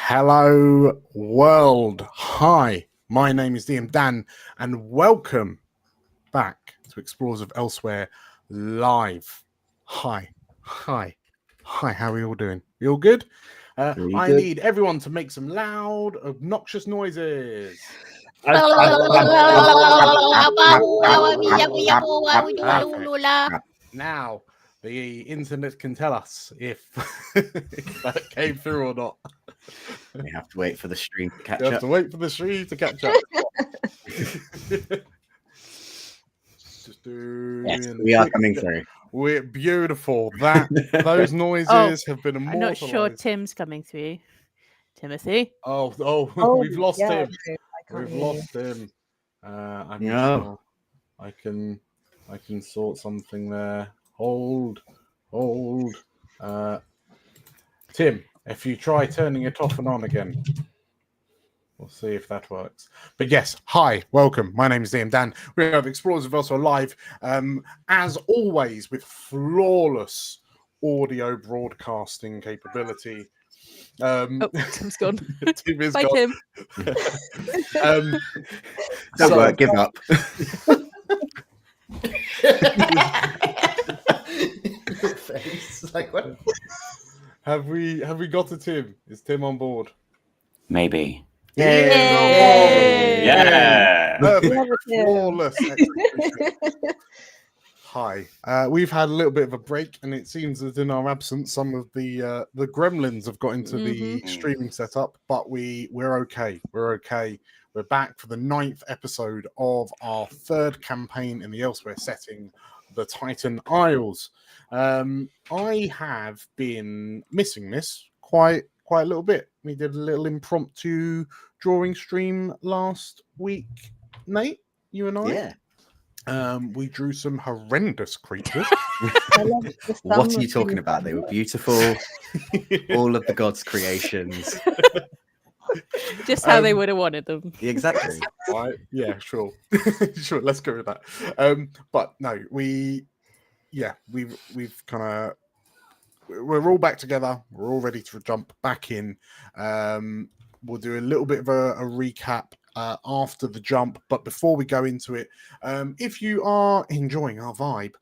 Hello world. Hi, my name is DM Dan and welcome back to Explorers of Elsewhere live. Hi, how are we all doing? You all good? I need everyone to make some loud, obnoxious noises. Now, the internet can tell us if that came through or not. We have to wait for the stream to catch up. You have to wait for the stream to catch up. Yes, we are coming through. We're beautiful. Those noises have been immortalized. I'm not sure Tim's coming through. Timothy? Oh, we've lost him. We've lost him. I'm No. sure I can sort something there. Hold. Tim, if you try turning it off and on again, we'll see if that works. But yes, hi, welcome. My name is DM Dan. We have Explorers of Elsewhere live, as always, with flawless audio broadcasting capability. Tim's gone. Tim is Bye, gone. Tim. Don't work, give up. Face. Like what? Have we got a Tim? Is Tim on board? Maybe. Yay! Yeah. Perfect. Flawless. Hi. We've had a little bit of a break, and it seems that in our absence, some of the gremlins have got into the streaming setup, but we're okay. We're okay. We're back for the 9th episode of our 3rd campaign in the Elsewhere setting, the Titan Isles. I have been missing this quite a little bit. We did a little impromptu drawing stream last week, Nate, you and I. Yeah. We drew some horrendous creatures. What are you talking about? They were beautiful. All of the gods' creations. Just how they would have wanted them. Exactly. Right? Yeah, sure. Sure, let's go with that. But no, we've kind of, we're all back together. We're all ready to jump back in. We'll do a little bit of a recap after the jump, but before we go into it, if you are enjoying our vibe,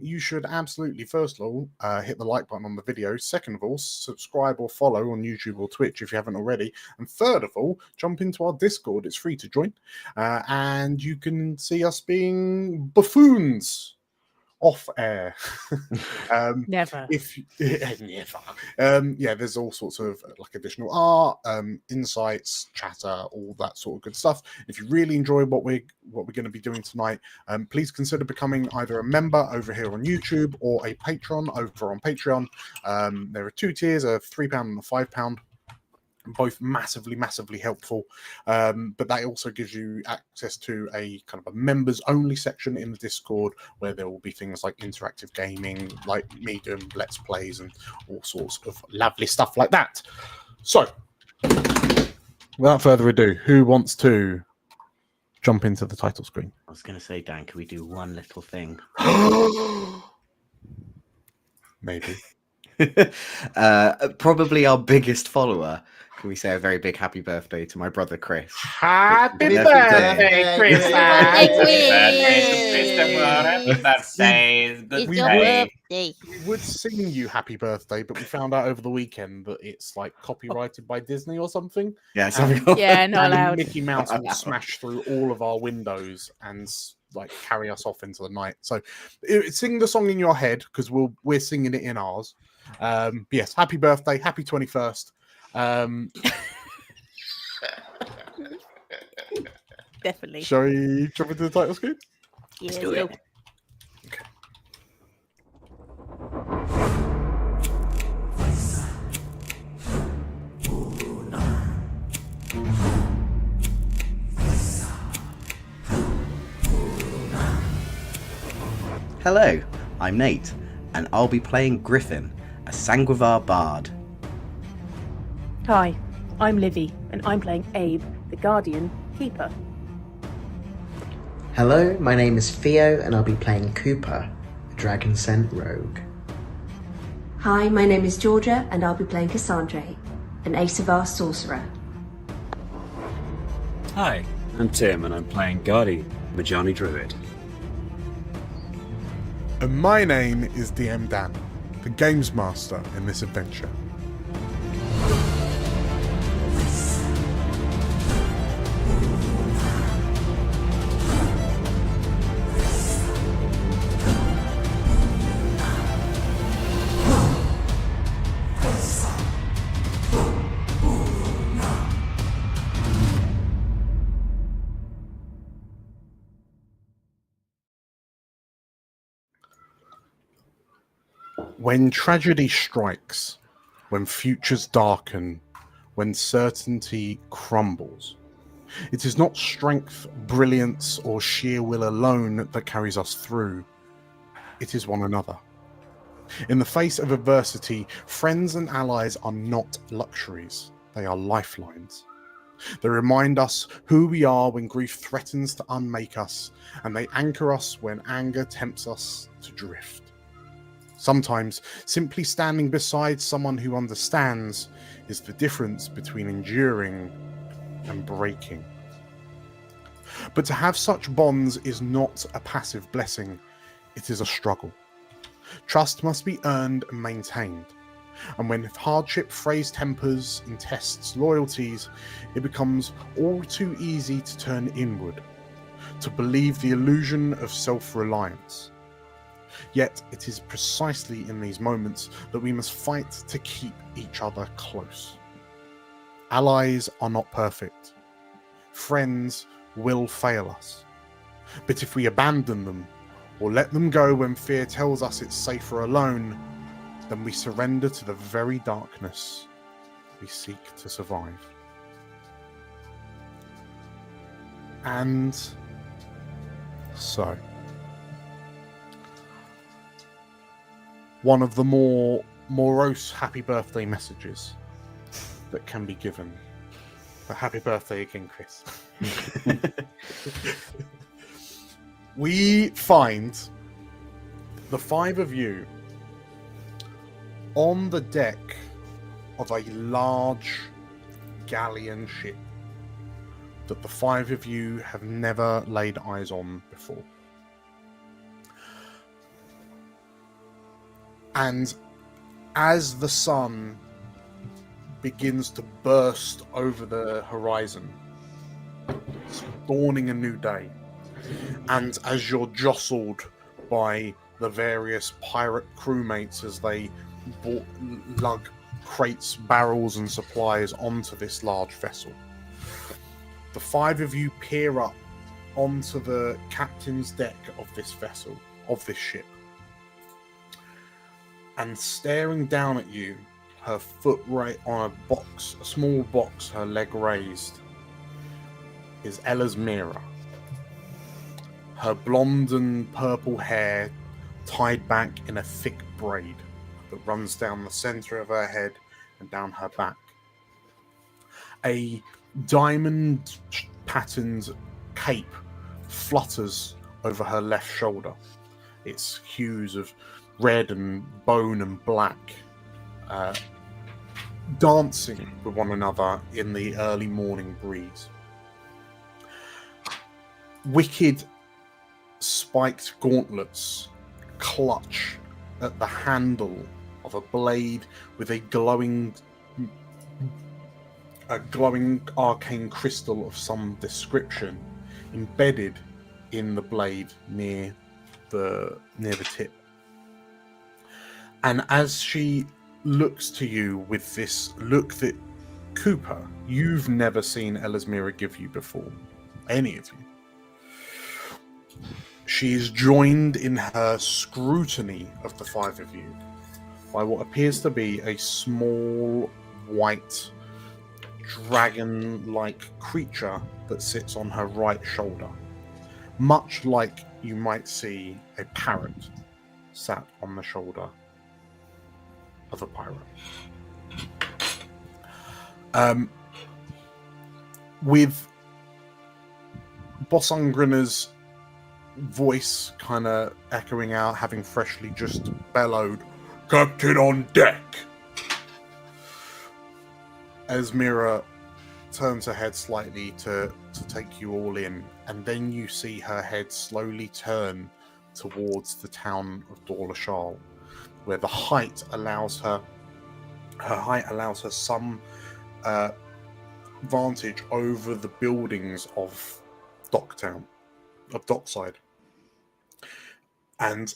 you should absolutely, first of all, hit the like button on the video. Second of all, subscribe or follow on YouTube or Twitch if you haven't already. And third of all, jump into our Discord. It's free to join, and you can see us being buffoons off air. Never. Yeah, there's all sorts of like additional art, insights, chatter, all that sort of good stuff. If you really enjoy what we're going to be doing tonight, please consider becoming either a member over here on YouTube or a patron over on Patreon. There are 2 tiers, a £3 and a £5. Both massively helpful, but that also gives you access to a kind of a members only section in the Discord where there will be things like interactive gaming, like me doing let's plays and all sorts of lovely stuff like that. So without further ado, who wants to jump into the title screen? I was going to say, Dan, can we do one little thing? Maybe. Probably our biggest follower. Can we say a very big happy birthday to my brother Chris? Happy birthday, Chris! It's your birthday. We would sing you happy birthday, but we found out over the weekend that it's like copyrighted by Disney or something. Yeah, Yeah, not allowed. Mickey Mouse will smash through all of our windows and like carry us off into the night. So sing the song in your head because we're singing it in ours. Yes, happy birthday, happy 21st. Definitely. Shall we jump into the title screen? Yeah, Let's do it. Okay. Hello, I'm Nate, and I'll be playing Griffin, a Sanguivar bard. Hi, I'm Livy, and I'm playing Abe, the Guardian Keeper. Hello, my name is Theo, and I'll be playing Cooper, a Dragon Scent Rogue. Hi, my name is Georgia, and I'll be playing Cassandra, an Asavar sorcerer. Hi, I'm Tim, and I'm playing Gardy, Majani Druid. And my name is DM Dan, the Games Master in this adventure. When tragedy strikes, when futures darken, when certainty crumbles, it is not strength, brilliance, or sheer will alone that carries us through. It is one another. In the face of adversity, friends and allies are not luxuries. They are lifelines. They remind us who we are when grief threatens to unmake us, and they anchor us when anger tempts us to drift. Sometimes, simply standing beside someone who understands is the difference between enduring and breaking. But to have such bonds is not a passive blessing, it is a struggle. Trust must be earned and maintained, and when hardship frays tempers and tests loyalties, it becomes all too easy to turn inward, to believe the illusion of self-reliance. Yet it is precisely in these moments that we must fight to keep each other close. Allies are not perfect. Friends will fail us. But if we abandon them, or let them go when fear tells us it's safer alone, then we surrender to the very darkness we seek to survive. And so, one of the more morose happy birthday messages that can be given. But happy birthday again, Chris. We find the five of you on the deck of a large galleon ship that the five of you have never laid eyes on before. And as the sun begins to burst over the horizon, it's dawning a new day. And as you're jostled by the various pirate crewmates as they lug crates, barrels, and supplies onto this large vessel, the five of you peer up onto the captain's deck of this vessel, of this ship. And staring down at you, her foot right on a small box, her leg raised, is Ellasmera. Her blonde and purple hair tied back in a thick braid that runs down the center of her head and down her back. A diamond patterned cape flutters over her left shoulder. Its hues of red and bone and black, dancing with one another in the early morning breeze. Wicked spiked gauntlets clutch at the handle of a blade with a glowing arcane crystal of some description embedded in the blade near the tip. And as she looks to you with this look that, Cooper, you've never seen Ellasmera give you before, any of you. She is joined in her scrutiny of the five of you by what appears to be a small, white, dragon-like creature that sits on her right shoulder, much like you might see a parrot sat on the shoulder of a pirate. With Bosun voice kind of echoing out, having freshly just bellowed, "Captain on deck!" Ellasmera turns her head slightly to take you all in, and then you see her head slowly turn towards the town of Dorlashal, where the height allows her some vantage over the buildings of Dockside, and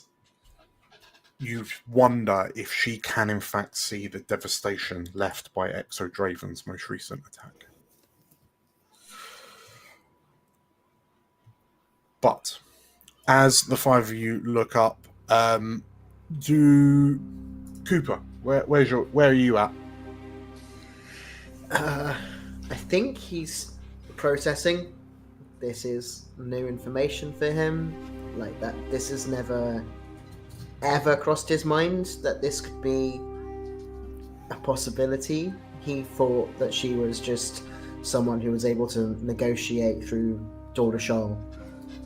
you wonder if she can in fact see the devastation left by Ekso Draeven's most recent attack. But as the five of you look up, do Cooper, where are you at? I think he's processing. This is new information for him. Like that, this has never ever crossed his mind that this could be a possibility. He thought that she was just someone who was able to negotiate through Dorlashal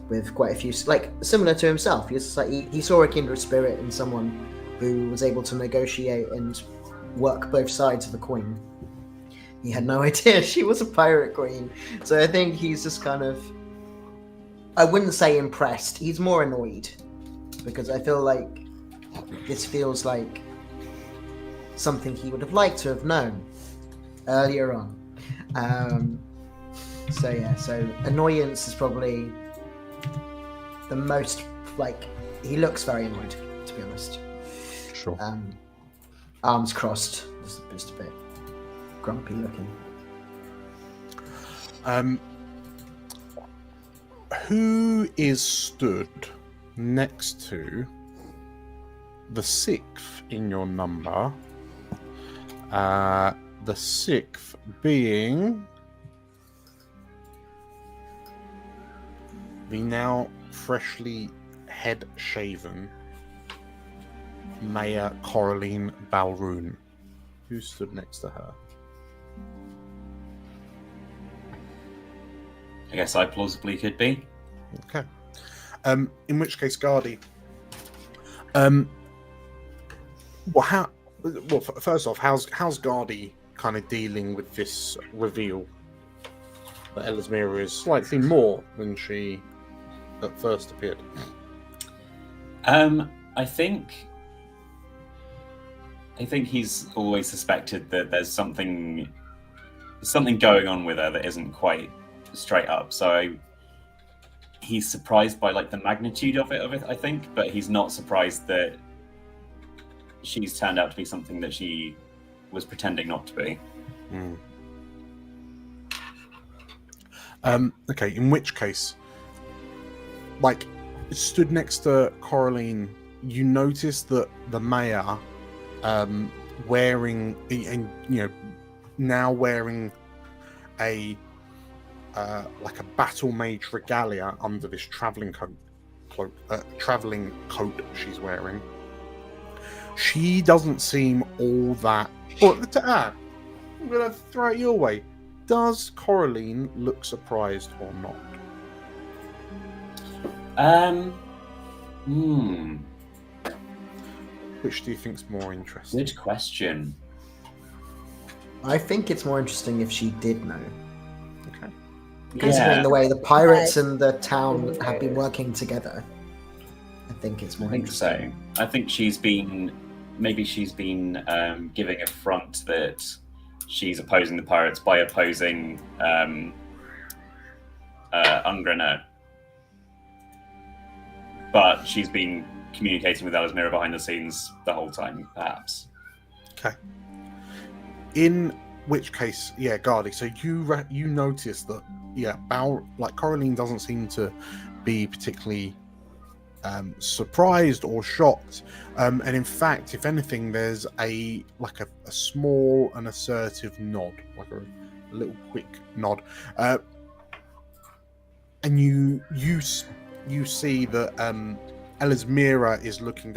with quite a few, like similar to himself. He saw a kindred spirit in someone who was able to negotiate and work both sides of the coin. He had no idea she was a pirate queen. So I think he's just kind of, I wouldn't say impressed, he's more annoyed, because I feel like this feels like something he would have liked to have known earlier on. So annoyance is probably the most, like, he looks very annoyed, to be honest. Sure. Arms crossed, just a bit grumpy looking. Who is stood next to the sixth in your number? The sixth being the now freshly head-shaven Mayor Coraline Balroon. Who stood next to her? I guess I plausibly could be. Okay. In which case, Gardy. First off, how's Gardy kind of dealing with this reveal that Ellasmera is slightly more than she at first appeared? I think he's always suspected that there's something going on with her that isn't quite straight up. So he's surprised by like the magnitude of it, I think, but he's not surprised that she's turned out to be something that she was pretending not to be. Okay, in which case, like, stood next to Coraline, you notice that the mayor, wearing, and now wearing a like a battle mage regalia under this traveling coat she's wearing. She doesn't seem all that. I'm gonna throw it your way. Does Coraline look surprised or not? Which do you think's more interesting? Good question. I think it's more interesting if she did know. Okay. Considering the way the pirates and the town have been working together, I think it's more interesting. So. I think she's been giving a front that she's opposing the pirates by opposing Ungrana. But she's been communicating with Ellasmera behind the scenes the whole time, perhaps. Okay. In which case, yeah, Gardy. So you notice that, yeah, Coraline doesn't seem to be particularly surprised or shocked, and in fact, if anything, there's a small and assertive nod, like a little quick nod, and you see that Ellasmera is looking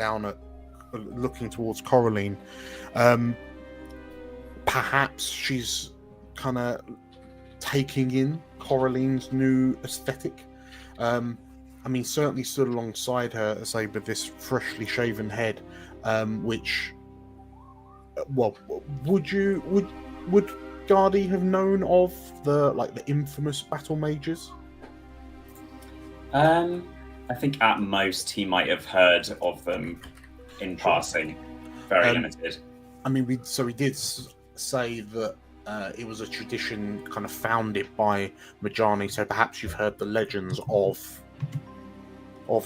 towards Coraline. Perhaps she's kind of taking in Coraline's new aesthetic. Certainly stood alongside her, say, with this freshly shaven head, would Gardy have known of the infamous battle mages? I think at most he might have heard of them in passing. Very limited. I mean, we did say that it was a tradition kind of founded by Majani, so perhaps you've heard the legends of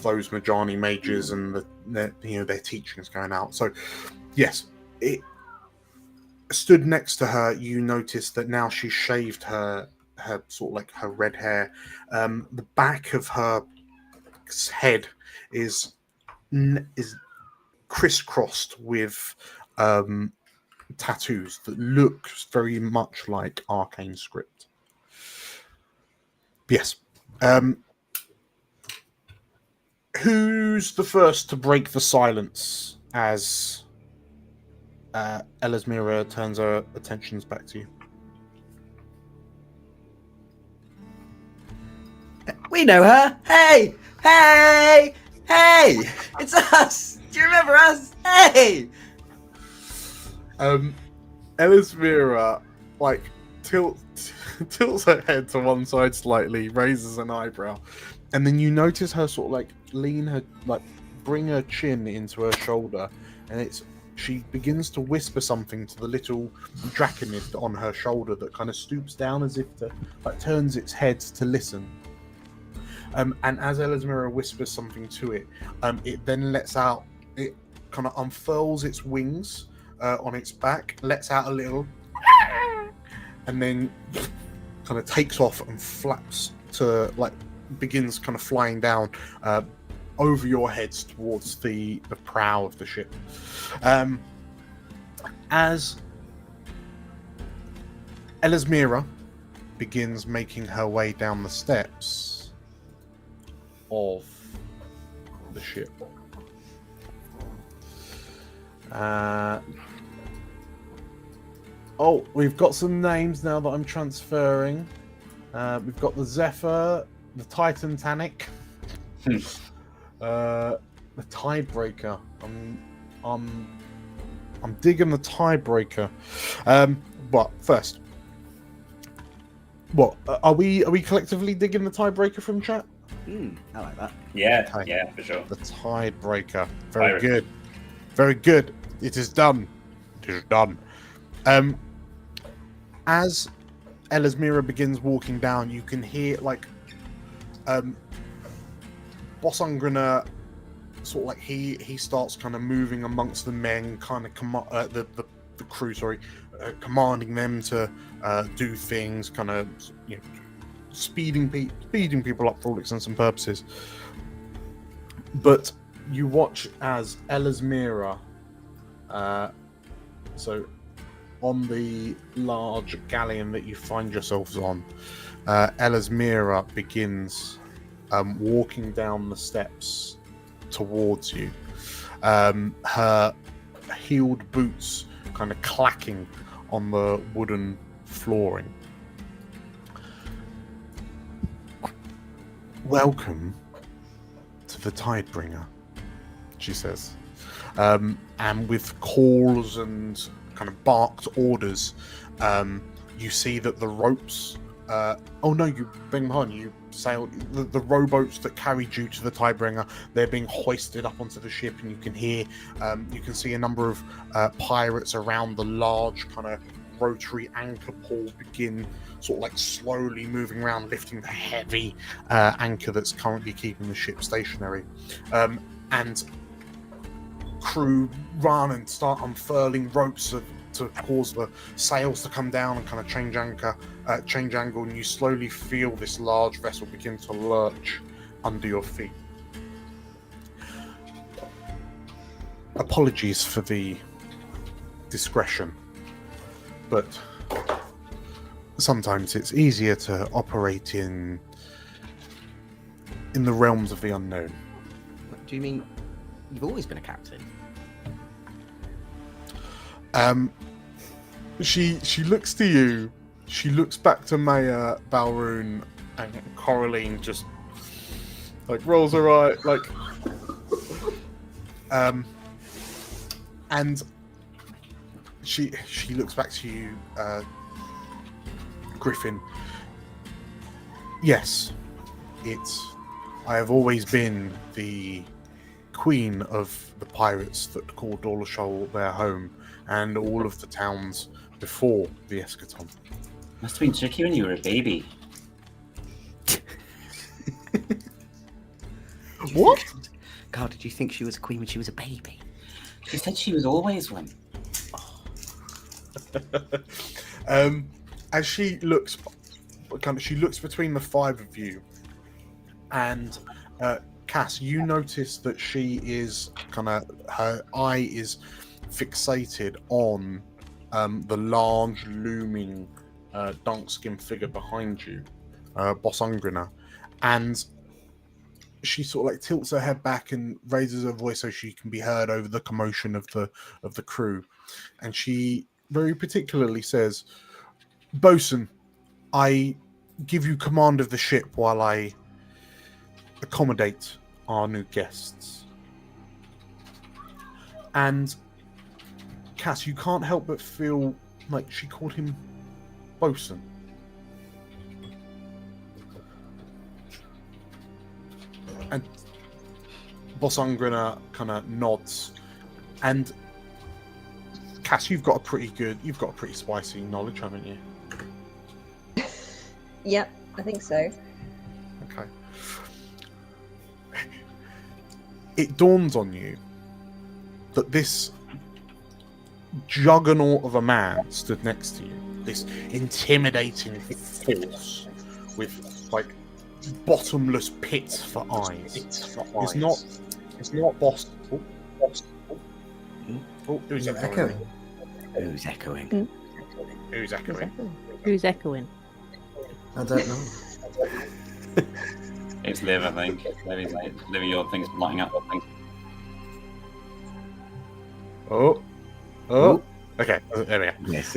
those Majani mages and their teachings going out. So, yes, it stood next to her. You noticed that now she's shaved her sort of like her red hair. The back of her head is crisscrossed with tattoos that look very much like arcane script. Yes. Who's the first to break the silence as Ellasmera turns her attentions back to you? We know her. Hey! Hey! Hey! It's us! Do you remember us? Hey! Ellasmera tilts her head to one side slightly, raises an eyebrow, and then you notice her sort of bring her chin into her shoulder, and she begins to whisper something to the little draconid on her shoulder that kind of stoops down as if to turns its head to listen. And as Ellasmera whispers something to it, it then it kind of unfurls its wings on its back, lets out a little, and then kind of takes off and flaps to begins kind of flying down over your heads towards the prow of the ship. As Ellasmera begins making her way down the steps of the ship, we've got some names now that I'm transferring. We've got the Zephyr, the Titanic, the Tidebreaker. I'm digging the Tidebreaker. But first, what are we collectively digging the Tidebreaker from chat? I like that. Yeah, Okay. yeah, for sure. The Tidebreaker. Very good. Very good. It is done. It is done. As Ellasmera begins walking down, you can hear Bosun sort of he starts kind of moving amongst the men, kind of the crew, commanding them to do things, kind of speeding people up for all intents and purposes. But you watch as Ellasmera, so on the large galleon that you find yourselves on, Ellasmera begins walking down the steps towards you. Her heeled boots kind of clacking on the wooden flooring. Welcome to the Tidebringer, she says. And with calls and kind of barked orders, you see that the ropes you beg my pardon, you sail the rowboats that carried you to the Tidebringer. They're being hoisted up onto the ship, and you can see a number of pirates around the large kind of rotary anchor pole begin sort of slowly moving around, lifting the heavy anchor that's currently keeping the ship stationary. And crew run and start unfurling ropes to cause the sails to come down and kind of change angle, and you slowly feel this large vessel begin to lurch under your feet. Apologies for the discretion, but sometimes it's easier to operate in the realms of the unknown. What do you mean? You've always been a captain. She looks to you. She looks back to Maya, Balroon, and Coraline. Just rolls her eye, and she looks back to you, Griffin. Yes, I have always been the queen of the pirates that called Dolashol their home, and all of the towns before the eschaton. Must have been tricky when you were a baby. What? God, did you think she was a queen when she was a baby? She said she was always one. As she looks between the five of you, and Cass, you notice that she is her eye is fixated on the large looming dark-skinned figure behind you, Bosun, and she sort of like tilts her head back and raises her voice so she can be heard over the commotion of the crew, and she very particularly says, "Bosun, I give you command of the ship while I accommodate our new guests." And Cass, you can't help but feel like she called him Bosun. And Bosun kind of nods, and Cass, you've got a pretty spicy knowledge, haven't you? Yep, I think so. Okay. It dawns on you that this juggernaut of a man stood next to you. This intimidating force with like bottomless pits for eyes. It's not boss. Who's echoing? Who's echoing? Who's echoing? Who's echoing? I don't know. It's Liv, I think. Liv, your thing's lighting up. Oh. Okay, there we go. Yes,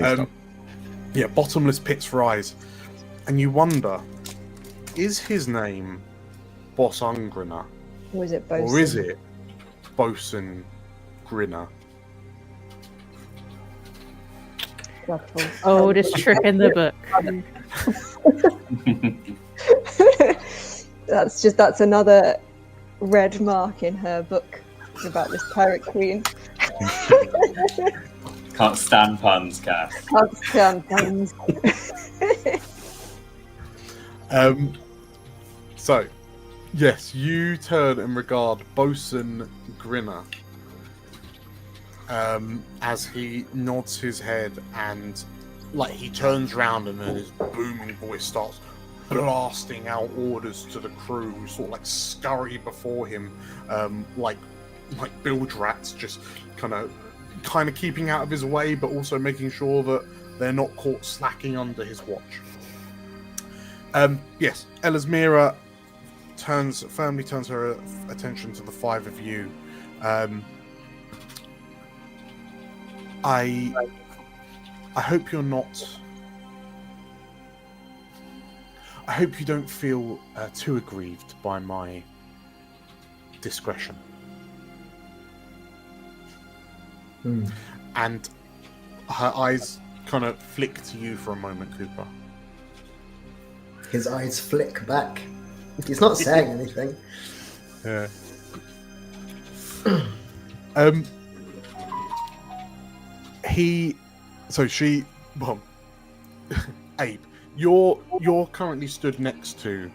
yeah, bottomless pits for eyes. And you wonder, is his name Bosun, Or is it Bosun? or is it Bosun Grinner? Oh, this trick in the book. That's another red mark in her book about this pirate queen. Can't stand puns, Cass. Can't stand puns. So, yes, you turn and regard Bosun Grinner as he nods his head and like he turns around and then his booming voice starts blasting out orders to the crew who sort of like scurry before him like bilge rats, just kind of keeping out of his way but also making sure that they're not caught slacking under his watch. Yes, Ellasmera firmly turns her attention to the five of you. I hope you're not. I hope you don't feel too aggrieved by my discretion. And her eyes kind of flick to you for a moment, Cooper. His eyes flick back. He's not saying anything. Yeah. Abe, you're currently stood next to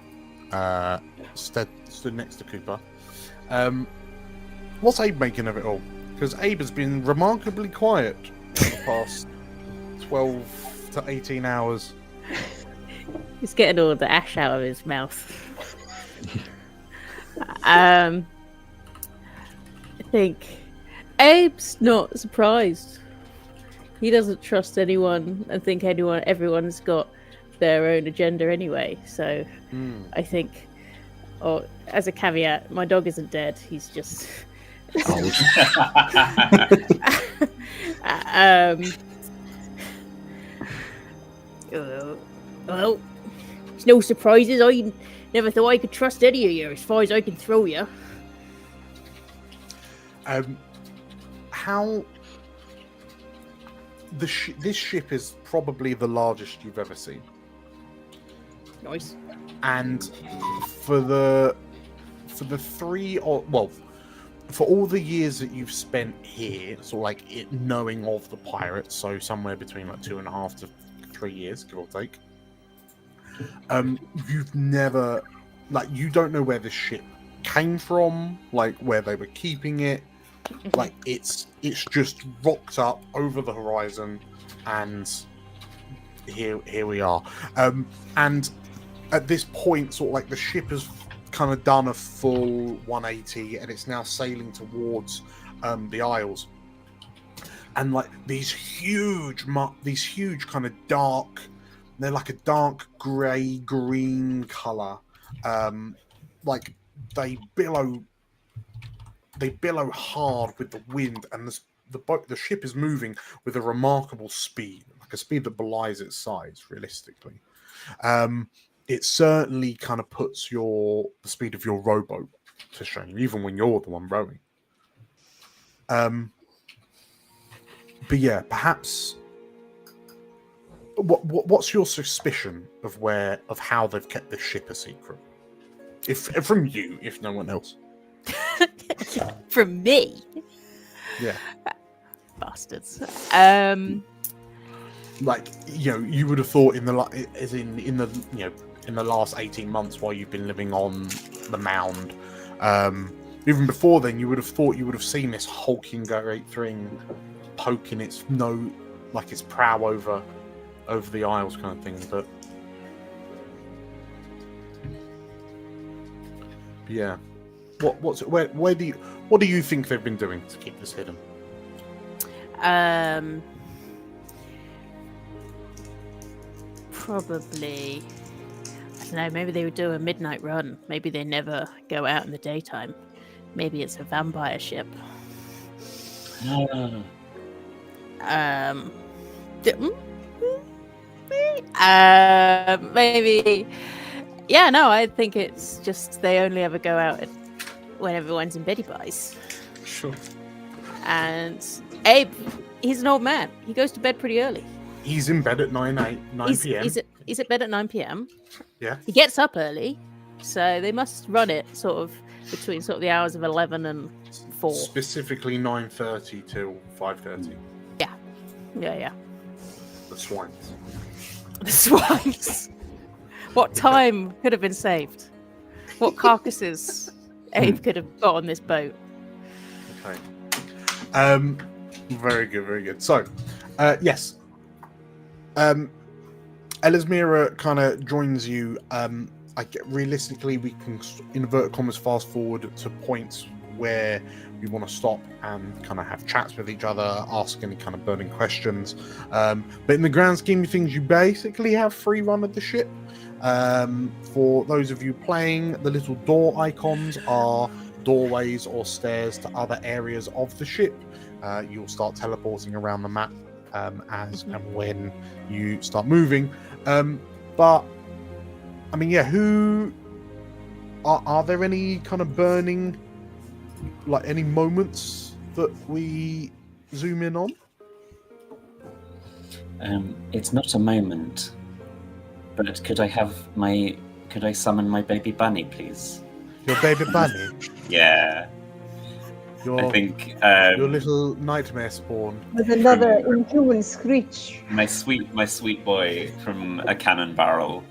Cooper. What's Abe making of it all? Because Abe has been remarkably quiet for the past 12 to 18 hours. He's getting all the ash out of his mouth. I think Abe's not surprised. He doesn't trust anyone and think everyone's got their own agenda anyway. So I think, as a caveat, my dog isn't dead. He's just well, it's no surprises. I never thought I could trust any of you as far as I can throw you. How this ship is probably the largest you've ever seen. Nice. And for the for all the years that you've spent here, so like it knowing of the pirates, so somewhere between like 2.5 to 3 years, give or take. You've never, like, you don't know where the ship came from, like where they were keeping it. Like it's just rocked up over the horizon, and here we are. And at this point, sort of like the ship has kind of done a full 180, and it's now sailing towards the Isles. And like these huge kind of dark, they're like a dark grey green color. Like they billow hard with the wind, and the ship is moving with a remarkable speed, like a speed that belies its size, realistically. It certainly kind of puts the speed of your rowboat to shame, even when you're the one rowing. But yeah, perhaps. What's your suspicion of how they've kept this ship a secret? If from you, if no one else. From me? Yeah. Bastards. Like, you know, you would have thought in the last 18 months while you've been living on the mound, even before then, you would have thought you would have seen this hulking great thing poking its prow over the Isles, kind of thing. But yeah, what do you think they've been doing to keep this hidden? Probably, I don't know, maybe they would do a midnight run. Maybe they never go out in the daytime. Maybe it's a vampire ship. Maybe. Yeah, no, I think it's just they only ever go out when everyone's in beddy buys. Sure. And Abe, he's an old man. He goes to bed pretty early. He's in bed at 9 p.m. He's at bed at 9 p.m. Yeah. He gets up early, so they must run it sort of between sort of the hours of 11 and 4. Specifically 9:30 till 5:30. Yeah. The swines. The swines. What time could have been saved? What carcasses Abe could have got on this boat? Okay. Very good, very good. So, yes. Ellasmera kind of joins you. Realistically, we can invert commas fast forward to points where we want to stop and kind of have chats with each other, ask any kind of burning questions. But in the grand scheme of things, you basically have free run of the ship. For those of you playing, the little door icons are doorways or stairs to other areas of the ship. You'll start teleporting around the map as and when you start moving. But I mean, yeah, who are there any kind of burning, like any moments that we zoom in on? It's not a moment, but could I summon my baby bunny, please? Your baby bunny? Yeah. Your, I think your little nightmare spawn. With another inhuman screech. my sweet boy from a cannon barrel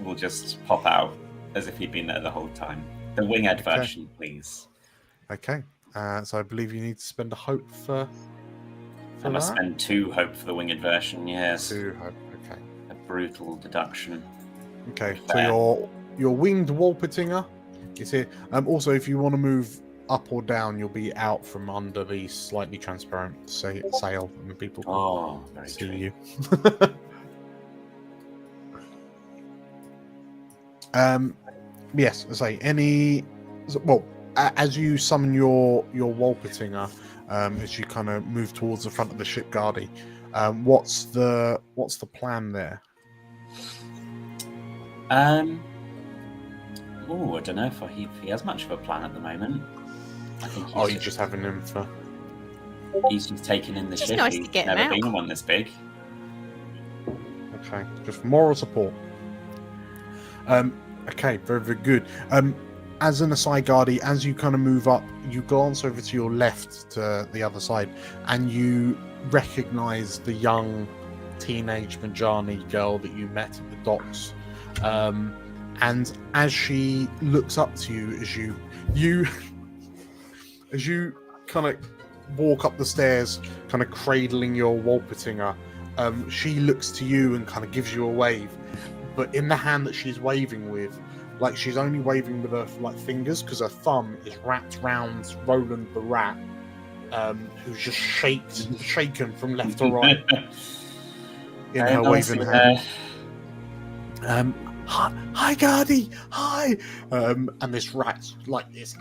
will just pop out as if he'd been there the whole time. The winged version, please. Okay. So I believe you need to spend a hope for I must that? spend 2 hope for the winged version, yes. 2 hope. Okay. A brutal deduction. Okay. So your winged Walpertinger is here. Also, if you want to move up or down, you'll be out from under the slightly transparent sail, and people can Very see true. you. Yes, I say as you summon your Walpertinger, as you kind of move towards the front of the ship, Guardy, what's the plan there? I don't know if he has much of a plan at the moment. I think You're just having him for. He's just taking in the It's ship. nice to He's get him never out. been one this big. Okay, just moral support. Okay, very, very good. As an aside, Guardy, as you kind of move up, you glance over to your left to the other side, and you recognize the young teenage Majani girl that you met at the docks. And as she looks up to you, as you kind of walk up the stairs, kind of cradling your Wolpertinger, she looks to you and kind of gives you a wave. But in the hand that she's waving with, like she's only waving with her like fingers, because her thumb is wrapped round Roland the rat, who's just shaken from left to right in her waving hand. Hi, Guardy. Hi. And this rat's like its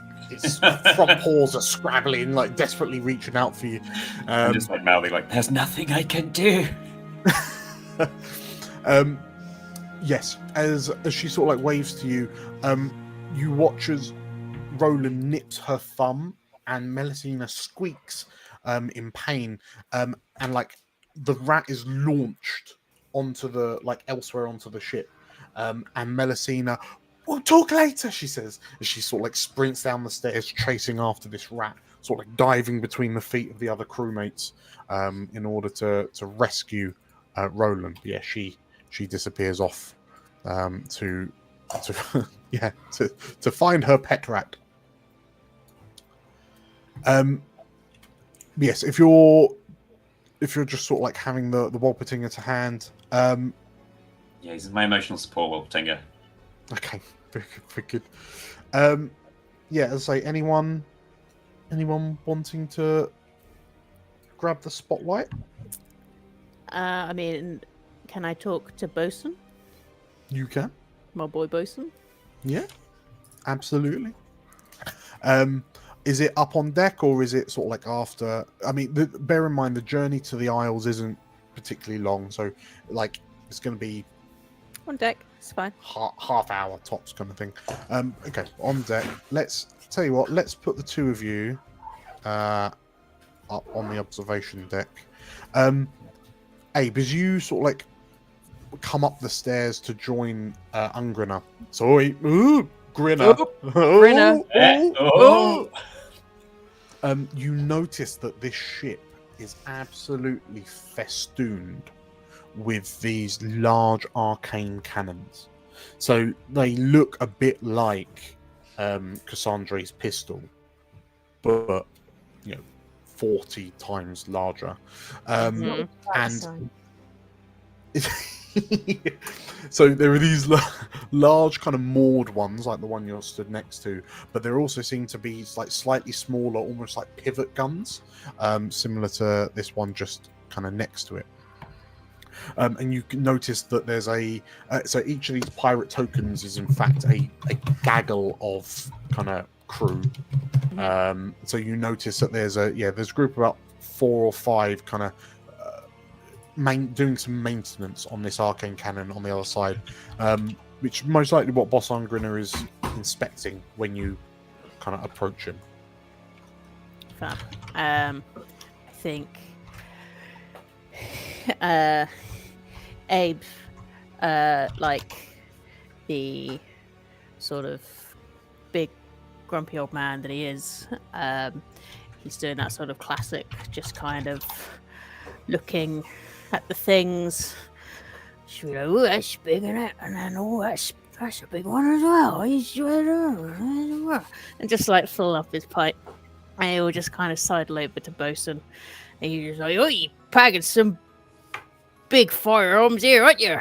front paws are scrabbling, like desperately reaching out for you. I'm just like mouthing, like, "There's nothing I can do." Yes, as she sort of like waves to you, you watch as Roland nips her thumb and Melusina squeaks in pain, and like the rat is launched onto the elsewhere onto the ship, and Melusina, "We'll talk later," she says, as she sort of like sprints down the stairs chasing after this rat, sort of like diving between the feet of the other crewmates in order to rescue Roland. Yeah, she disappears off to find her pet rat. Yes, if you're just sort of like having the Wolpertinger to hand. Yeah, he's my emotional support, Wolpertinger. Okay, very good. As I say, anyone wanting to grab the spotlight? I mean, can I talk to Bosun? You can. My boy Bosun? Yeah, absolutely. Is it up on deck, or is it sort of like after? I mean, bear in mind the journey to the Isles isn't particularly long, so like it's going to be On deck, it's fine. half hour tops kind of thing. Okay, on deck. Let's tell you what. Let's put the two of you up on the observation deck. Abe, as you sort of like come up the stairs to join Ungriner. Sorry, Grinner. Grinner. You notice that this ship is absolutely festooned with these large arcane cannons. So they look a bit like Cassandre's pistol, but 40 times larger. And so there are these large kind of moored ones, like the one you're stood next to, but there also seem to be like slightly smaller, almost like pivot guns, similar to this one just kind of next to it. And you can notice that there's so each of these pirate tokens is in fact a gaggle of kind of crew. So you notice that there's a group of about 4 or 5 kind of doing some maintenance on this arcane cannon on the other side, which most likely what Boss Ungriner is inspecting when you kind of approach him. Fab. I think Abe, like the sort of big grumpy old man that he is, he's doing that sort of classic, just kind of looking at the things. She's like, "Oh, that's big, and then that's a big one as well." And just like fill up his pipe, and he'll just kind of sidle over to Bosun, and he's just like, "Oh, you packing some big firearms here, aren't you?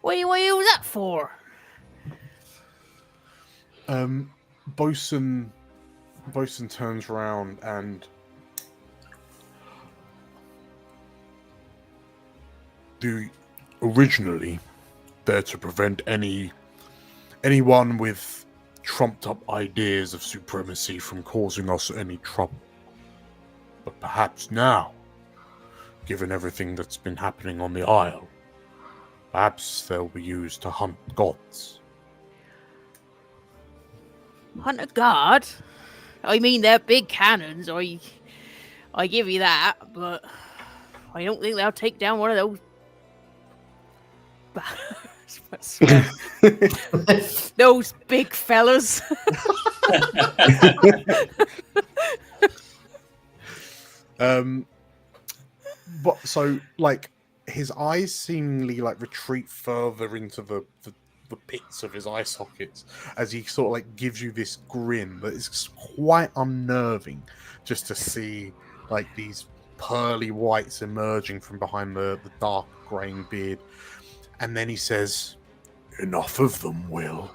What you use that for?" Bosun turns around and originally they're to prevent anyone with trumped up ideas of supremacy from causing us any trouble. But perhaps now, given everything that's been happening on the Isle, perhaps they'll be used to hunt gods. Hunt a god? I mean, they're big cannons. I give you that, but I don't think they'll take down one of those I swear. Those big fellas. But so like his eyes seemingly like retreat further into the pits of his eye sockets as he sort of like gives you this grin that is quite unnerving, just to see like these pearly whites emerging from behind the dark greying beard. And then he says, "Enough of them, Will."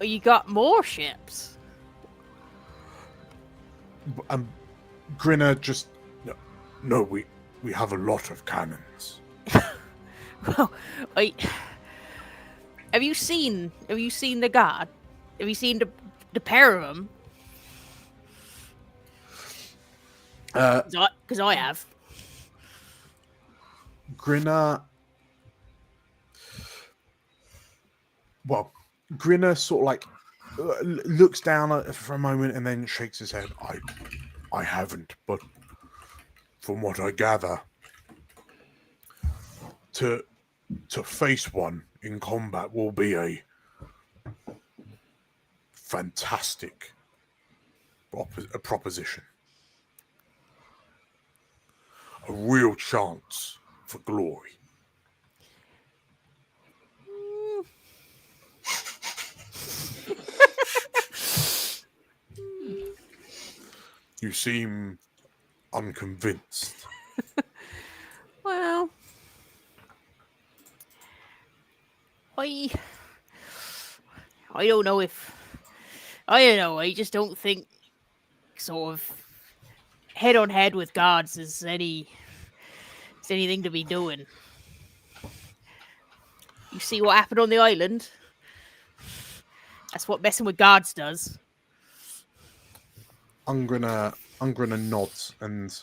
Oh, you got more ships. Grinner just, no, we have a lot of cannons. Well, have you seen the guard? Have you seen the pair of them? Because I have. Grinner sort of like looks down for a moment and then shakes his head. I haven't, but from what I gather, to face one in combat will be a fantastic proposition. A real chance for glory. You seem unconvinced. Well, I don't know if I just don't think sort of head on head with guards is anything to be doing. You see what happened on the island? That's what messing with guards does. Ungrana nods, and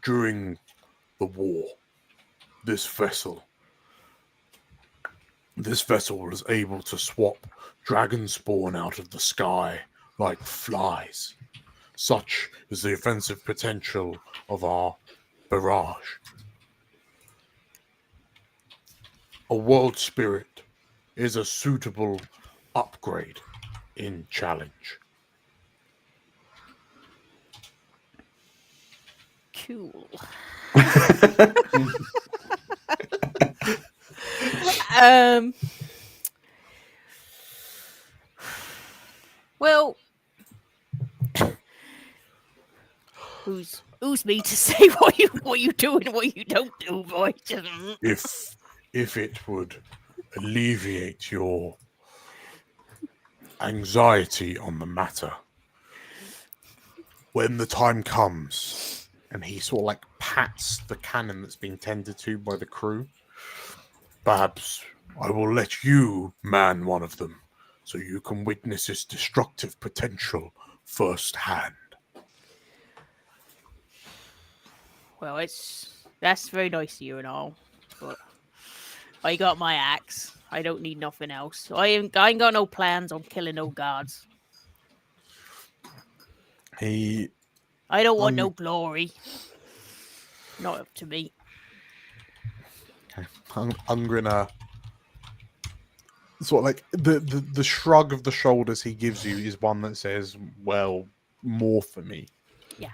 during the war, this vessel was able to swap dragon spawn out of the sky like flies. Such is the offensive potential of our barrage. A world spirit is a suitable upgrade in challenge. Cool. Well, who's me to say what you do and what you don't do, boy? If it would alleviate your anxiety on the matter, when the time comes, and he sort of like pats the cannon that's being tended to by the crew, perhaps I will let you man one of them so you can witness its destructive potential firsthand. Well, that's very nice of you and all, but I got my axe. I don't need nothing else. I ain't got no plans on killing no guards. I don't want no glory. Not up to me. Ungrana sort of like the shrug of the shoulders he gives you is one that says, well, more for me. Yeah.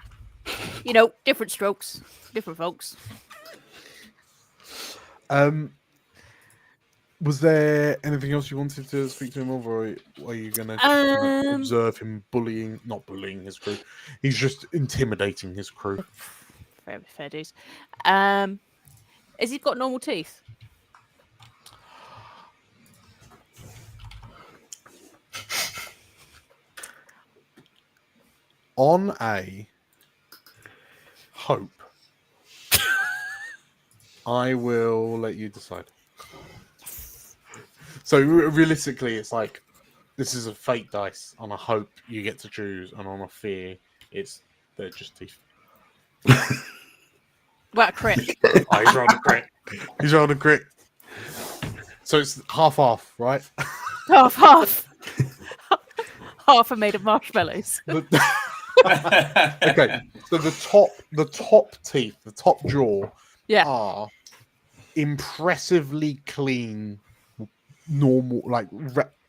You know, different strokes, different folks. Was there anything else you wanted to speak to him of, or are you going to observe him not bullying his crew? He's just intimidating his crew. Fair dues. Has he got normal teeth? On a hope, I will let you decide. So realistically, it's like this is a fate dice. On a hope, you get to choose, and on a fear, they're just teeth. What a crit! Oh, he's rolled a crit. He's rolled a crit. So it's half, right? Half. Half are made of marshmallows. Okay, so the top teeth, the top jaw, are impressively clean, normal, like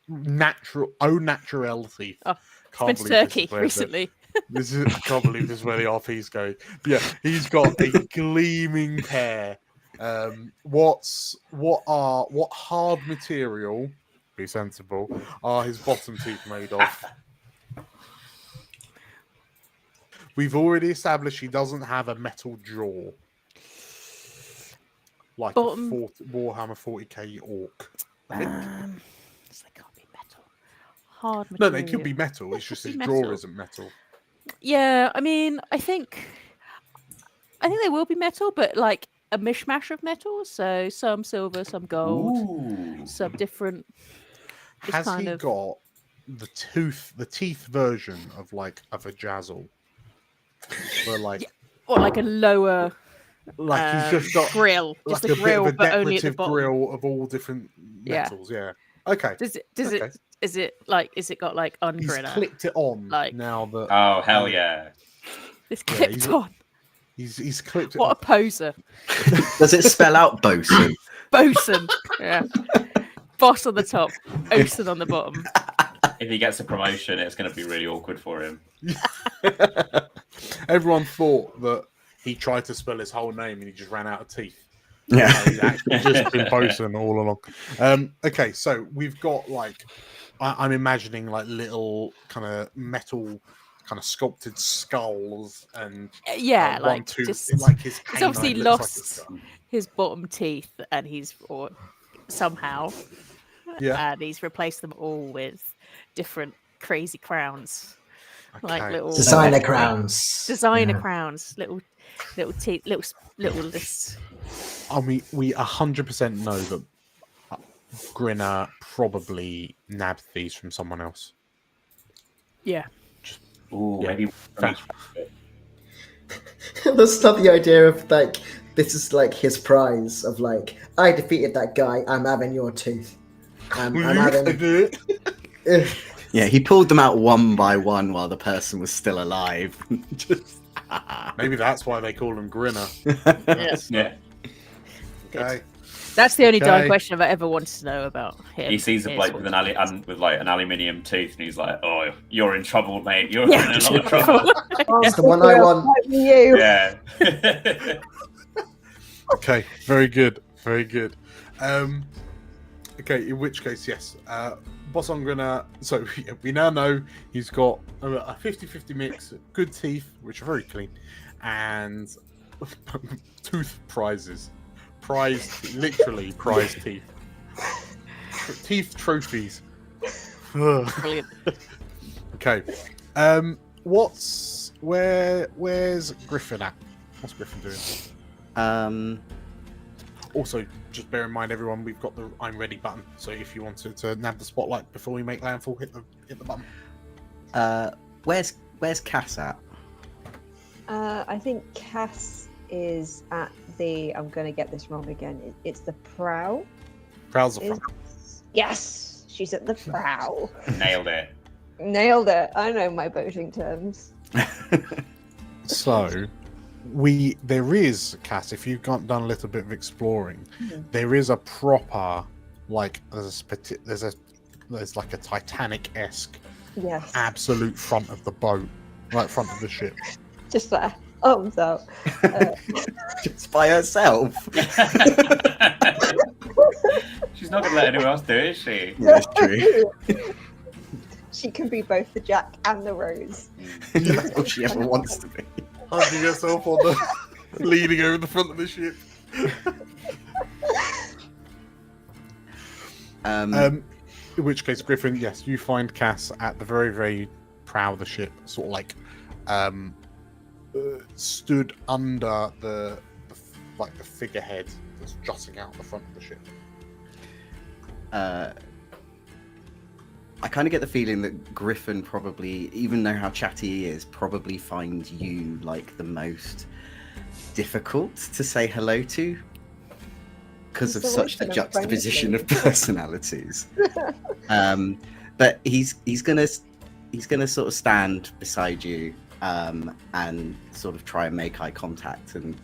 natural, au naturel teeth. Oh, Can't it's been believe Turkey recently. I can't believe this is where the RP's going. But yeah, he's got a gleaming pair. What hard material? Be sensible. Are his bottom teeth made of? We've already established he doesn't have a metal jaw, like Bottom. a Warhammer 40k orc. So they can't be metal. Hard No, material. they could be metal. It's just Could his be jaw metal. isn't metal. Yeah, I mean, I think they will be metal, but like a mishmash of metals. So some silver, some gold, Ooh. some different. just Has kind he of- got the teeth version of like a vajazzle? Where like, Or like a lower he's just got grill, like just a a grill, bit of a but only at the decorative bottom. grill of all different Yeah. metals. Yeah. Okay. Does Okay. it? Is it got like He's ungrinner? clicked it on Like- now that Oh hell yeah! It's Yeah, clipped he's- on. he's clicked it What a on. poser, Does it spell out Bosun? Bosun. Yeah, boss on the top, Osun on the bottom. If he gets a promotion, it's going to be really awkward for him. Everyone thought that he tried to spell his whole name and he just ran out of teeth. Yeah. No, he's actually just been Bosun all along. Okay, so we've got like I'm imagining like little kind of metal, kind of sculpted skulls and Yeah, one like tooth. just Like his he's obviously canine looks like a lost skull. his bottom teeth, and somehow, Yeah. and he's replaced them all with different crazy crowns, like Okay. little Designer crowns. designer Yeah. crowns, little teeth, little this. I mean, we 100% know that Grinner probably nabbed these from someone else. Yeah, Ooh, Yeah. maybe. Fa- That's not the idea of like this is like his prize of like I defeated that guy. I'm having your tooth. I'm having. Ugh. Yeah, he pulled them out one by one while the person was still alive. Just Maybe that's why they call him Grinner. yes. Yeah, Okay. That's the only dumb Okay. question I've ever wanted to know about him. he sees a is bloke what- with an aluminium tooth, and he's like, "Oh, you're in trouble, mate. You're Yeah. in a lot of trouble." That's the one I want. Like you. Yeah. Okay, very good, very good. Okay, in which case, yes, Bosun Grinner. So we now know he's got a 50-50 mix, good teeth, which are very clean, and tooth prizes. Literally prize teeth. Teeth trophies. Brilliant. Okay. Where's Griffin at? What's Griffin doing? Also, just bear in mind, everyone, we've got the I'm ready button. So if you wanted to nab the spotlight before we make landfall, hit the button. where's Cass at? I think Cass is at the. I'm going to get this wrong again. It's the prow. Prowls the Is- front. Yes, she's at the prow. Nailed it. Nailed it. I know my boating terms. So there is, Cass, if you've done a little bit of exploring, Mhm. there is a proper there's like a Titanic-esque Yes. absolute front of the boat, like front of the ship. Just there. Arms out. Just by herself. She's not going to let anyone else do it, is she? Yeah, that's true. She can be both the Jack and the Rose. That's all she ever wants to be. Hugging herself on the leaning over the front of the ship. In which case, Griffin, yes, you find Cass at the very, very prow of the ship, sort of like stood under the figurehead that's jutting out the front of the ship. I kind of get the feeling that Griffin probably, even though how chatty he is, probably finds you like the most difficult to say hello to because of He's such the always been juxtaposition of unfriendly. personalities. But he's gonna sort of stand beside you and sort of try and make eye contact and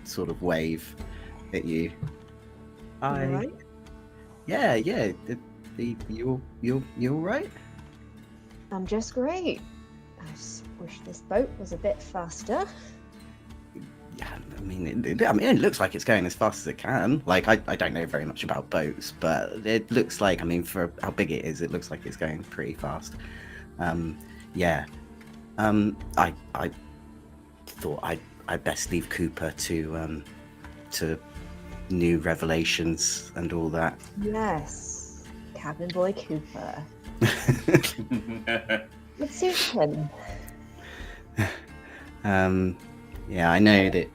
sort of wave at you. You all right? Yeah. You all right? I'm just great. I just wish this boat was a bit faster. Yeah, I mean, it looks like it's going as fast as it can. Like, I don't know very much about boats, but it looks like, I mean, for how big it is, it looks like it's going pretty fast. Yeah. I thought I'd best leave Cooper to new revelations and all that. Yes, cabin boy Cooper. It suits him. Yeah, I know that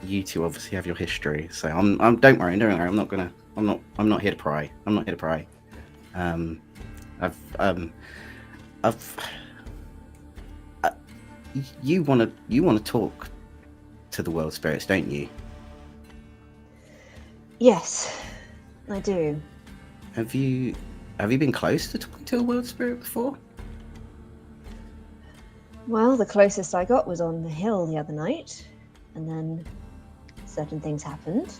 you two obviously have your history, so I'm don't worry. I'm not here to pry. I'm not here to pry. You want to talk to the world spirits, don't you? Yes, I do. Have you been close to talking to a world spirit before? Well, the closest I got was on the hill the other night, and then certain things happened,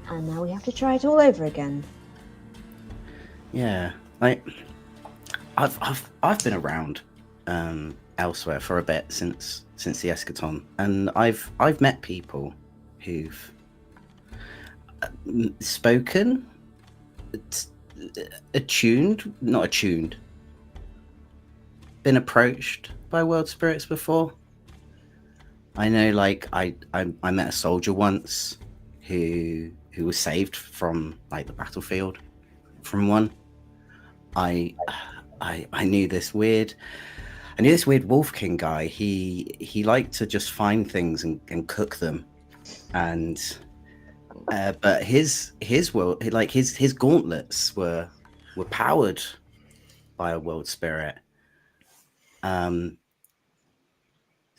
and now we have to try it all over again. Yeah, like I've been around elsewhere for a bit since the eschaton, and I've met people who've spoken, not attuned, been approached by world spirits before. I know, like I met a soldier once who was saved from like the battlefield from one. I knew this weird Wolf King guy. He liked to just find things and cook them, and but his world, like his gauntlets were powered by a world spirit.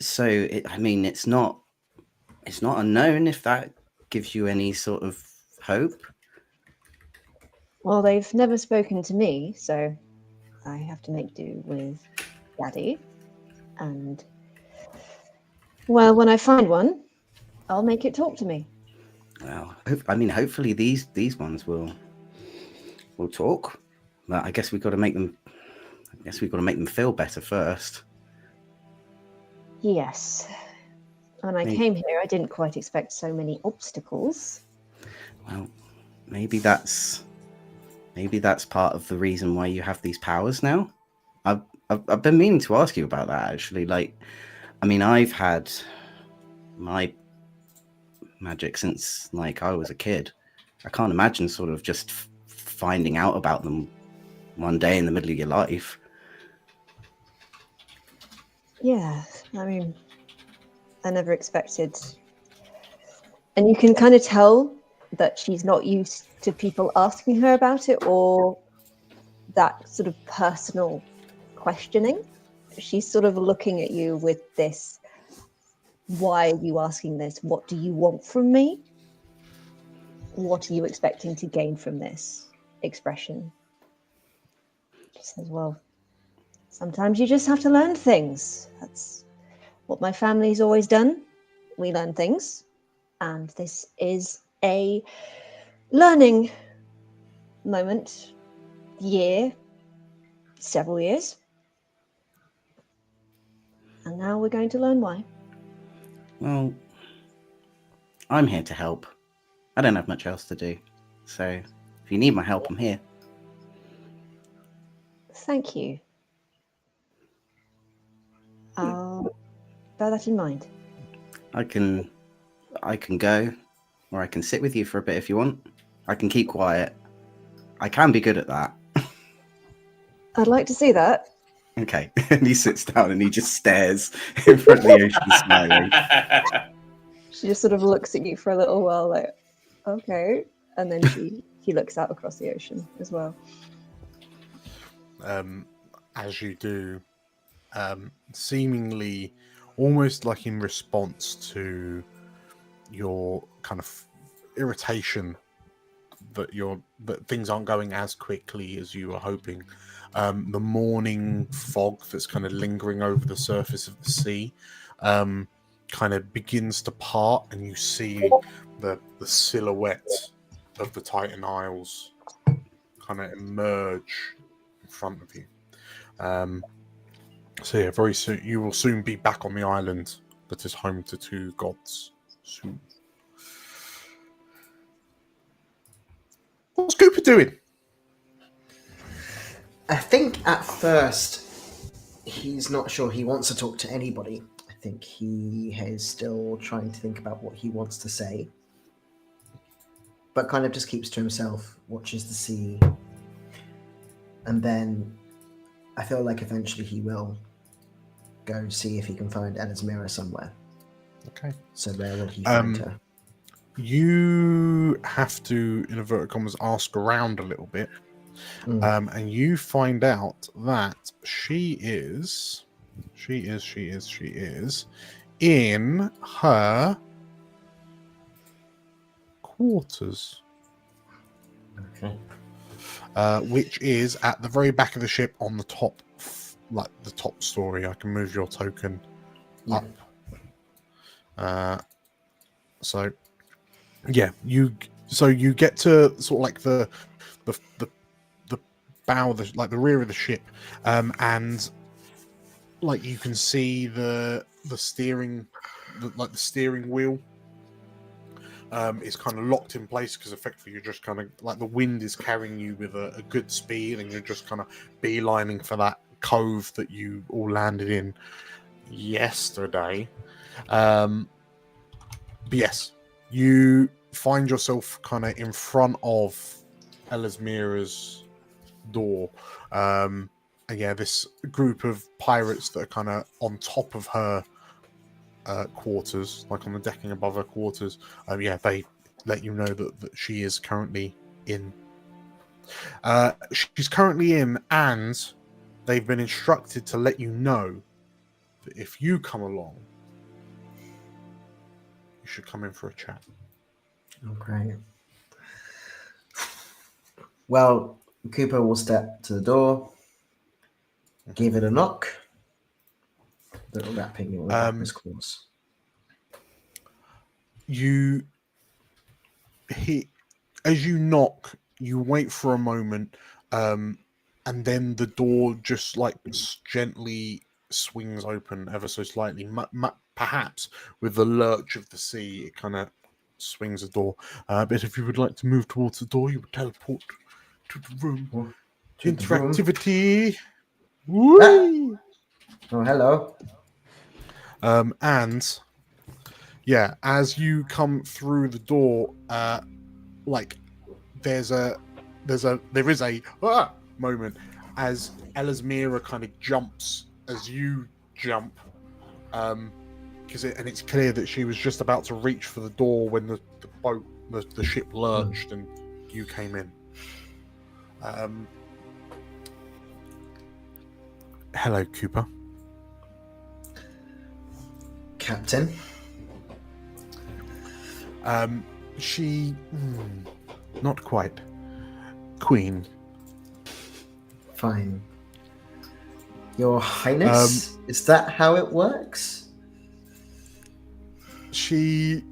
So it's not unknown if that gives you any sort of hope. Well, they've never spoken to me, so I have to make do with Daddy. And well, when I find one, I'll make it talk to me. Well, hopefully these ones will talk. But I guess we've got to make them. Feel better first. Yes. When I came here, I didn't quite expect so many obstacles. Well, maybe that's part of the reason why you have these powers now. I've been meaning to ask you about that, actually. Like, I mean, I've had my magic since like I was a kid. I can't imagine sort of just finding out about them one day in the middle of your life. Yeah, I mean, I never expected. And you can kind of tell that she's not used to people asking her about it or that sort of personal questioning. She's sort of looking at you with this, why are you asking this? What do you want from me? What are you expecting to gain from this expression? She says, well, sometimes you just have to learn things. That's what my family's always done. We learn things. And this is a learning moment, several years. And now we're going to learn why. Well, I'm here to help. I don't have much else to do. So if you need my help, I'm here. Thank you. I'll bear that in mind. I can go, or I can sit with you for a bit if you want. I can keep quiet. I can be good at that. I'd like to see that. Okay. And he sits down and he just stares in front of the ocean, smiling. She just sort of looks at you for a little while, like, okay. And then he looks out across the ocean as well. As you do, seemingly almost like in response to your kind of irritation that things aren't going as quickly as you were hoping. The morning fog that's kind of lingering over the surface of the sea kind of begins to part, and you see the silhouette of the Titan Isles kind of emerge in front of you. So yeah, very soon you will soon be back on the island that is home to two gods. Soon. What's Cooper doing? I think at first he's not sure he wants to talk to anybody. I think he is still trying to think about what he wants to say, but kind of just keeps to himself, watches the sea, and then I feel like eventually he will go see if he can find Ellasmera somewhere. Okay. So where will he find her? You have to, in inverted commas, ask around a little bit. And you find out that she is in her quarters. Okay. Which is at the very back of the ship on the top, like the top story. I can move your token up. So yeah, you get to sort of like the bow, like the rear of the ship, and like you can see the steering, the steering wheel is kind of locked in place because effectively you're just kind of like the wind is carrying you with a good speed, and you're just kind of beelining for that cove that you all landed in yesterday. But yes, you find yourself kind of in front of Ellasmera's door, and yeah, this group of pirates that are kind of on top of her quarters, like on the decking above her quarters. Yeah, they let you know that she is currently in. She's currently in, and they've been instructed to let you know that if you come along, you should come in for a chat. Okay. Well, Cooper will step to the door, give it a knock. Little rapping in the back of his claws. As you knock, you wait for a moment, and then the door just like gently swings open ever so slightly. Perhaps with the lurch of the sea, it kind of swings the door. But if you would like to move towards the door, you would teleport to the room. Interactivity. Woo! Oh, hello. And yeah, as you come through the door, like there is a moment as Ellasmera kind of jumps as you jump, because it's clear that she was just about to reach for the door when the boat, the ship lurched and you came in. Hello, Cooper. Captain. She... not quite. Queen. Fine. Your Highness? Is that how it works? She,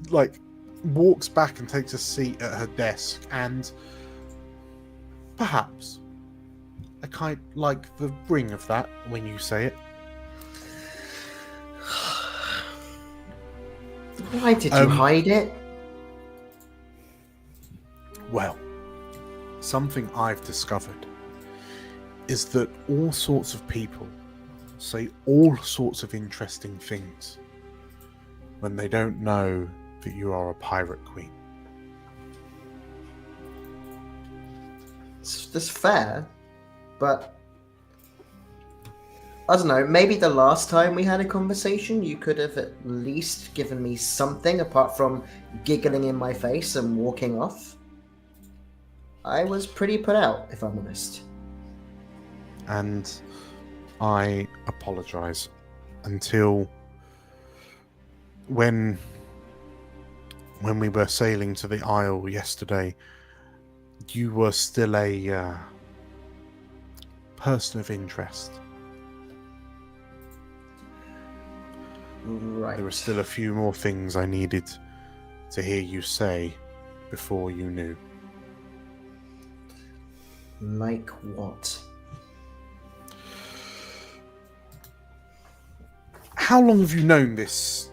like, walks back and takes a seat at her desk, and perhaps I kind like the ring of that when you say it. Why did you hide it? Well, something I've discovered is that all sorts of people say all sorts of interesting things when they don't know that you are a pirate queen. That's fair, but I don't know, maybe the last time we had a conversation you could have at least given me something apart from giggling in my face and walking off. I was pretty put out, if I'm honest. And I apologize. Until when we were sailing to the Isle yesterday, you were still a person of interest. Right. There were still a few more things I needed to hear you say before you knew. Like what? How long have you known this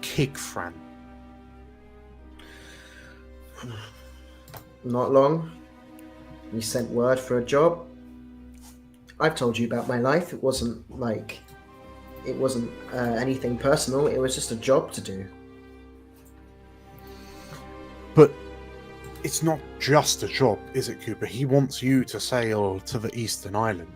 Kigfran? Not long. You sent word for a job. I've told you about my life. It wasn't anything personal. It was just a job to do. But it's not just a job, is it, Cooper? He wants you to sail to the Eastern Island.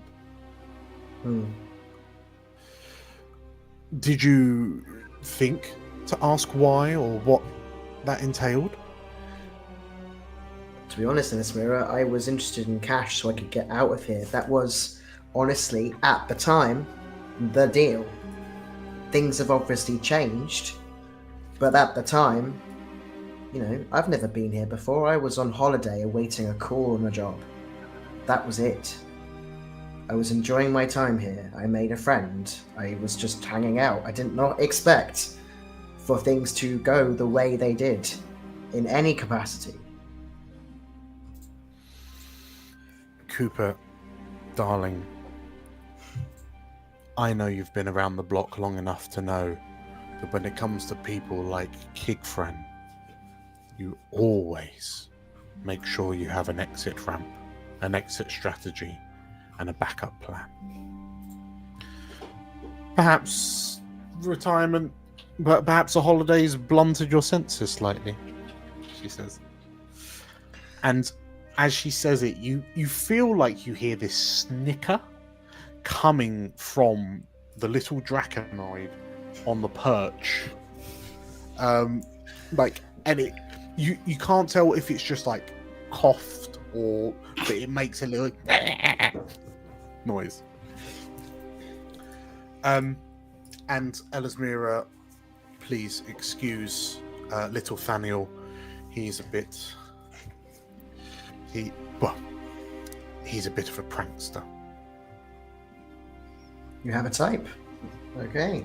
Did you think to ask why or what that entailed? To be honest, Ellasmera, I was interested in cash so I could get out of here. That was, honestly, at the time, the deal. Things have obviously changed, but at the time, I've never been here before. I was on holiday awaiting a call on a job. That was it. I was enjoying my time here. I made a friend. I was just hanging out. I did not expect for things to go the way they did in any capacity. Cooper, darling, I know you've been around the block long enough to know that when it comes to people like Kigfran, you always make sure you have an exit ramp, an exit strategy, and a backup plan. Perhaps retirement, but perhaps the holidays blunted your senses slightly, she says. And as she says it, you feel like you hear this snicker coming from the little draconoid on the perch. You can't tell if it's just like coughed or that it makes a little noise. And Ellasmera, please excuse little Thaniel. He's a bit of a prankster. You have a type. Okay.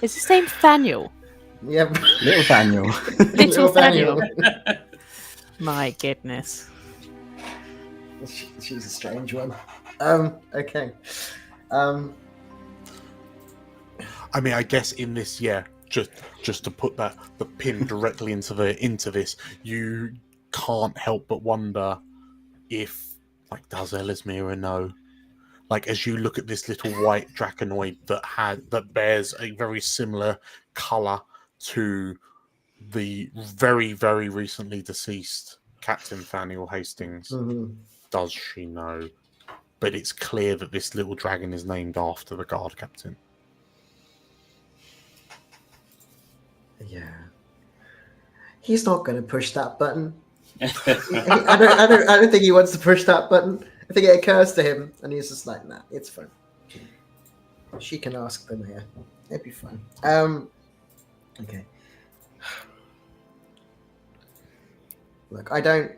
Is his name Thaniel? Yep. Little Daniel. Little Thaniel. My goodness. She's a strange one. Okay. I mean, I guess in this, just to put the pin directly into this, you can't help but wonder if, does Ellasmera know? As you look at this little white draconoid that bears a very similar color to the very, very recently deceased Captain Thaniel Hastings. Mm-hmm. Does she know? But it's clear that this little dragon is named after the guard captain. Yeah. He's not going to push that button. I don't think he wants to push that button. I think it occurs to him, and he's just like, "Nah, it's fine. She can ask them here. It'd be fine." Okay. Look, I know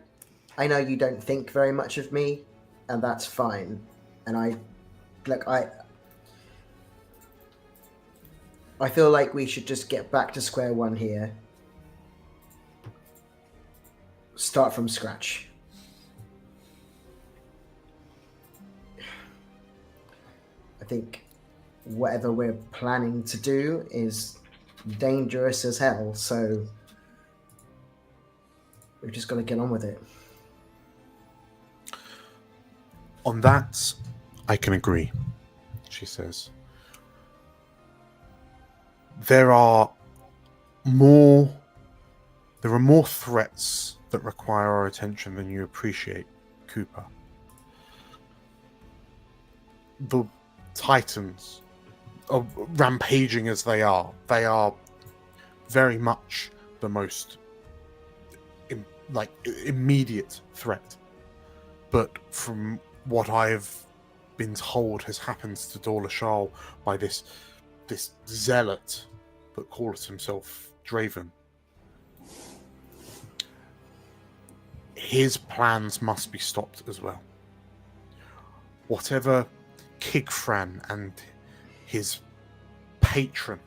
you don't think very much of me, and that's fine. And I feel like we should just get back to square one here. Start from scratch. I think whatever we're planning to do is dangerous as hell, so we've just got to get on with it. On that, I can agree, she says. There are more threats that require our attention than you appreciate, Cooper. The Titans, rampaging as they are very much the most immediate threat. But from what I've been told has happened to Dorlashal by this zealot that calls himself Draeven, his plans must be stopped as well. Whatever Kigfran and his patron,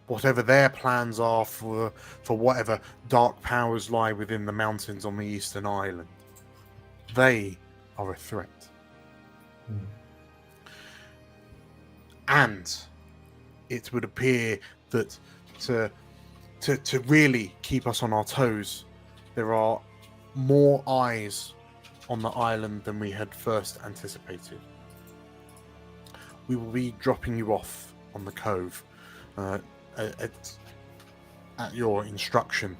whatever their plans are for whatever dark powers lie within the mountains on the Eastern Island, they are a threat. And it would appear that to really keep us on our toes, there are more eyes on the island than we had first anticipated. We will be dropping you off on the cove at your instruction,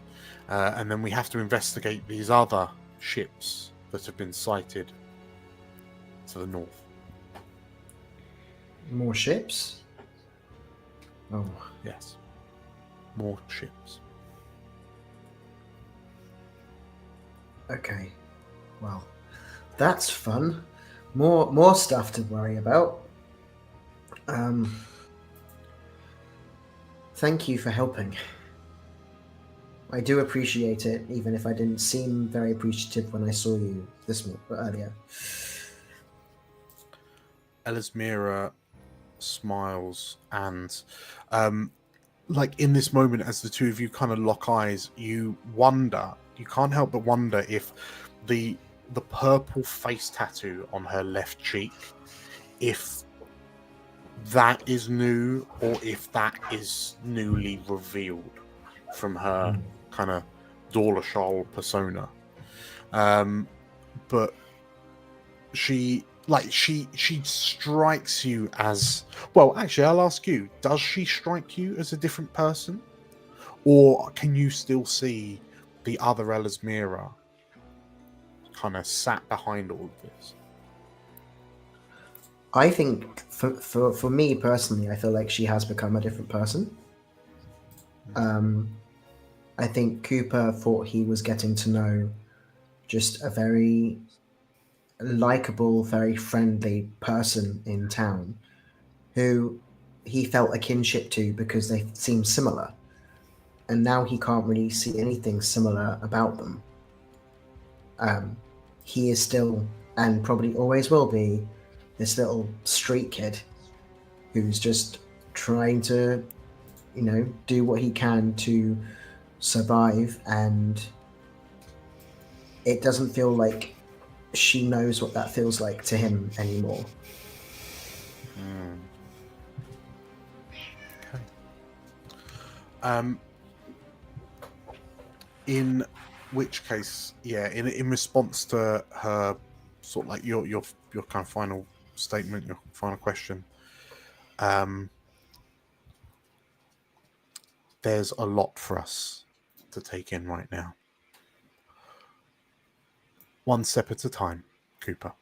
and then we have to investigate these other ships that have been sighted to the north. More ships? Oh, Yes, more ships. okay. Well, that's fun. More stuff to worry about. Thank you for helping. I do appreciate it, even if I didn't seem very appreciative when I saw you earlier. Ellasmera smiles, and like in this moment, as the two of you kind of lock eyes, you can't help but wonder if the purple face tattoo on her left cheek, if that is new, or if that is newly revealed from her kind of Dorlashal persona. But she strikes you as, well, actually, I'll ask you, does she strike you as a different person? Or can you still see the other Ellasmera kind of sat behind all of this? I think for me personally, I feel like she has become a different person. I think Cooper thought he was getting to know just a very likable, very friendly person in town who he felt a kinship to because they seemed similar. And now he can't really see anything similar about them. He is still, and probably always will be, this little street kid who's just trying to, do what he can to survive, and it doesn't feel like she knows what that feels like to him anymore. Okay. In which case, yeah, in response to her sort of like your kind of final statement, your final question, there's a lot for us to take in right now. One step at a time, Cooper.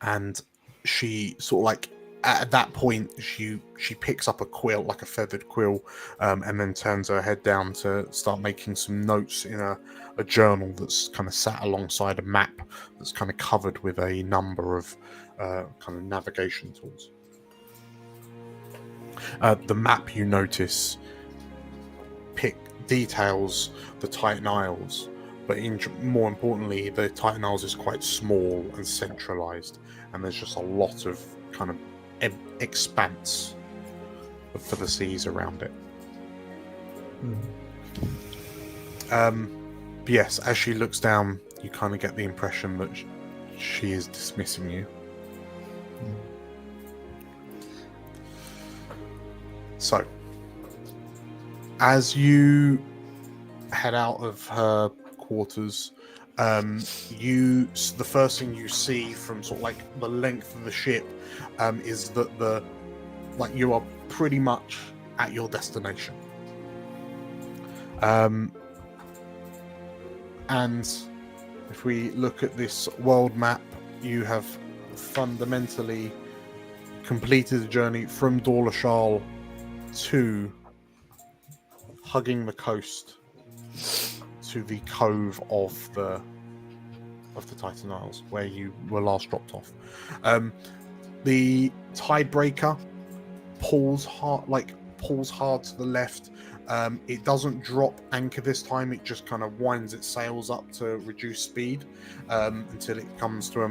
And she sort of like, at that point, she picks up a quill, like a feathered quill, and then turns her head down to start making some notes in a journal that's kind of sat alongside a map that's kind of covered with a number of kind of navigation tools. The map, you notice, details the Titan Isles, but more importantly, the Titan Isles is quite small and centralized, and there's just a lot of kind of expanse for the seas around it. But yes, as she looks down, you kind of get the impression that she is dismissing you. So, as you head out of her quarters, the first thing you see from sort of like the length of the ship is that you are pretty much at your destination. And if we look at this world map, you have fundamentally completed the journey from Dorlashal to hugging the coast to the cove of the Titan Isles, where you were last dropped off. The Tidebreaker pulls hard to the left, It doesn't drop anchor this time. It just kind of winds its sails up to reduce speed until it comes to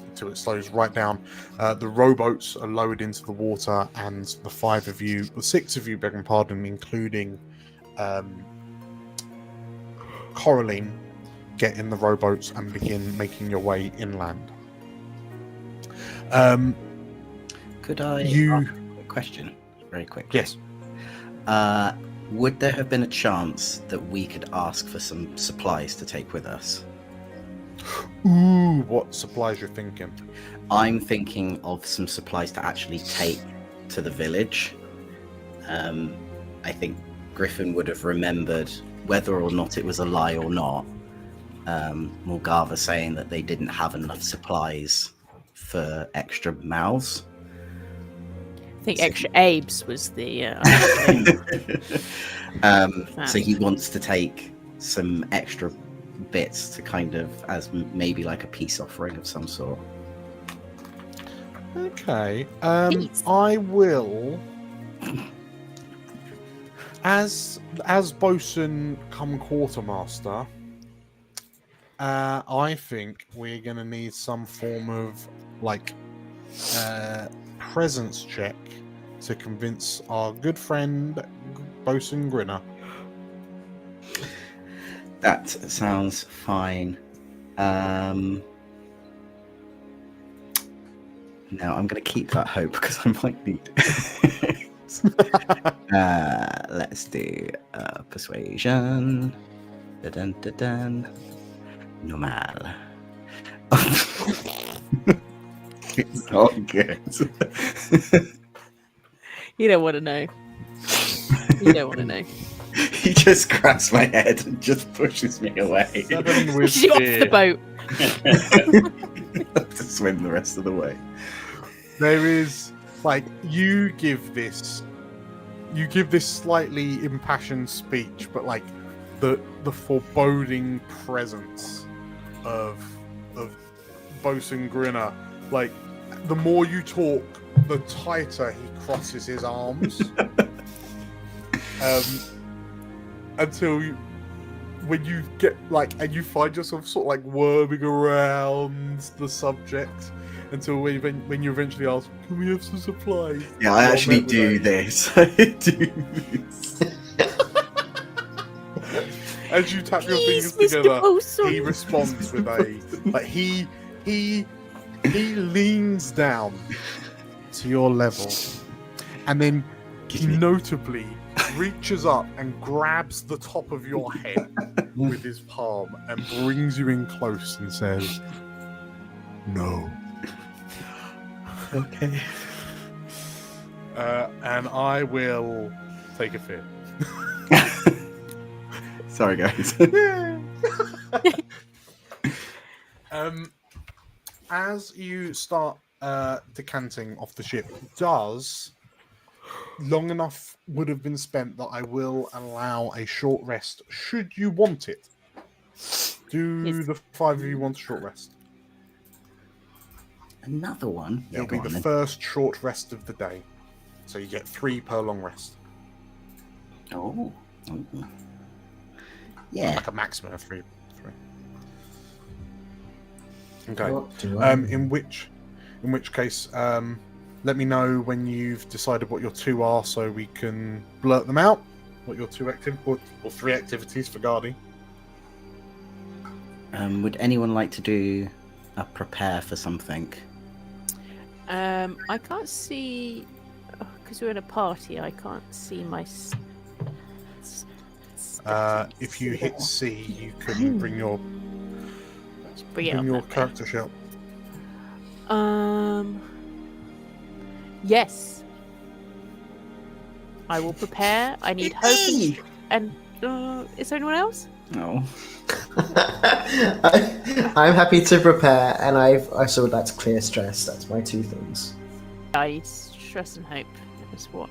until it slows right down. The rowboats are lowered into the water, and the six of you, begging pardon, including Coraline, get in the rowboats and begin making your way inland. Could I You- ask a question very quickly? Yes. Would there have been a chance that we could ask for some supplies to take with us? Ooh, what supplies you're thinking? I'm thinking of some supplies to actually take to the village. I think Griffin would have remembered, whether or not it was a lie or not, Morgava saying that they didn't have enough supplies for extra mouths. I think extra Abes was the. So he wants to take some extra bits to kind of, as maybe like a peace offering of some sort. Okay. Peace. I will. As Bosun come quartermaster, I think we're gonna need some form of presence check to convince our good friend Bosun Grinner. That sounds fine. No, I'm going to keep that hope because I might need it. Let's do persuasion. Dun-dun-dun-dun. Normal. It's not good. You don't want to know. You don't want to know. He just grabs my head and just pushes me away. 7 with Pushes you off fear. the boat. To swim the rest of the way. There is you give this slightly impassioned speech, but the foreboding presence of Bosun Grinner, the more you talk, the tighter he crosses his arms. Until when you get and you find yourself sort of worming around the subject until when you eventually ask, "Can we have some supplies?" Yeah, I You're actually met with do a- this. I do this. As you tap your Please, fingers Mr. together, Bosun. he responds with a he leans down to your level, and then he notably reaches up and grabs the top of your head with his palm and brings you in close and says, "No." Okay. And I will take a fit. Sorry, guys. As you start decanting off the ship, long enough would have been spent that I will allow a short rest should you want it. Do Yes. the 5 of you want a short rest? Another one. Yeah, It'll go be on the then. first short rest of the day. So you get 3 per long rest. Oh. Oh. Yeah. Like a maximum of 3. Okay. What do I- In which case, let me know when you've decided what your 2 are, so we can blurt them out. What your 2 or 3 activities for guarding? Would anyone like to do a prepare for something? I can't see because we're in a party. I can't see my. If you hit C, you can bring your Bring it up. your that way. character sheet. Yes. I will prepare. I need hope and is there anyone else? No. I'm happy to prepare, and I also would like to clear stress. That's my 2 things. Stress and hope is what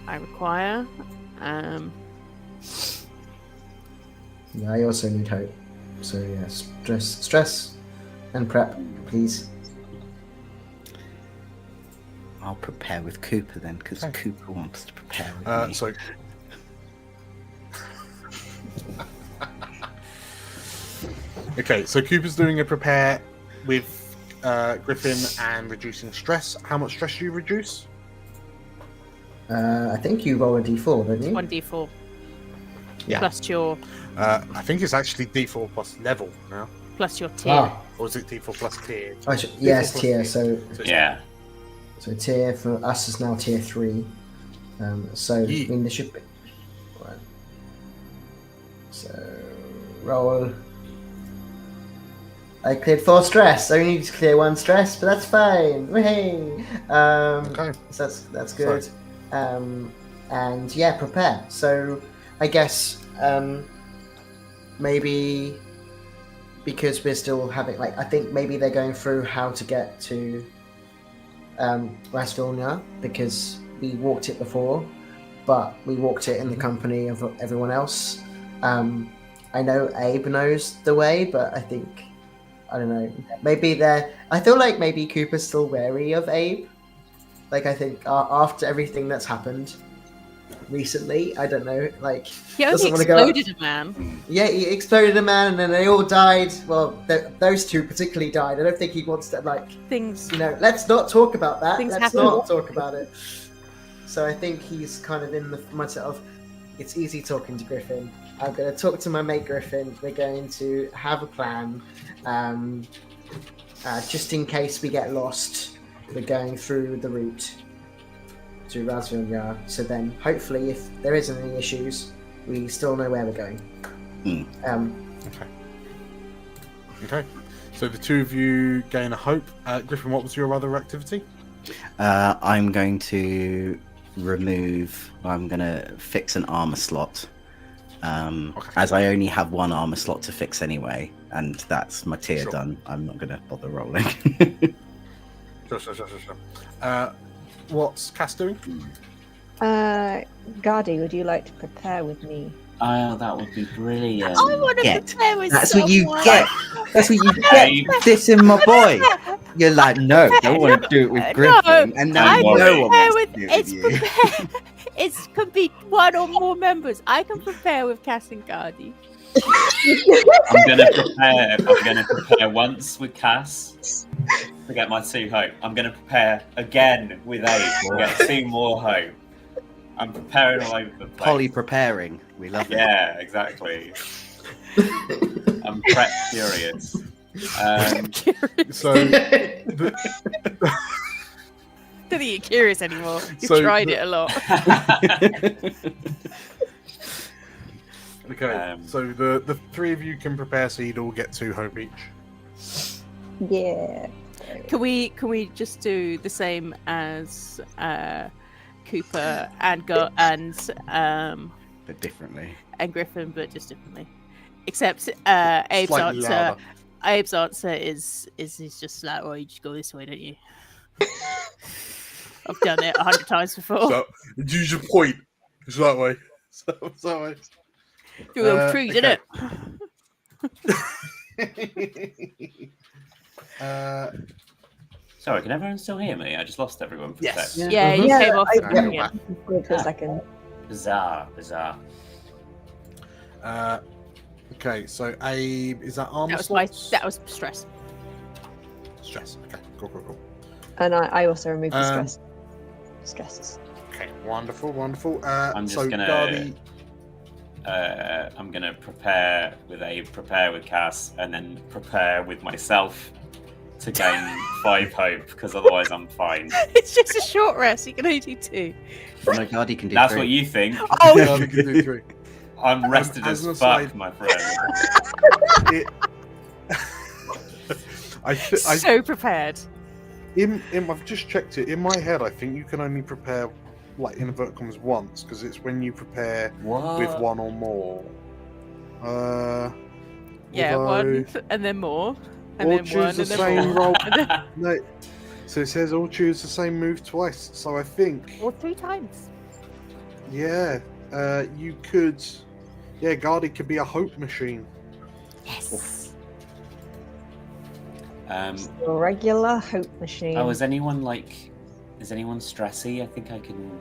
I require. Yeah, I also need hope. So yeah, stress, and prep, please. I'll prepare with Cooper then, because Okay. Cooper wants to prepare with me. So okay, so Cooper's doing a prepare with Griffin and reducing stress. How much stress do you reduce? I think you roll a d4, didn't you? 1d4 Yeah. plus your I think it's actually D4 plus level now. tier. Ah, Or is it D4 plus tier? yes, plus tier. So it's- Yeah. tier for us is now tier 3. So I Yeah. mean there should be. Right. So roll. I cleared 4 stress. I only need to clear 1 stress, but that's fine. Whee! Okay. So that's good. And yeah, prepare. So I guess maybe because we're still having I think maybe they're going through how to get to Rais-Vilnjar, because we walked it before, but we walked it in the company of everyone else. I know Abe knows the way, but I think I don't know. Maybe I feel like maybe Cooper's still wary of Abe. I think after everything that's happened recently, I don't know. He only doesn't wanna go- exploded a man. Yeah, he exploded a man, and then they all died. Well, those 2 particularly died. I don't think he wants to Things. let's not talk about that. Things Let's happen. not talk about it. So I think he's kind of in the mindset of, it's easy talking to Griffin. I'm going to talk to my mate Griffin. We're going to have a plan. Just in case we get lost, we're going through the route to Rais-Vilnjar. So then, hopefully, if there isn't any issues, we still know where we're going. Okay. So the 2 of you gain a hope. Griffin, what was your other activity? I'm going to I'm going to fix an armor slot. As I only have 1 armor slot to fix anyway, and that's my tier Sure. done. I'm not going to bother rolling. Sure. What's Cass doing? Gardy, would you like to prepare with me? Oh, that would be brilliant. I want to Get. prepare with That's what you someone. get. That's what you Abe. get. Dissing my boy. You're like, no, I don't want to do it with Griffin. And now I Don't no worry. one prepare wants with to do it it's with you. prepare. It could be 1 or more members. I can prepare with Cass and Gardy. I'm gonna prepare once with Cass to get my 2 hope. I'm gonna prepare again with Abe to get 2 more hope. I'm preparing all over the place. Polly preparing. We love it. Yeah, exactly. I'm prep curious. So Don't think you're curious anymore. You've So tried the- it a lot. okay. So the 3 of you can prepare, so you'd all get 2 hope each. Yeah. Can we just do the same as Cooper and But differently. Griffin, but just differently? Except Abe's Slightly answer. louder. Abe's answer is just like, well, you just go this way, don't you? I've done it 100 times before. So use your point. It's that way. So it's that way. Do a tree, did okay. it? Sorry, can everyone still hear me? I just lost everyone for Yes. a sec. Yeah, you Yeah, came off I- the yeah. again. Wait for a second. Bizarre. Okay, so Abe, is that armor slots? That was stress. Stress. Okay, cool. And I also removed the Um, stresses. Okay, wonderful. I'm just so gonna. Gardy, I'm gonna prepare with Abe, prepare with Cass, and then prepare with myself to gain 5 hope, because otherwise I'm fine. It's just a short rest. You can only do 2. No, Gardy can do That's 3. what you think. Oh, Gardy can do 3. I'm rested as as an fuck, aside- my friend. It, I so prepared. I've just checked it. In my head, I think you can only prepare, like, in inverted commas, once, because it's when you prepare What? with 1 or more. Yeah, although- 1 and then more, and or then choose 1 the and then same more. roll. And then, No, so it says all choose the same move twice. So I think, or 3 times. yeah, you could. Yeah, Gardy could be a hope machine. Yes. A regular hope machine. Oh, is anyone like Is anyone stressy? I think I can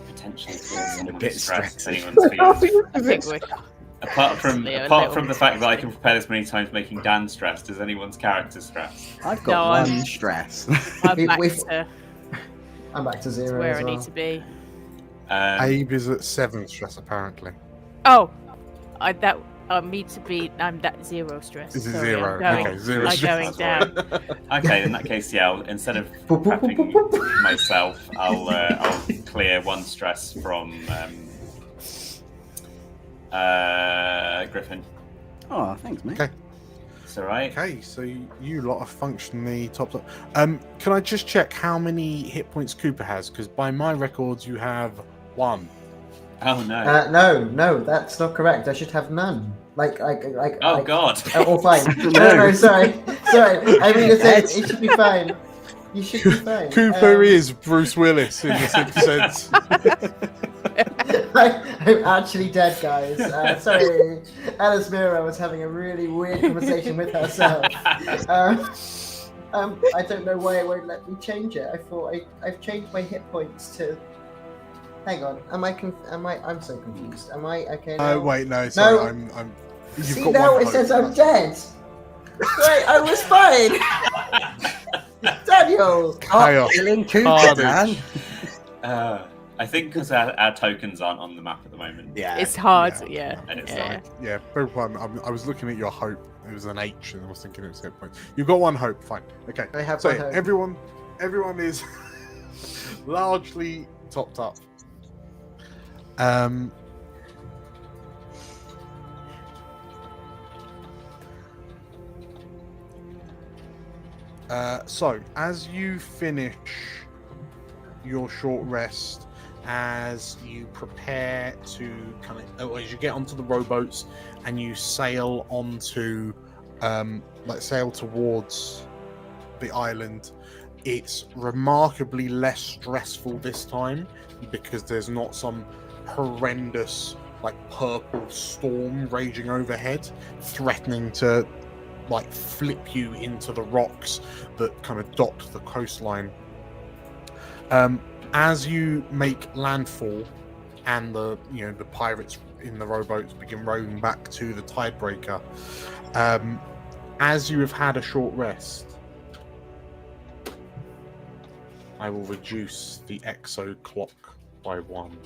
potentially clear someone bit stressed. stressy. Anyone's feeling. I think we're Apart from Honestly, a apart from little the fact that I can prepare this many times, making Dan stressed. Is anyone's character stressed? I've No, got I'm- one stress. I'm We- back we've- to I'm back to 0 where as I well. need to be. Abe is at 7 stress apparently. Oh, I'm that 0 stress. Is it Sorry, 0? I'm going, Okay, 0 I'm stress. going down. Okay, in that case, yeah. Instead of Boop, boop, boop, boop, prepping boop. myself, I'll clear one stress from Griffin. Oh, thanks, mate. Okay. It's all right. Okay, so you lot are functionally topped up. Can I just check how many hit points Cooper has? Because by my records, you have 1. Oh no. No, that's not correct. I should have none. Oh god. Oh, fine. No, sorry. I mean, it should be fine. You should be fine. Cooper is Bruce Willis in The Sixth Sense. I'm actually dead, guys. Sorry, Ellasmera was having a really weird conversation with herself. I don't know why it won't let me change it. I thought I've changed my hit points to. Hang on, I'm so confused. Am I okay now? Oh wait, no, sorry, No. I'm. You've See, got now one it hope. says I'm dead. Wait, I was fine. Daniel. Chaos. Killing Cooper, Carnage. man. I think because our tokens aren't on the map at the moment. Yeah. It's hard, Yeah. yeah. And it's yeah. like, Yeah, both one. I was looking at your hope. It was an H, and I was thinking it was hit points. You've got one hope. Fine. Okay. I have So one hope. everyone is largely topped up. So as you finish your short rest, as you prepare to as you get onto the rowboats and you sail onto, sail towards the island, it's remarkably less stressful this time because there's not some horrendous purple storm raging overhead threatening to flip you into the rocks that kind of dot the coastline. As you make landfall and the pirates in the rowboats begin rowing back to the Tidebreaker, as you have had a short rest, I will reduce the Ekso clock by 1.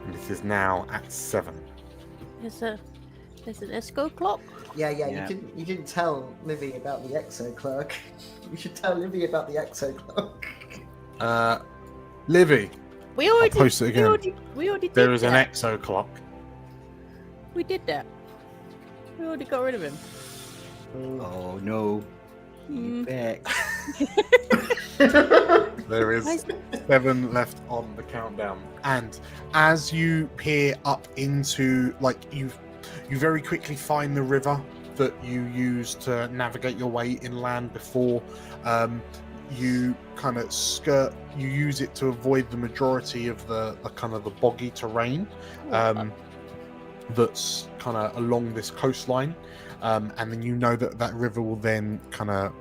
And it is now at 7. There's an Esco clock. Yeah, Yeah. You didn't tell Livy about the Ekso clock. You should tell Livy about the Ekso clock. Livy, We already post it again. We already did there is an that. Ekso clock. We did that. We already got rid of him. Oh no. Hmm. Back. There is 7 left on the countdown, and as you peer up into, you very quickly find the river that you used to navigate your way inland before. You kind of you use it to avoid the majority of the kind of the boggy terrain that's kind of along this coastline, and then that river will then kind of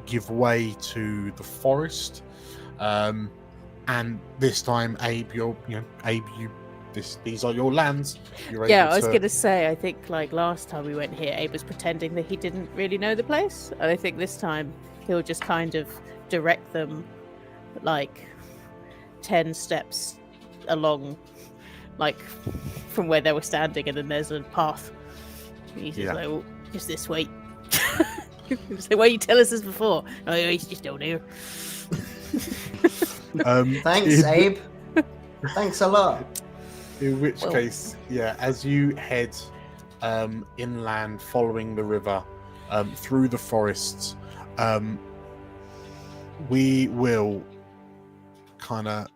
give way to the forest, and this time, Abe, these are your lands. You're Yeah, able I was to- gonna say. I think last time we went here, Abe was pretending that he didn't really know the place, and I think this time he'll just kind of direct them 10 steps along, from where they were standing, and then there's a path. And he's just Yeah. well, just this way. So why you tell us this before? Oh, he's just down here. Thanks, Abe. Thanks a lot. In which Well- case, as you head inland following the river through the forests, we will kind of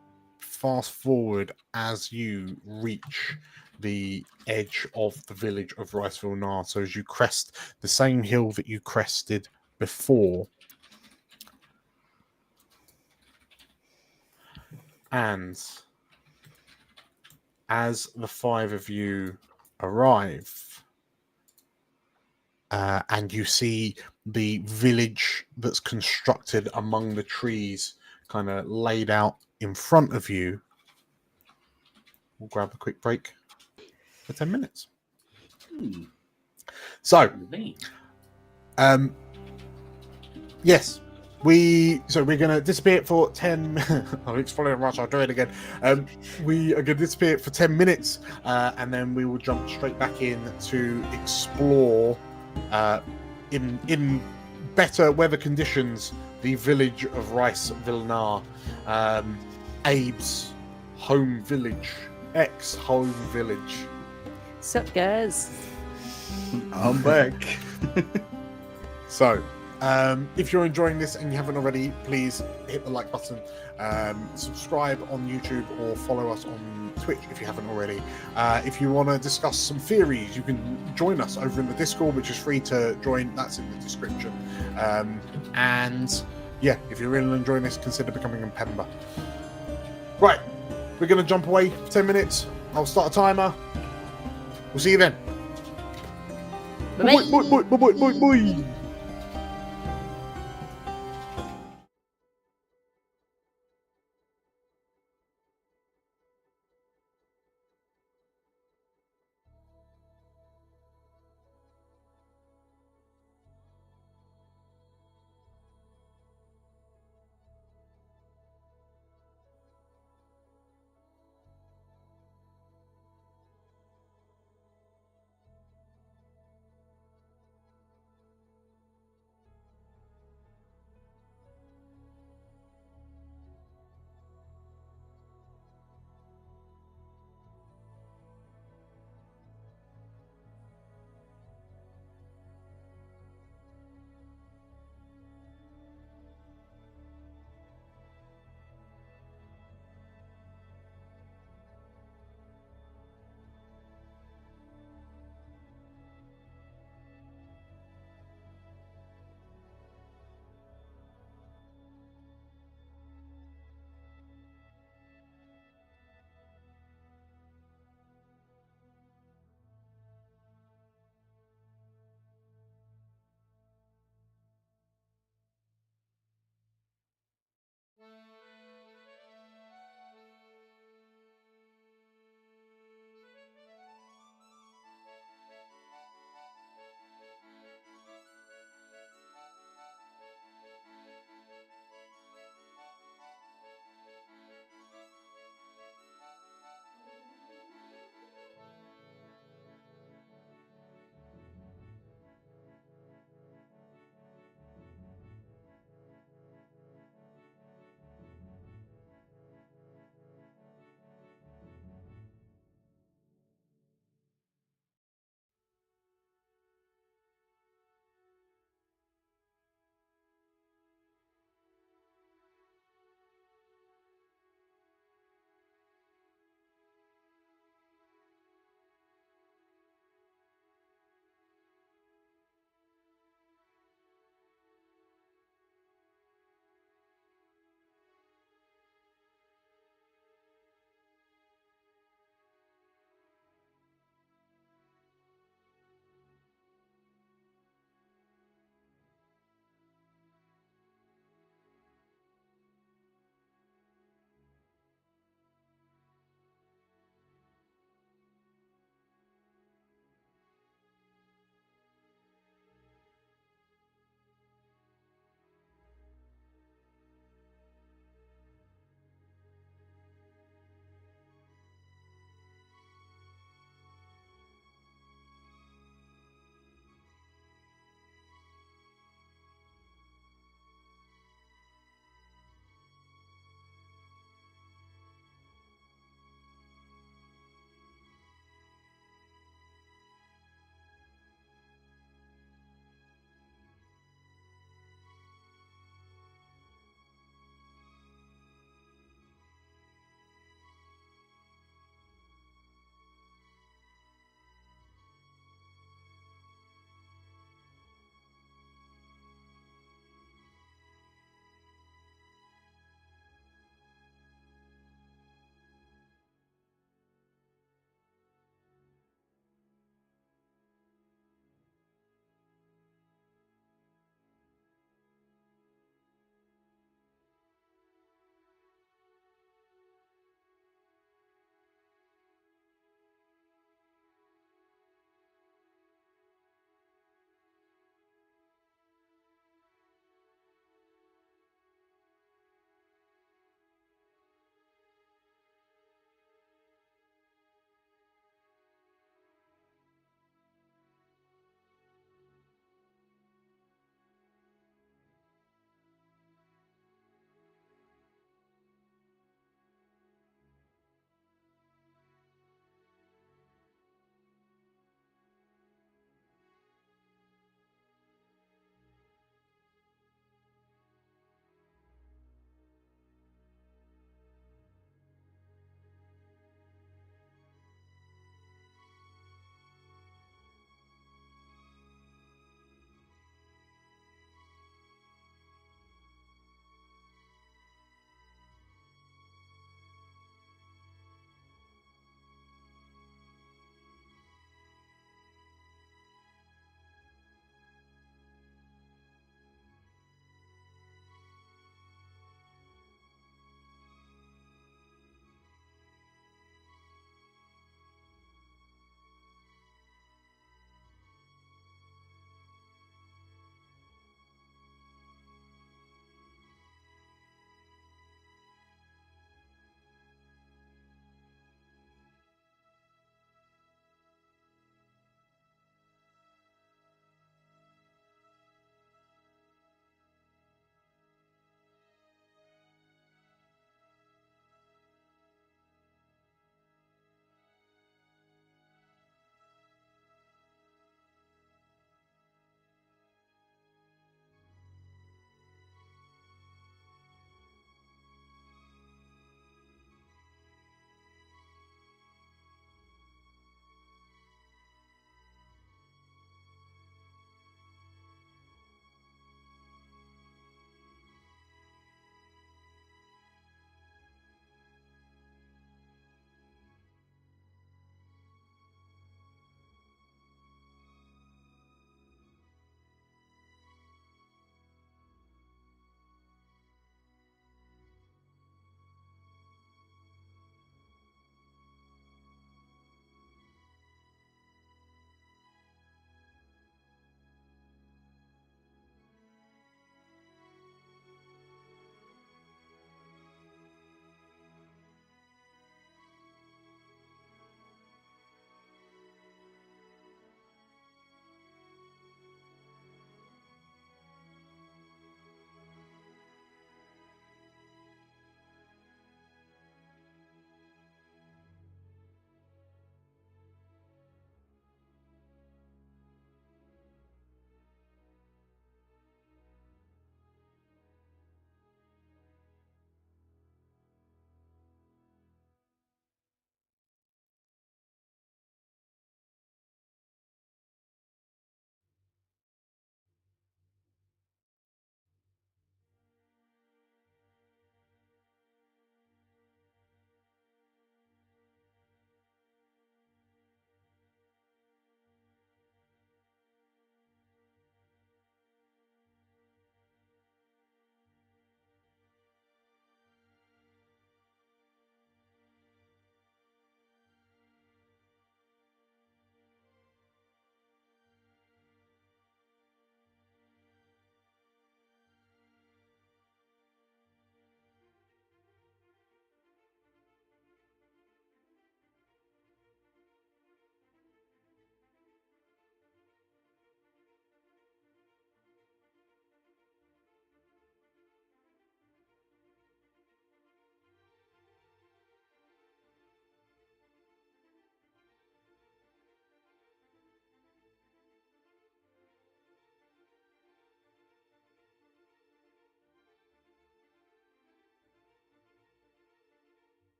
fast forward as you reach the edge of the village of Rais-Vilnjar. So as you crest the same hill that you crested before, and as the 5 of you arrive, and you see the village that's constructed among the trees kind of laid out in front of you. We'll grab a quick break for 10 minutes. So, yes, we're going to disappear for 10 I'll explain it right, I'll do it again. We are going to disappear for 10 minutes, and then we will jump straight back in to explore in better weather conditions the village of Rais-Vilnjar, Abe's home village, ex-home village. Sup, guys? I'm back. So, if you're enjoying this and you haven't already, please hit the like button, subscribe on YouTube, or follow us on Twitch if you haven't already. If you want to discuss some theories, you can join us over in the Discord, which is free to join. That's in the description. And yeah, if you're really enjoying this, consider becoming a member. Right, we're going to jump away for 10 minutes. I'll start a timer. We'll see you then. Bye-bye. Bye.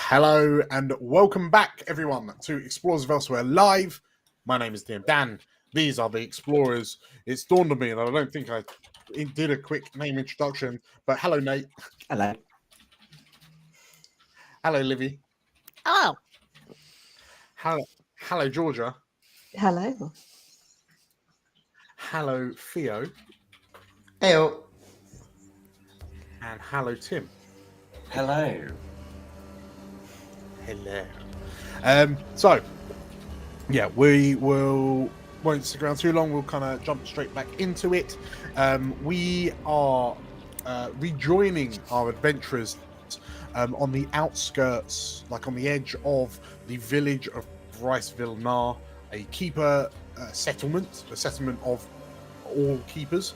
Hello and welcome back, everyone, to Explorers of Elsewhere Live. My name is DM Dan. These are the Explorers. It's dawned on me, and I don't think I did a quick name introduction, but hello, Nate. Hello. Hello, Livy. Oh, Hello, Georgia. Hello. Hello, Theo. Heyo. And hello, Tim. Hello. Hello. So, yeah, won't stick around too long. We'll kind of jump straight back into it. We are rejoining our adventurers on the outskirts, like on the edge of the village of Rais-Vilnjar, a keeper settlement, a settlement of all keepers,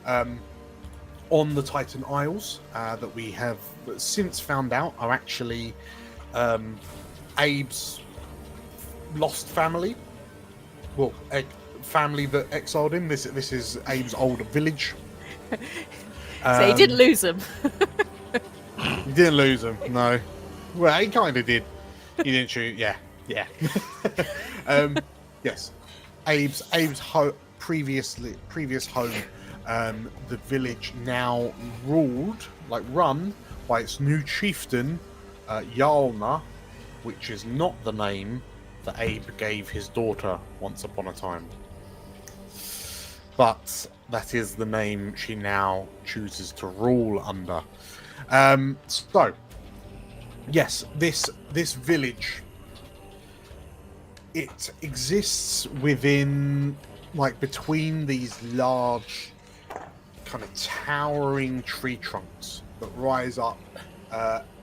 on the Titan Isles that we have since found out are actually Abe's lost family. Well, family that exiled him. This is Abe's old village. so he didn't lose them. He didn't lose him, no. Well, he kind of did. He didn't shoot. Yeah. Yes. Abe's previous home. The village now run by its new chieftain, Yalna, which is not the name that Abe gave his daughter once upon a time. But that is the name she now chooses to rule under. So, yes, this village, it exists within, like, between these large, kind of towering tree trunks that rise up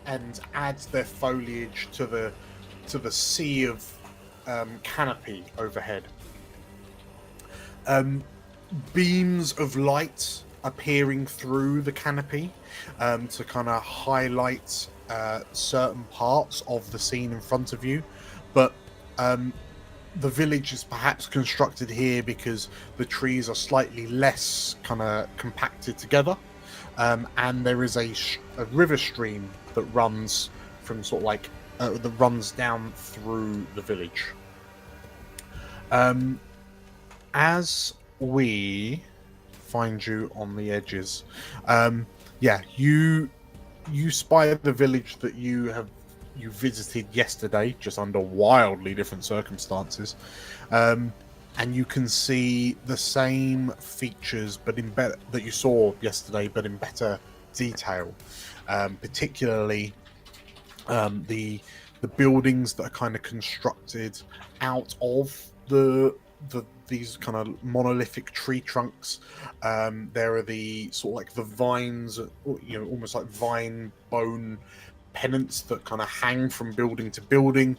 and add their foliage to the sea of canopy overhead. Beams of light appearing through the canopy to kind of highlight certain parts of the scene in front of you, but the village is perhaps constructed here because the trees are slightly less kind of compacted together, and there is a river stream that runs from sort of like that runs down through the village. As we find you on the edges, you spy the village that you visited yesterday, just under wildly different circumstances, and you can see the same features, but in better that you saw yesterday, but in better detail. Particularly, the buildings that are kind of constructed out of these kind of monolithic tree trunks. There are the sort of like the vines, almost like vine bone pennants that kind of hang from building to building.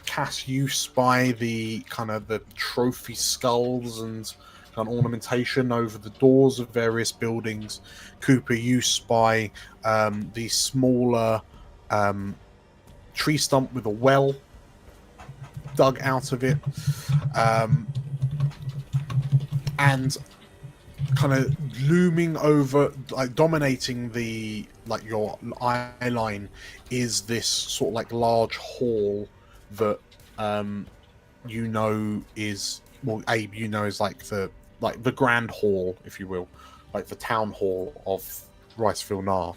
Cass, you spy the kind of the trophy skulls and kind of ornamentation over the doors of various buildings. Cooper, you spy the smaller tree stump with a well dug out of it, and kind of looming over, like dominating your eye line, is this sort of like large hall that is, well, Abe, is like the grand hall, if you will, like the town hall of Rais-Vilnjar,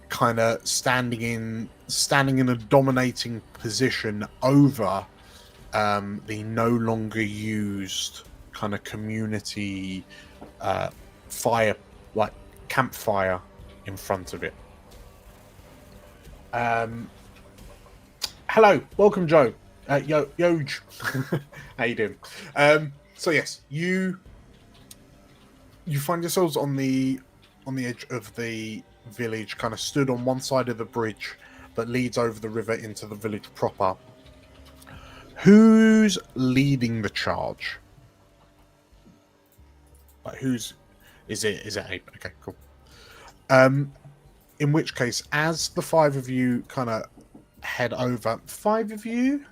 kind of standing in a dominating position over the no longer used kind of community fire, like campfire in front of it. Hello, welcome, Joe. Yoj. How you doing? So yes, you find yourselves on the edge of the village, kind of stood on one side of the bridge that leads over the river into the village proper. Who's leading the charge? Like, is it Abe? Okay, cool. In which case, as the five of you kind of head over, 5 of you,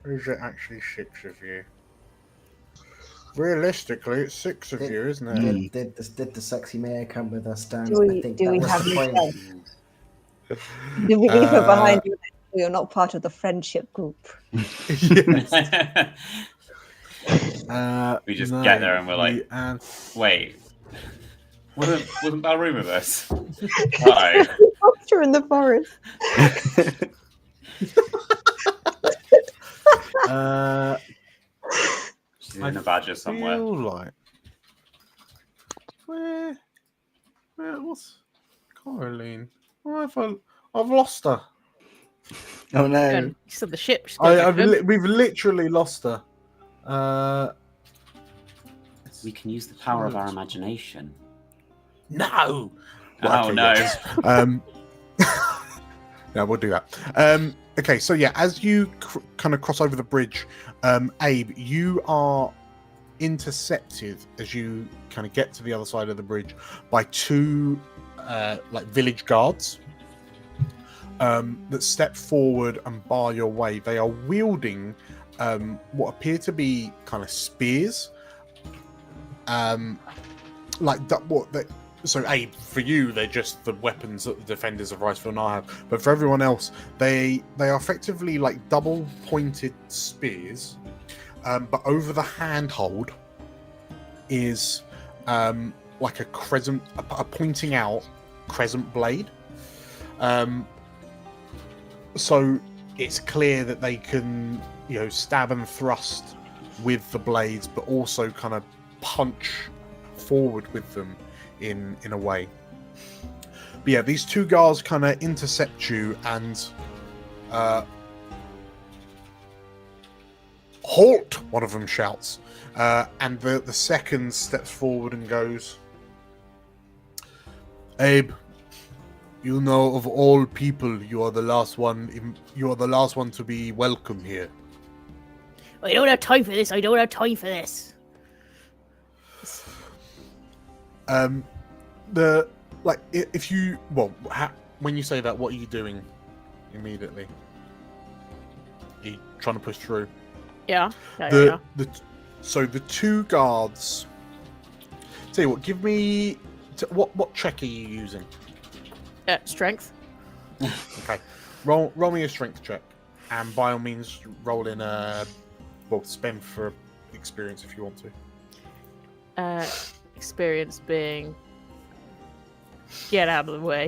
or is it actually 6 of you? Realistically, it's 6 of you, isn't it? Did the sexy mayor come with us, Dan? Do we I think that was have the any point. sense? We leave her behind. You're not part of the friendship group. Yes. We just no, get there and we're like, you- wait, wasn't Balroom with us? Uh-oh. You're in the forest. She's in a badger somewhere. Feel like where what's Coraline? I've lost her. Oh no. You said the ship. She's going back to him. We've literally lost her. We can use the power of our imagination. No. Oh no. Yeah, we'll do that. Okay, so yeah, as you kind of cross over the bridge, Abe, you are intercepted as you kind of get to the other side of the bridge by two like village guards that step forward and bar your way. They are wielding what appear to be kind of spears. Like that, so Abe, for you, they're just the weapons that the defenders of Rais-Vilnjar have. But for everyone else, they are effectively like double-pointed spears. But over the handhold is like a crescent, a pointing out crescent blade. So it's clear that they can, stab and thrust with the blades, but also kind of punch forward with them in a way. But yeah, these two guards kind of intercept you and halt, one of them shouts, and the second steps forward and goes, Abe, you know, of all people, you are the last one to be welcome here. I don't have time for this. I don't have time for this. When you say that, what are you doing immediately? Are you trying to push through? Yeah. So the two guards. Tell you what, give me what check are you using? Strength. Okay, roll me a strength check, and by all means roll in spend for experience if you want to. Experience being get out of the way.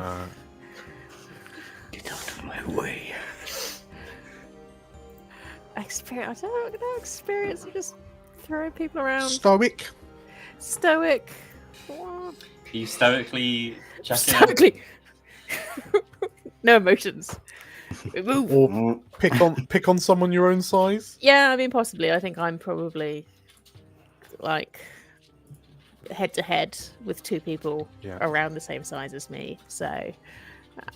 Get out of my way. Experience. I don't know. Experience. I'm just throwing people around. Stoic. What? Are you stoically checking? Stoically. No emotions. Move. Or pick on someone your own size. Yeah, I mean, possibly. I think I'm probably like head to head with two people around the same size as me. So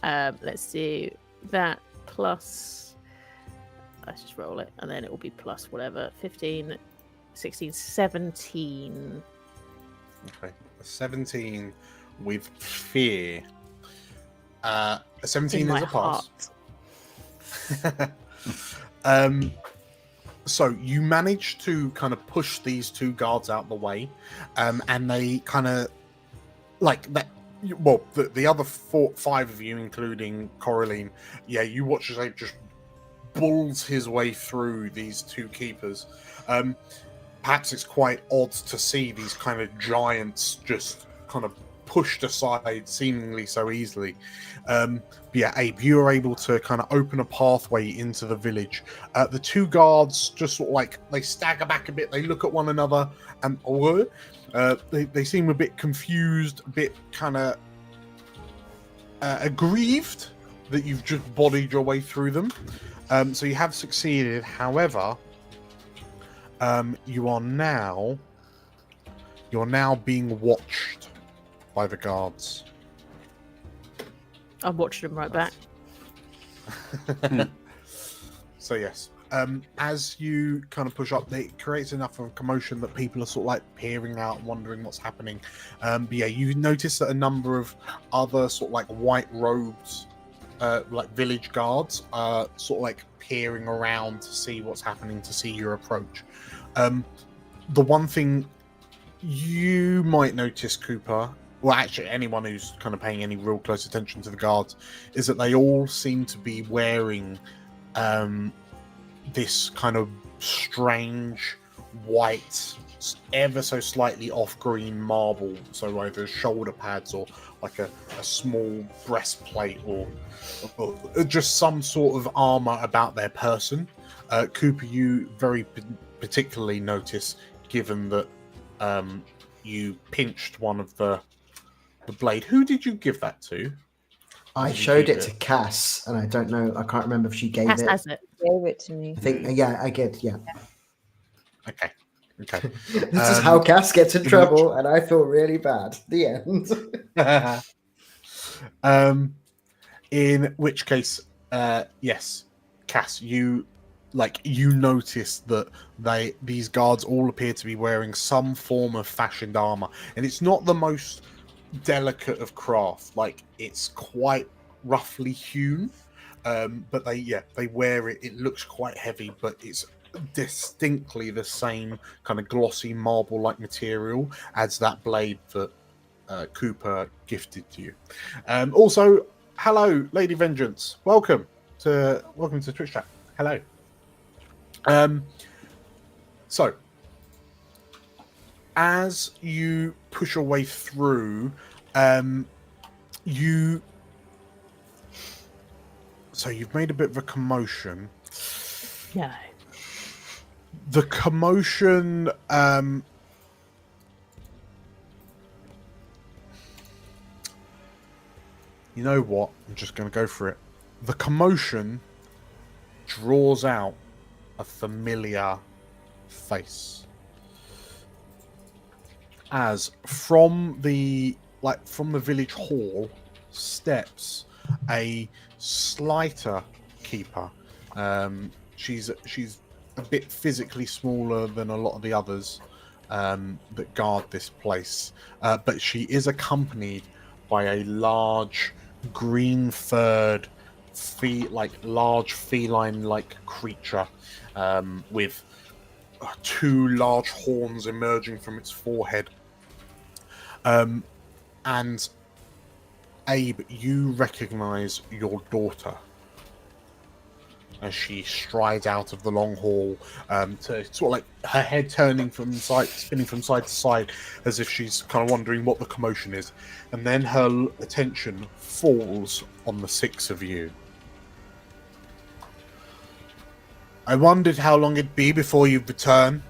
let's do that plus. Let's just roll it, and then it will be plus whatever. 15, 16, 17. Okay, a 17 with fear. A 17 is a pass. So you manage to kind of push these two guards out the way, and they kind of like that. Well, the other 5 of you, including Coraline, you watch as Abe just bulls his way through these two keepers. Perhaps it's quite odd to see these kind of giants just kind of pushed aside seemingly so easily. Abe, you are able to kind of open a pathway into the village. The two guards just sort of like, they stagger back a bit, they look at one another, and they seem a bit confused, a bit kind of aggrieved that you've just bodied your way through them. So you have succeeded. However, you're now being watched by the guards. I'm watching them right back. So yes, as you kind of push up, it creates enough of a commotion that people are sort of like peering out, wondering what's happening. You notice that a number of other sort of like white robes, like village guards, are sort of like peering around to see what's happening, to see your approach. The one thing you might notice, Cooper, well, actually, anyone who's kind of paying any real close attention to the guards, is that they all seem to be wearing this kind of strange white, ever so slightly off-green marble, so either shoulder pads or like a small breastplate or just some sort of armor about their person. Cooper, you very particularly notice, given that you pinched one of the blade. Who did you give that to? I showed it to Cass, and I don't know. I can't remember if she gave Cass it. has it. Gave it to me. I think, yeah, I did. Yeah. Okay. This is how Cass gets in trouble, and I feel really bad. The end. In which case, yes, Cass, you notice that these guards all appear to be wearing some form of fashioned armor, and it's not the most delicate of craft. Like, it's quite roughly hewn, but they wear it. It looks quite heavy, but it's distinctly the same kind of glossy marble-like material as that blade that Cooper gifted to you. Also, hello, Lady Vengeance. Welcome to Twitch chat. Hello. So, as you push your way through, you've made a bit of a commotion. No. The commotion, you know what? I'm just going to go for it. The commotion draws out a familiar face. As from the village hall steps a slighter keeper. She's a bit physically smaller than a lot of the others that guard this place, but she is accompanied by a large green-furred, large feline-like creature with two large horns emerging from its forehead. And Abe, you recognize your daughter as she strides out of the long hall, to sort of like her head spinning from side to side, as if she's kind of wondering what the commotion is. And then her attention falls on the six of you. I wondered how long it'd be before you return,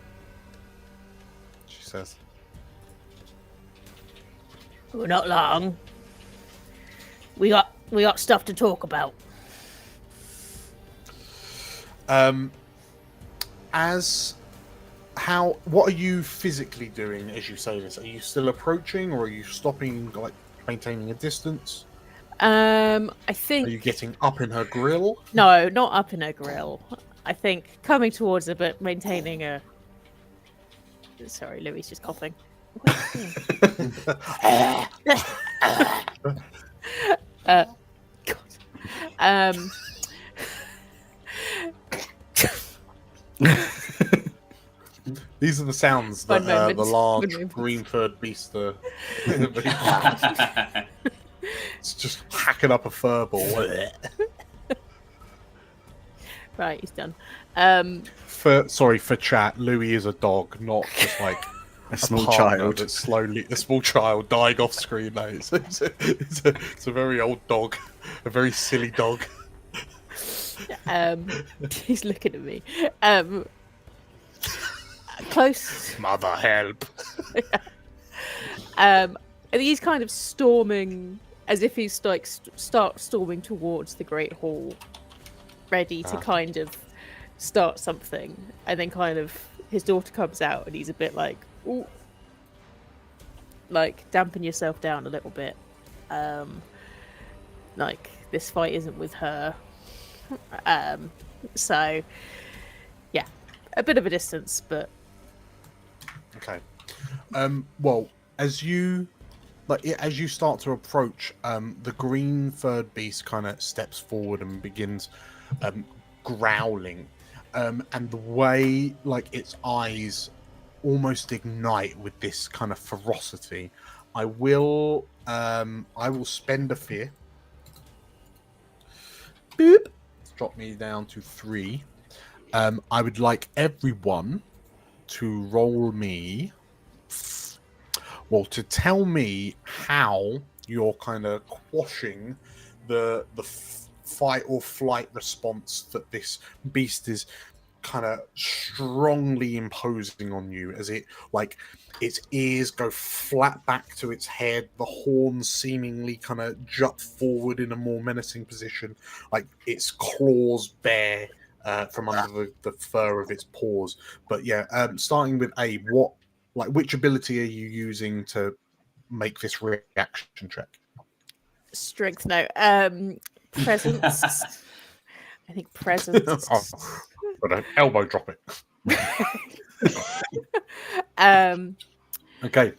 she says. Well, not long. We got stuff to talk about. What are you physically doing as you say this? Are you still approaching, or are you stopping, like maintaining a distance? I think. Are you getting up in her grill? No, not up in her grill. I think coming towards her, but maintaining a. Sorry, Louis just coughing. God. These are the sounds that the large green-furred beast. It's just hacking up a furball. Right, he's done. For chat, Louis is a dog, not just like a small child. That's slowly, a small child dying off screen. No, it's a very old dog, a very silly dog. He's looking at me. Close. Mother, help! And he's kind of storming, as if he's like start storming towards the Great Hall, ready to kind of start something. And then kind of his daughter comes out, and he's a bit like, ooh, like dampen yourself down a little bit. Like this fight isn't with her. So yeah, a bit of a distance, but okay. Well, as you start to approach, the green-furred beast kind of steps forward and begins growling, and the way like its eyes almost ignite with this kind of ferocity, I will spend a fear. Boop. Drop me down to 3. I would like everyone to roll me. Well, to tell me how you're kind of quashing the fight or flight response that this beast is kind of strongly imposing on you, as it like its ears go flat back to its head, the horns seemingly kind of jut forward in a more menacing position, like its claws bare from under the fur of its paws. But yeah, starting with A, which ability are you using to make this reaction check? Strength, no. Presence. I think presence. But an elbow drop it. Okay.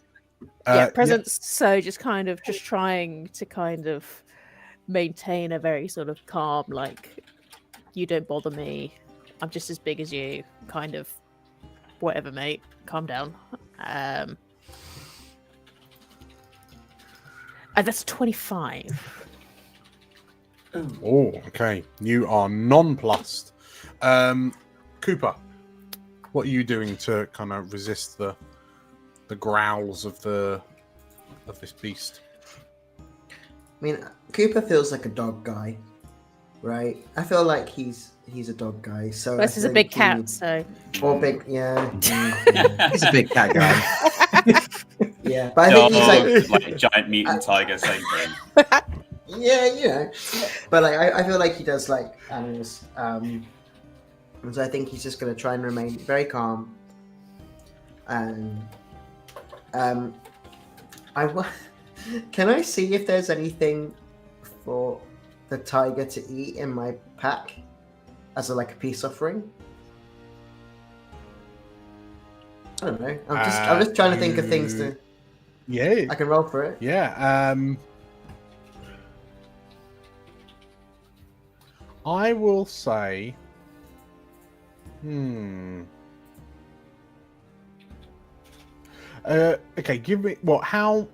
Yeah, presence. Yeah. So just trying to kind of maintain a very sort of calm, like, you don't bother me. I'm just as big as you. Kind of, whatever, mate. Calm down. That's 25. Oh, okay. You are nonplussed. Cooper, what are you doing to kind of resist the growls of this beast? I mean, Cooper feels like a dog guy, right? I feel like he's a dog guy. So this is a big cat, so or big, yeah. He's a big cat guy. Yeah, but I think he's like a giant mutant tiger, same thing. Yeah, you know. But like, I feel like he does like animals. And so I think he's just going to try and remain very calm. And can I see if there's anything for the tiger to eat in my pack as a peace offering? I don't know. I'm just trying to think of things to. Yeah, I can roll for it. Yeah. I will say. Okay, give me how.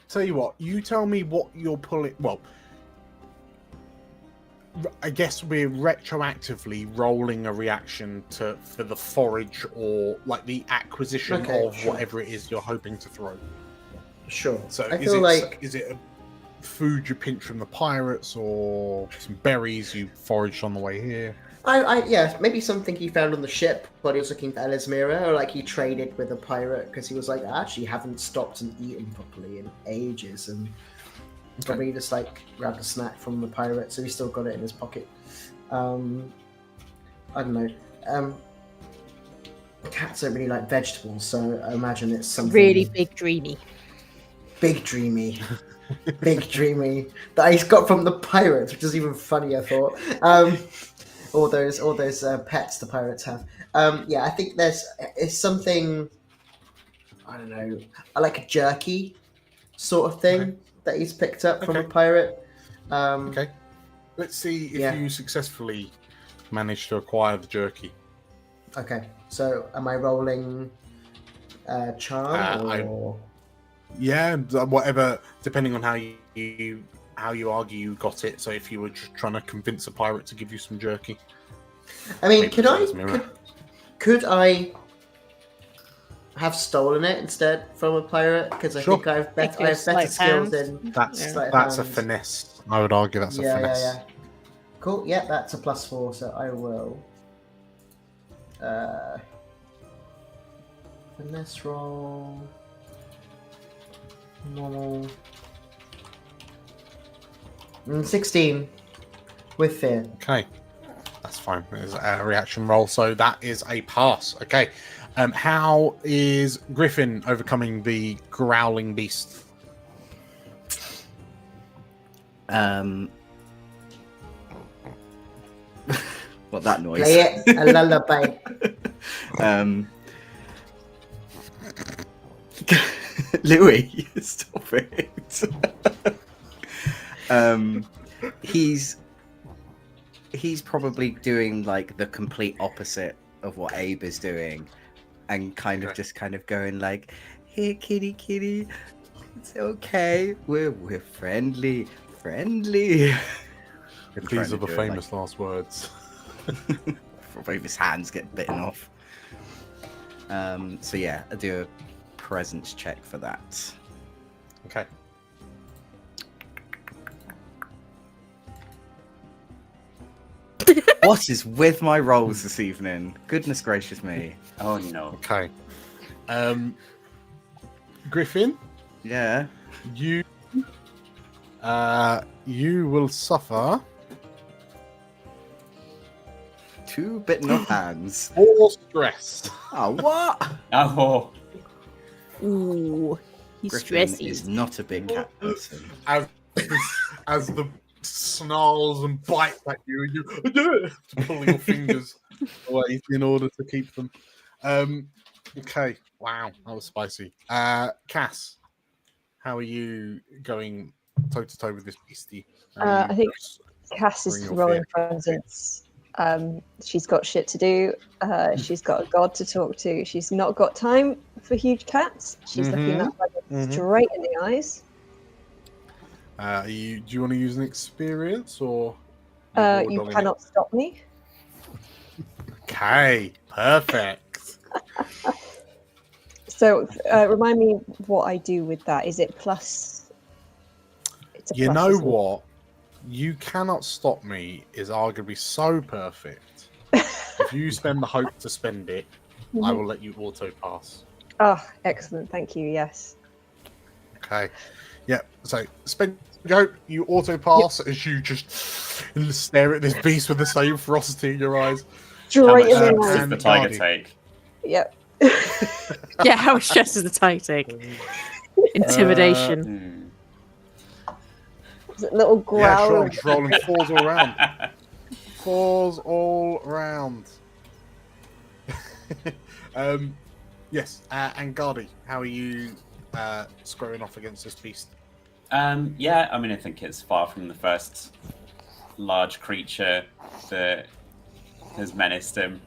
Tell you what. You tell me what you're pulling. Well, I guess we're retroactively rolling a reaction for the forage or like the acquisition of whatever it is you're hoping to throw. Sure. So is it a food you pinch from the pirates or some berries you foraged on the way here? Yeah, maybe something he found on the ship while he was looking for Ellasmera, or like he traded with a pirate because he was like, I actually haven't stopped and eaten properly in ages, and probably just like grabbed a snack from the pirate, so he still got it in his pocket. I don't know. Cats don't really like vegetables, so I imagine it's something really big dreamy. Big dreamy. Big dreamy that he's got from the pirates, which is even funny, I thought. All those pets the pirates have. Yeah, I think it's something, I don't know, like a jerky sort of thing that he's picked up from a pirate. Okay, let's see if you successfully manage to acquire the jerky. Okay, so am I rolling charm or? Yeah, whatever, depending on how you argue you got it. So if you were just trying to convince a pirate to give you some jerky, I mean, could I have stolen it instead from a pirate? Because I think I have better skills in. That's a finesse. I would argue that's a finesse. Yeah. Cool. Yeah, that's a +4. So I will finesse roll. Normal. 16 with fear. Okay, that's fine. There's a reaction roll, so that is a pass. Okay, how is Griffin overcoming the growling beast? What that noise? Play it a lullaby. Louis, stop it. He's probably doing like the complete opposite of what Abe is doing, and kind of going like, Here, kitty, kitty. It's okay. We're friendly. Friendly. These are the famous last words. Both his hands get bitten off. So yeah, I do a presence check for that. Okay. What is with my rolls this evening? Goodness gracious me. Oh no. Okay. Griffin, Yeah. you will suffer 2 bitten off hands. 4 stress. Oh, what? Oh, Ooh, he's Griffin stressy. is not a big cat person. As the snarls and bites at you, and you pull your fingers away in order to keep them. Okay. Wow, that was spicy. Cass, how are you going toe to toe with this beastie? I think Cass is bring your rolling fear. presence. She's got shit to do. She's got a god to talk to. She's not got time for huge cats. She's looking that dragon straight in the eyes. Do you want to use an experience or? You cannot stop me. Okay, perfect. So remind me what I do with that. Is it plus? It's a You plus, know isn't it? what? You cannot stop me is arguably so perfect. If you spend the hope to spend it, I will let you auto pass. Oh, excellent. Thank you. Yes. Okay. Yeah. So spend your hope, you auto pass as you just stare at this beast with the same ferocity in your eyes. how much Straight in stress the does eyes. the tiger Gardy. take? Yep. Yeah, how much stress does the tiger take? Intimidation. Little Yeah, growl. sure. I'm just rolling 4s all around. 4s all round. Yes. And Gardy, how are you squaring off against this beast? Yeah, I mean, I think it's far from the first large creature that has menaced him.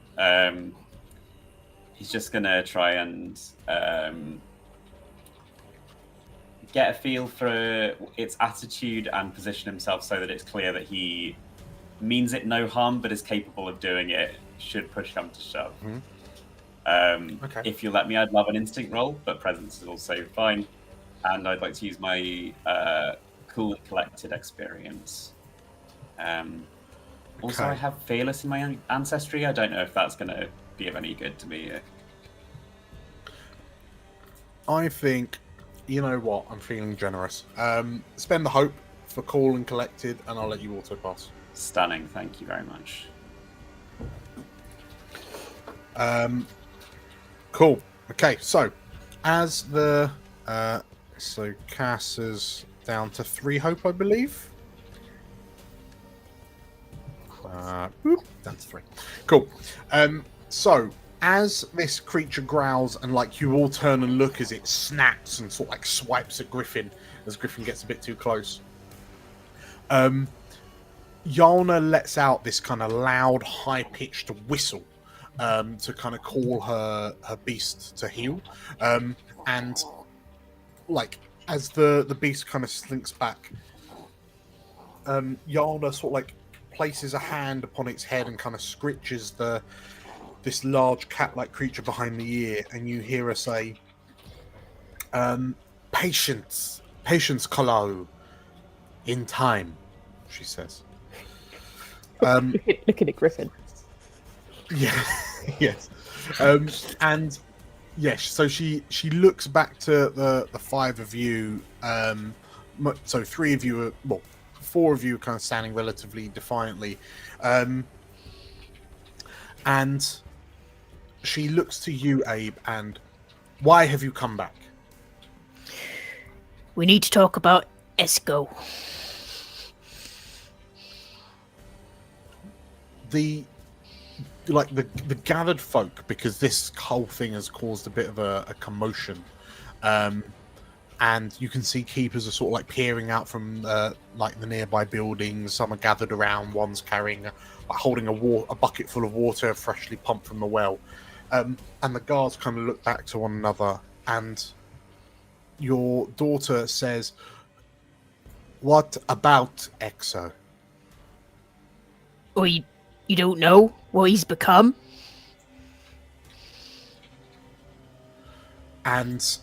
He's just gonna try and get a feel for its attitude and position himself so that it's clear that he means it no harm, but is capable of doing it should push come to shove. Okay. If you let me, I'd love an instinct roll, but presence is also fine. And I'd like to use my cool and collected experience. Also, Okay. I have fearless in my ancestry. I don't know if that's going to be of any good to me. I think, you know what? I'm feeling generous. Spend the hope for cool and collected, and I'll let you auto pass. Stunning. Thank you very much. Cool. Okay, so as the so Cass is down to 3 hope, I believe. Down to 3. Cool. So as this creature growls and like you all turn and look as it snaps and sort of like swipes at Griffin as Griffin gets a bit too close. Yalna lets out this kind of loud, high-pitched whistle to kind of call her beast to heel. And like as the beast kind of slinks back, Yalna sort of like places a hand upon its head and kind of scritches this large cat-like creature behind the ear, and you hear her say, patience, Kalo. In time, she says. Looking at Griffin. Yeah, yes. And yes, so she looks back to the 5 of you. So 3 of you are, well, 4 of you are kind of standing relatively defiantly. And she looks to you, Abe, and why have you come back? We need to talk about Esco. The gathered folk, because this whole thing has caused a bit of a commotion, and you can see keepers are sort of like peering out from like the nearby buildings. Some are gathered around. One's carrying, holding a bucket full of water freshly pumped from the well, and the guards kind of look back to one another, and your daughter says, "What about Ekso?" Or you don't know what he's become? And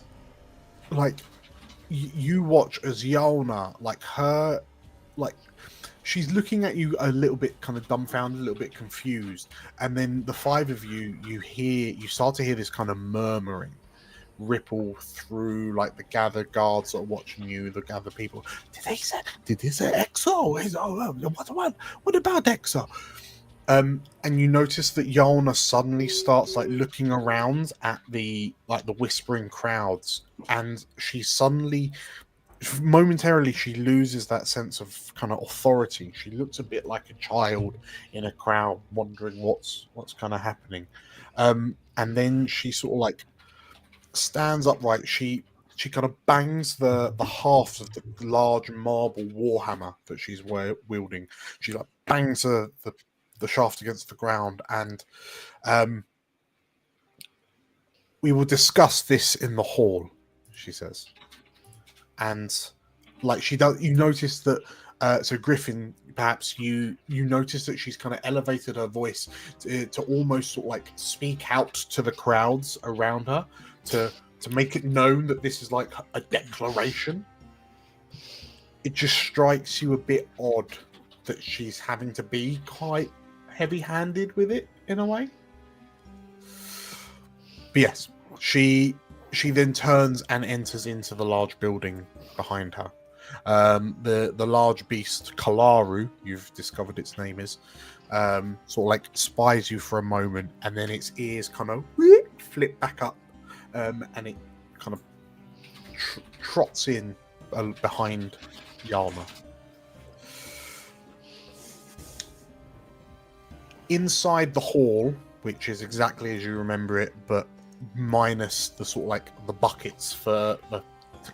like you watch as Yalna, like her, like she's looking at you a little bit kind of dumbfounded, a little bit confused, and then the five of you, you start to hear this kind of murmuring ripple through like the gathered guards that are watching you, the gathered people. Did they say Ekso? What about Ekso? And you notice that Yalna suddenly starts like looking around at the whispering crowds, and she suddenly, momentarily, she loses that sense of kind of authority. She looks a bit like a child in a crowd, wondering what's kind of happening. And then she sort of like stands upright. She kind of bangs the halves of the large marble warhammer that she's wielding. She like bangs the shaft against the ground, and we will discuss this in the hall, she says. And like she does, you notice that so Griffin, perhaps you notice that she's kind of elevated her voice to almost sort of like speak out to the crowds around her, to make it known that this is like a declaration. It just strikes you a bit odd that she's having to be quite heavy-handed with it in a way. But yes, she then turns and enters into the large building behind her. The large beast Kalaru, you've discovered its name is, sort of like spies you for a moment, and then its ears kind of flip back up, and it kind of trots in behind Yalna. Inside the hall, which is exactly as you remember it, but minus the sort of like the buckets to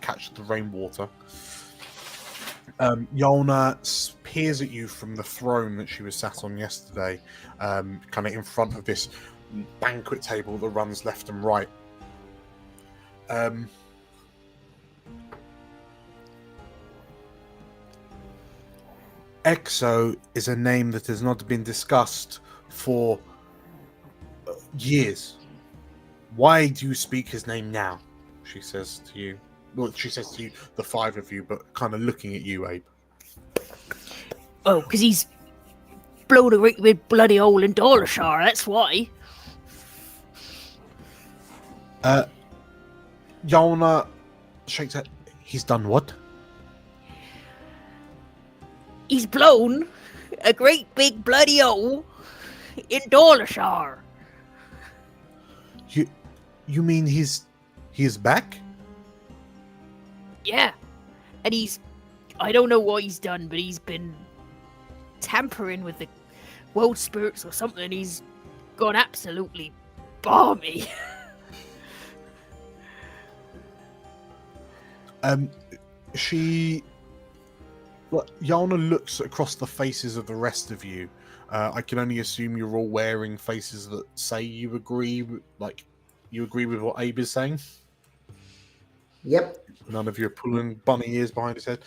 catch the rainwater, Yalna peers at you from the throne that she was sat on yesterday, kind of in front of this banquet table that runs left and right. Ekso is a name that has not been discussed for years. Why do you speak his name now? She says to you. Well, she says to you, the five of you, but kind of looking at you, Abe. Oh, because he's blown a great big bloody hole in Dorlashar, that's why. Yalna shakes her. He's done what? He's blown a great big bloody hole in Dorlashar. You mean he is back? Yeah. And I don't know what he's done, but he's been tampering with the world spirits or something. He's gone absolutely balmy. Yalna looks across the faces of the rest of you. I can only assume you're all wearing faces that say you agree with what Abe is saying. Yep. None of you are pulling bunny ears behind his head.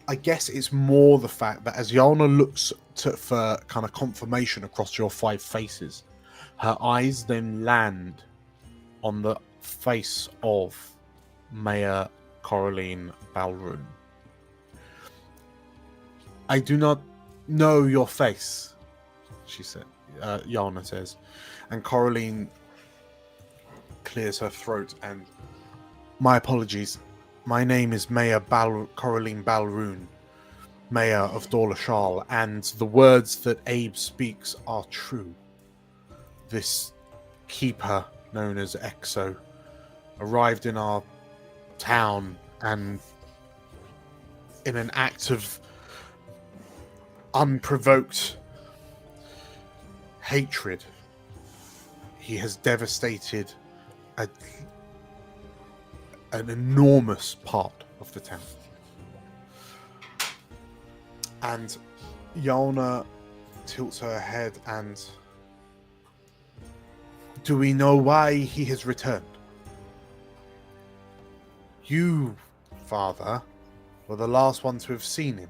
I guess it's more the fact that as Yalna looks for kind of confirmation across your five faces, her eyes then land on the face of Mayor Coraline Balroon. I do not know your face, she said. Yalna says, and Coraline clears her throat and, my apologies. My name is Mayor Coraline Balroon, Mayor of Dorlashar, and the words that Abe speaks are true. This keeper, known as Ekso, arrived in our town, and in an act of unprovoked hatred, he has devastated an enormous part of the town. And Yalna tilts her head and, do we know why he has returned? You, Father, were the last one to have seen him.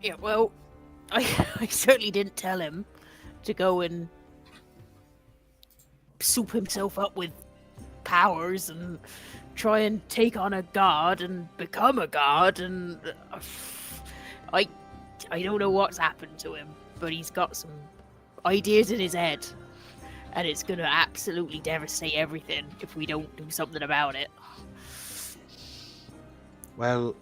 Yeah, well, I certainly didn't tell him to go and soup himself up with powers and try and take on a god and become a god, and I don't know what's happened to him, but he's got some ideas in his head, and it's gonna absolutely devastate everything if we don't do something about it. Well,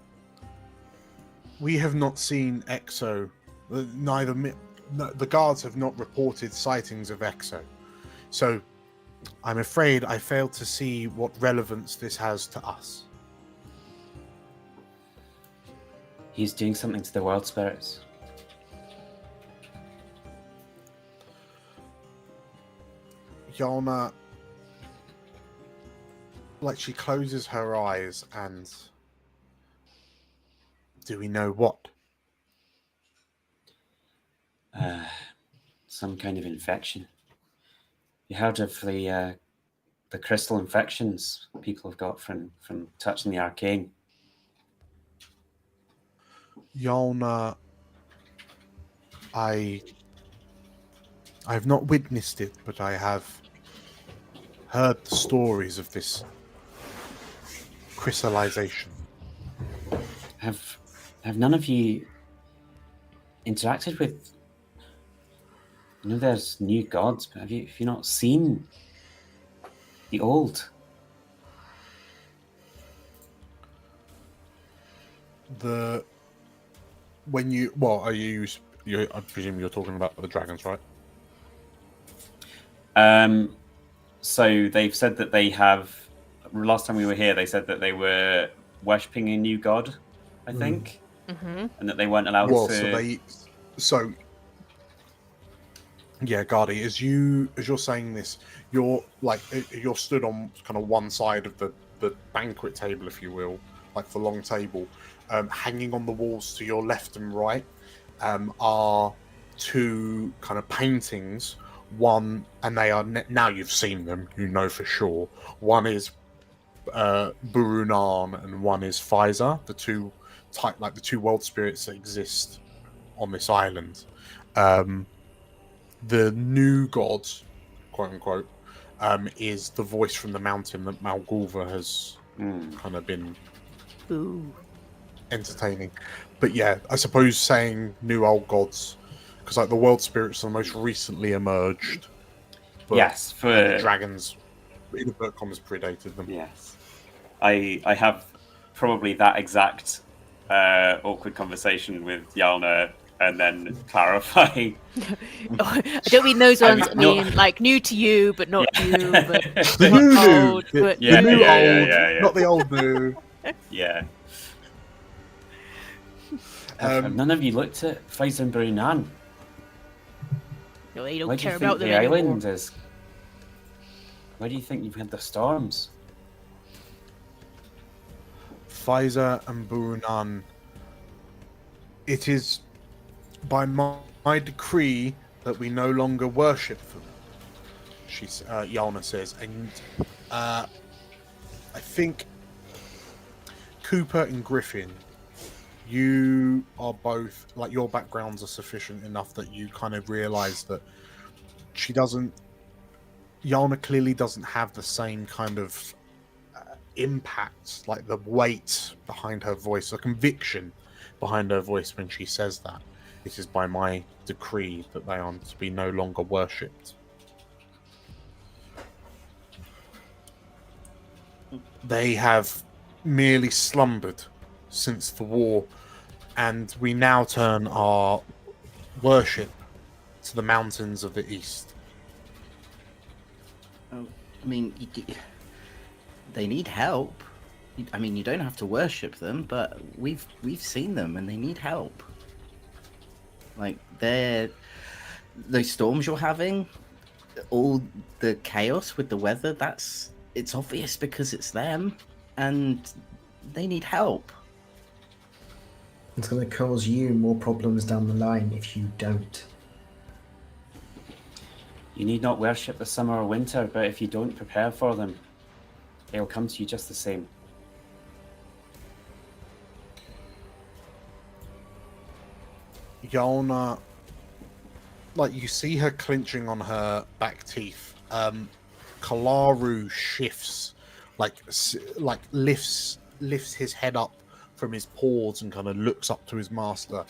we have not seen Ekso. The guards have not reported sightings of Ekso. So, I'm afraid I failed to see what relevance this has to us. He's doing something to the world spirits. Yalna, like, she closes her eyes and... Do we know what? Some kind of infection. You heard of the crystal infections people have got from touching the arcane? Yalna, I have not witnessed it, but I have heard the stories of this crystallization. Have none of you interacted with... I know there's new gods, but have you not seen the old? I presume you're talking about the dragons, right? So they've said that they have... Last time we were here, they said that they were worshipping a new god, I think. Mm-hmm. And that they weren't allowed to... Yeah, Gardy, as you're saying this, you're stood on kind of one side of the banquet table, if you will, like the long table. Hanging on the walls to your left and right are two kind of paintings. One, and they are now you've seen them, you know for sure. One is Burunan and one is Pfizer, the two world spirits that exist on this island. The new god, quote unquote, is the voice from the mountain that Malgulva has kind of been entertaining. But yeah, I suppose saying new old gods, because like the world spirits are most recently emerged. But yes, the dragons, in inverted commas, predated them. Yes, I have probably that exact awkward conversation with Yalna, and then clarify. I don't mean those ones. I mean, like new to you, but not you. But The new old, but the new old, not the old new. Yeah. Have none of you looked at Pfizer and Brunan? No, they don't Where do care you think about them the anymore. island is? Where do you think you've had the storms? Pfizer and Burunan. It is by my decree that we no longer worship them. Yalna says, and I think Cooper and Griffin, you are both, like, your backgrounds are sufficient enough that you kind of realize that Yalna clearly doesn't have the same kind of impact, like the weight behind her voice, the conviction behind her voice when she says that. It is by my decree that they are to be no longer worshipped. They have merely slumbered since the war, and we now turn our worship to the mountains of the east. I mean, they need help. I mean, you don't have to worship them, but we've seen them, and they need help. Like, those storms you're having, all the chaos with the weather, it's obvious because it's them, and they need help. It's going to cause you more problems down the line if you don't. You need not worship the summer or winter, but if you don't prepare for them, It'll come to you just the same. Yolna, like you see her clenching on her back teeth. Kalaru shifts, like lifts his head up from his paws and kind of looks up to his master,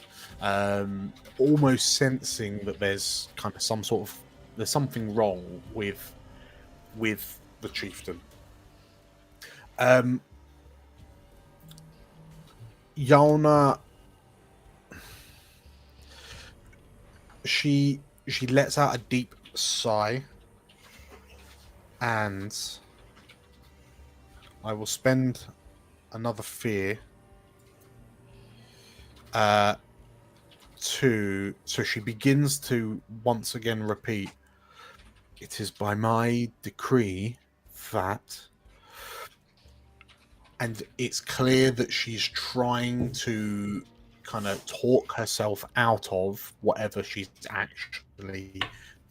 almost sensing that there's kind of there's something wrong with the chieftain. Yolna, she lets out a deep sigh, and I will spend another fear so she begins to once again repeat, it is by my decree that, and it's clear that she's trying to kind of talk herself out of whatever she's actually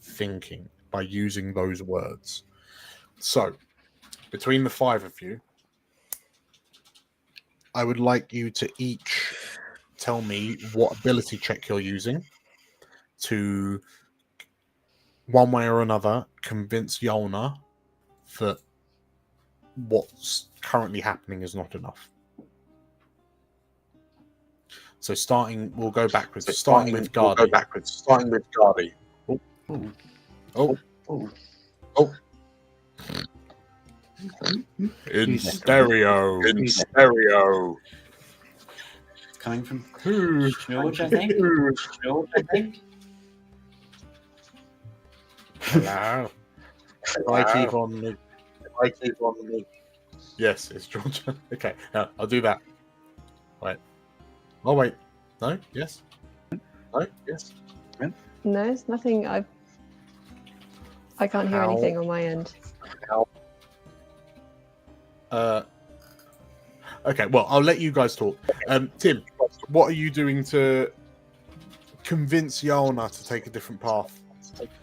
thinking by using those words. So, between the five of you, I would like you to each tell me what ability check you're using to, one way or another, convince Yolna that what's currently happening is not enough. So we'll go backwards. Starting with Gardy. Starting with Gardy. Oh. In stereo. It's coming from George, I think. Hello. I keep on me. Yes, it's George. Okay, now I'll do that. Wait. Oh wait. No? Yes? No? Yes? No, it's nothing. I can't hear anything on my end. Okay, well, I'll let you guys talk. Tim, what are you doing to convince Yolna to take a different path?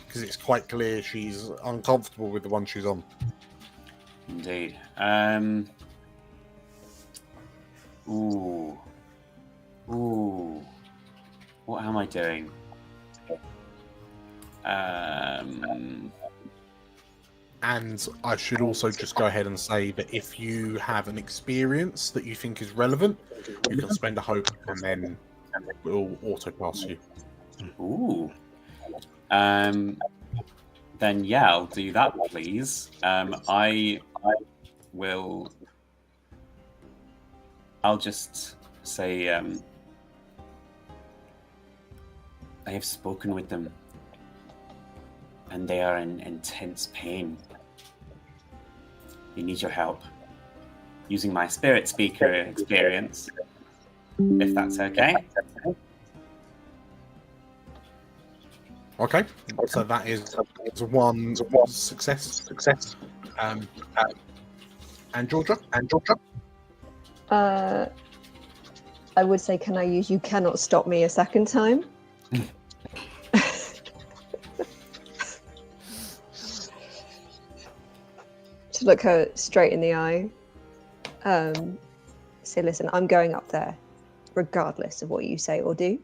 Because it's quite clear she's uncomfortable with the one she's on. Indeed. Ooh. What am I doing? And I should also just go ahead and say that if you have an experience that you think is relevant, you can spend a hope and then we'll auto pass you. Ooh. Then yeah, I'll do that, please. I'll just say I have spoken with them, and they are in intense pain. They need your help. Using my spirit speaker experience, if that's okay. Okay, so that is one success. And Georgia? I would say, can I use "You Cannot Stop Me" a second time? To look her straight in the eye. Say, listen, I'm going up there, regardless of what you say or do.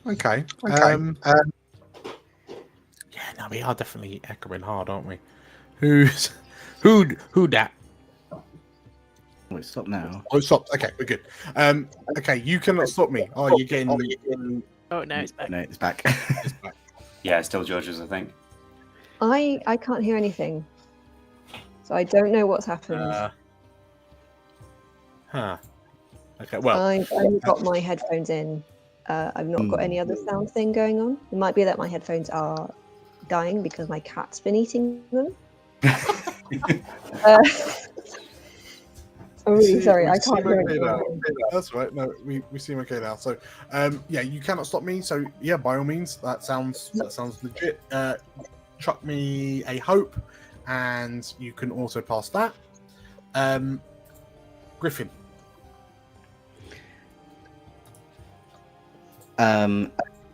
Okay. Yeah, no, we are definitely echoing hard, aren't we? Who dat? Oh, stop now. Oh, stop. Okay, we're good. Okay, you cannot stop me. Oh, you're getting. Oh no, it's back. No, it's back. It's back. Yeah, still George's, I think. I can't hear anything, so I don't know what's happened. Okay, well, I've only got my headphones in. I've not got any other sound thing going on. It might be that my headphones are dying because my cat's been eating them. I'm really sorry, I can't hear anything. That's right. No, we seem okay now. So, yeah, you cannot stop me. So, yeah, by all means, that sounds legit. Chuck me a hope, and you can also pass that. Griffin.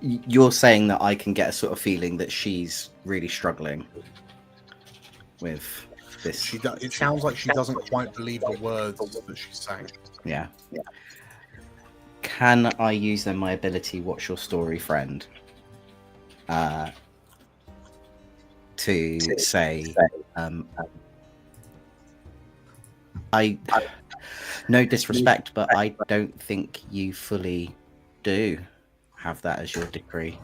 you're saying that I can get a sort of feeling that she's really struggling with this. It sounds like she doesn't quite believe the words that she's saying. Yeah. Can I use then my ability, What's Your Story, Friend? To say, I no disrespect, but I don't think you fully do have that as your decree.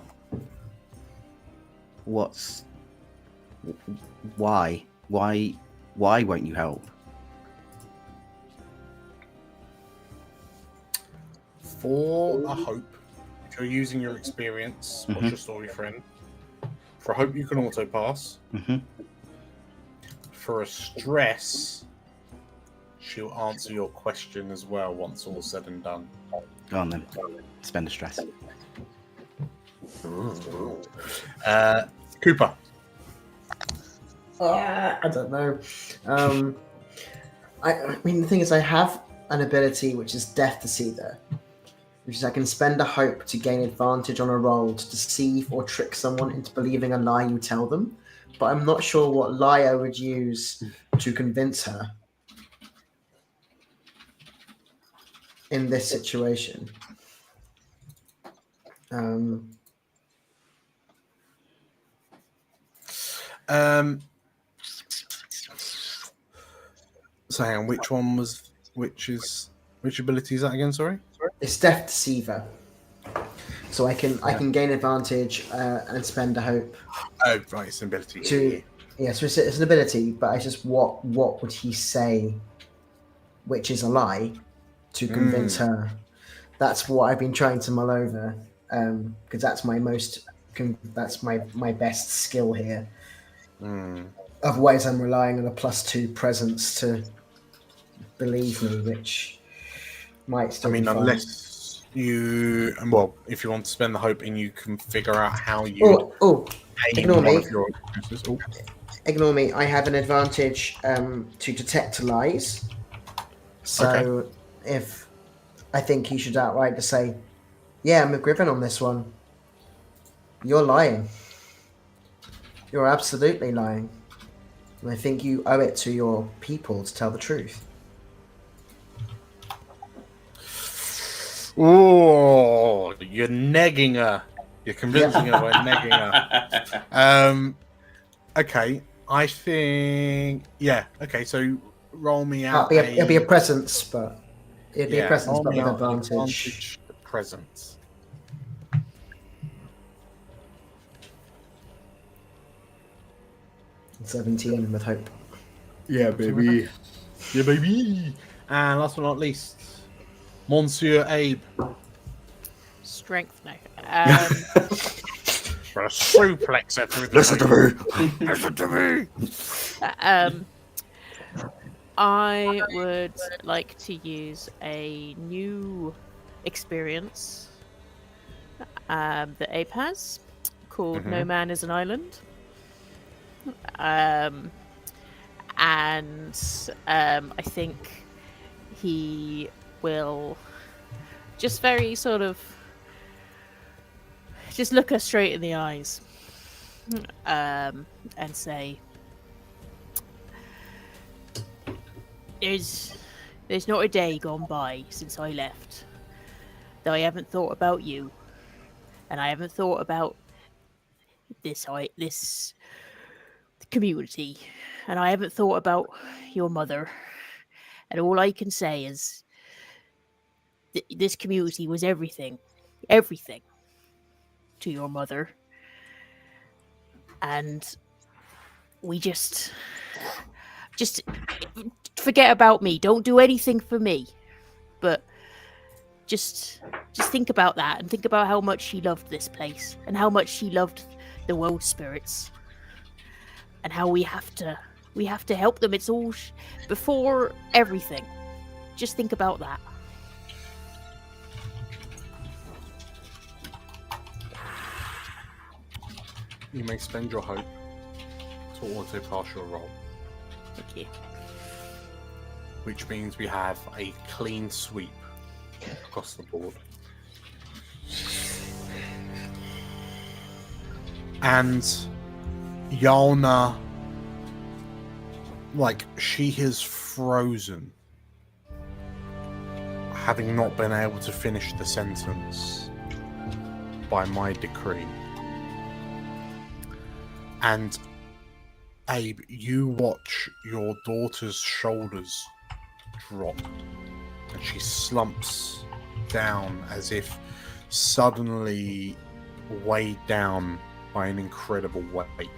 Why won't you help? For a hope, if you're using your experience, what's your story, friend? For a hope, you can auto pass. For a stress, she'll answer your question as well once all's said and done. Go on then. Spend a stress. Cooper. I don't know. I mean, the thing is, I have an ability which is Death Deceiver, which is I can spend a hope to gain advantage on a roll to deceive or trick someone into believing a lie you tell them. But I'm not sure what lie I would use to convince her in this situation. So hang on, which ability is that again? Sorry. It's Death Deceiver. So I can gain advantage and spend a hope. Oh, right, it's an ability. So it's an ability, but I just what would he say, which is a lie, to convince her? That's what I've been trying to mull over, because that's my my best skill here. Otherwise, I'm relying on a +2 presence to believe me, which might still. Be fun. Unless you, if you want to spend the hope and you can figure out how you. Ignore me. Ignore me. I have an advantage to detect lies. So if I think he should outright to say, "Yeah, I'm with Griffin on this one. You're lying. You're absolutely lying. And I think you owe it to your people to tell the truth." Oh, you're negging her. You're convincing her by negging her. Okay, I think. Yeah. Okay, so roll me out. It'll be a presence, but it'd be a presence, but with advantage. Presence. 17 with hope. Yeah, baby. Yeah, baby. And last but not least, Monsieur Abe. Strength, no. For a suplex everything. Listen to me. Listen to me. I would like to use a new experience that Abe has called No Man is an Island. And I think he will just very sort of just look her straight in the eyes and say, There's not a day gone by since I left that I haven't thought about you, and I haven't thought about this community, and I haven't thought about your mother. And all I can say is, this community was everything to your mother, and we just forget about me. Don't do anything for me, but just think about that, and think about how much she loved this place, and how much she loved the world spirits, and how we have to help them. It's all before everything. Just think about that. You may spend your hope to auto pass your roll. Thank you. Which means we have a clean sweep across the board. And Yalna, like, she is frozen, having not been able to finish the sentence by my decree. And Abe, you watch your daughter's shoulders drop, and she slumps down as if suddenly weighed down by an incredible weight.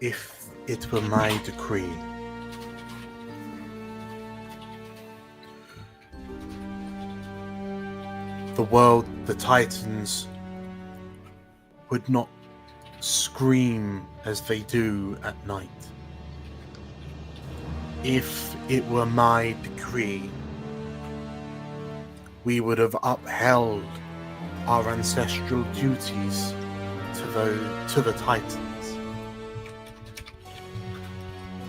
If it were my decree, the world, the Titans, would not scream as they do at night. If it were my decree, we would have upheld our ancestral duties to the Titans.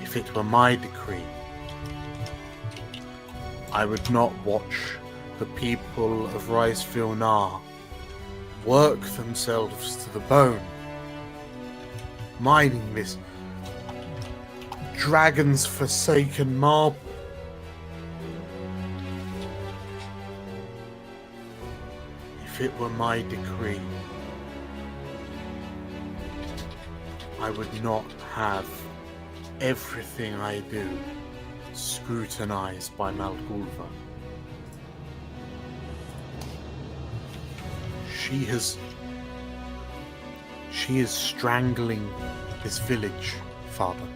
If it were my decree, I would not watch the people of Rais-Vilnjar work themselves to the bone, mining this dragon's forsaken marble. If it were my decree, I would not have everything I do scrutinized by Malgulva. She is strangling this village, Father.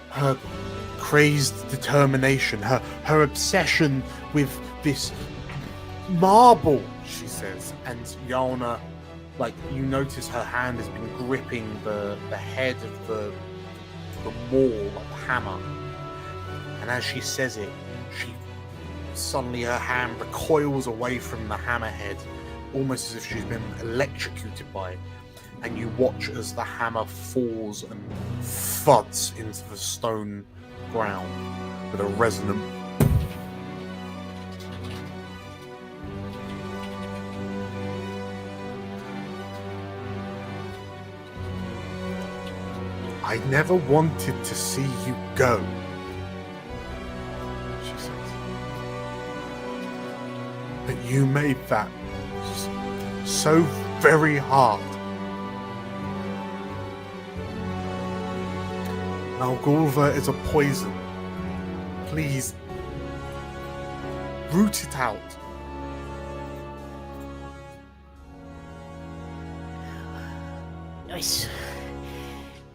Her crazed determination, her obsession with this marble, she says. And Yalna, like, you notice her hand has been gripping the head of the maul, like the hammer. And as she says it, suddenly her hand recoils away from the hammerhead, almost as if she's been electrocuted by it. And you watch as the hammer falls and thuds into the stone ground with a resonant. I never wanted to see you go, she says. But you made that so very hard. Malgulva is a poison. Please, root it out. Nice.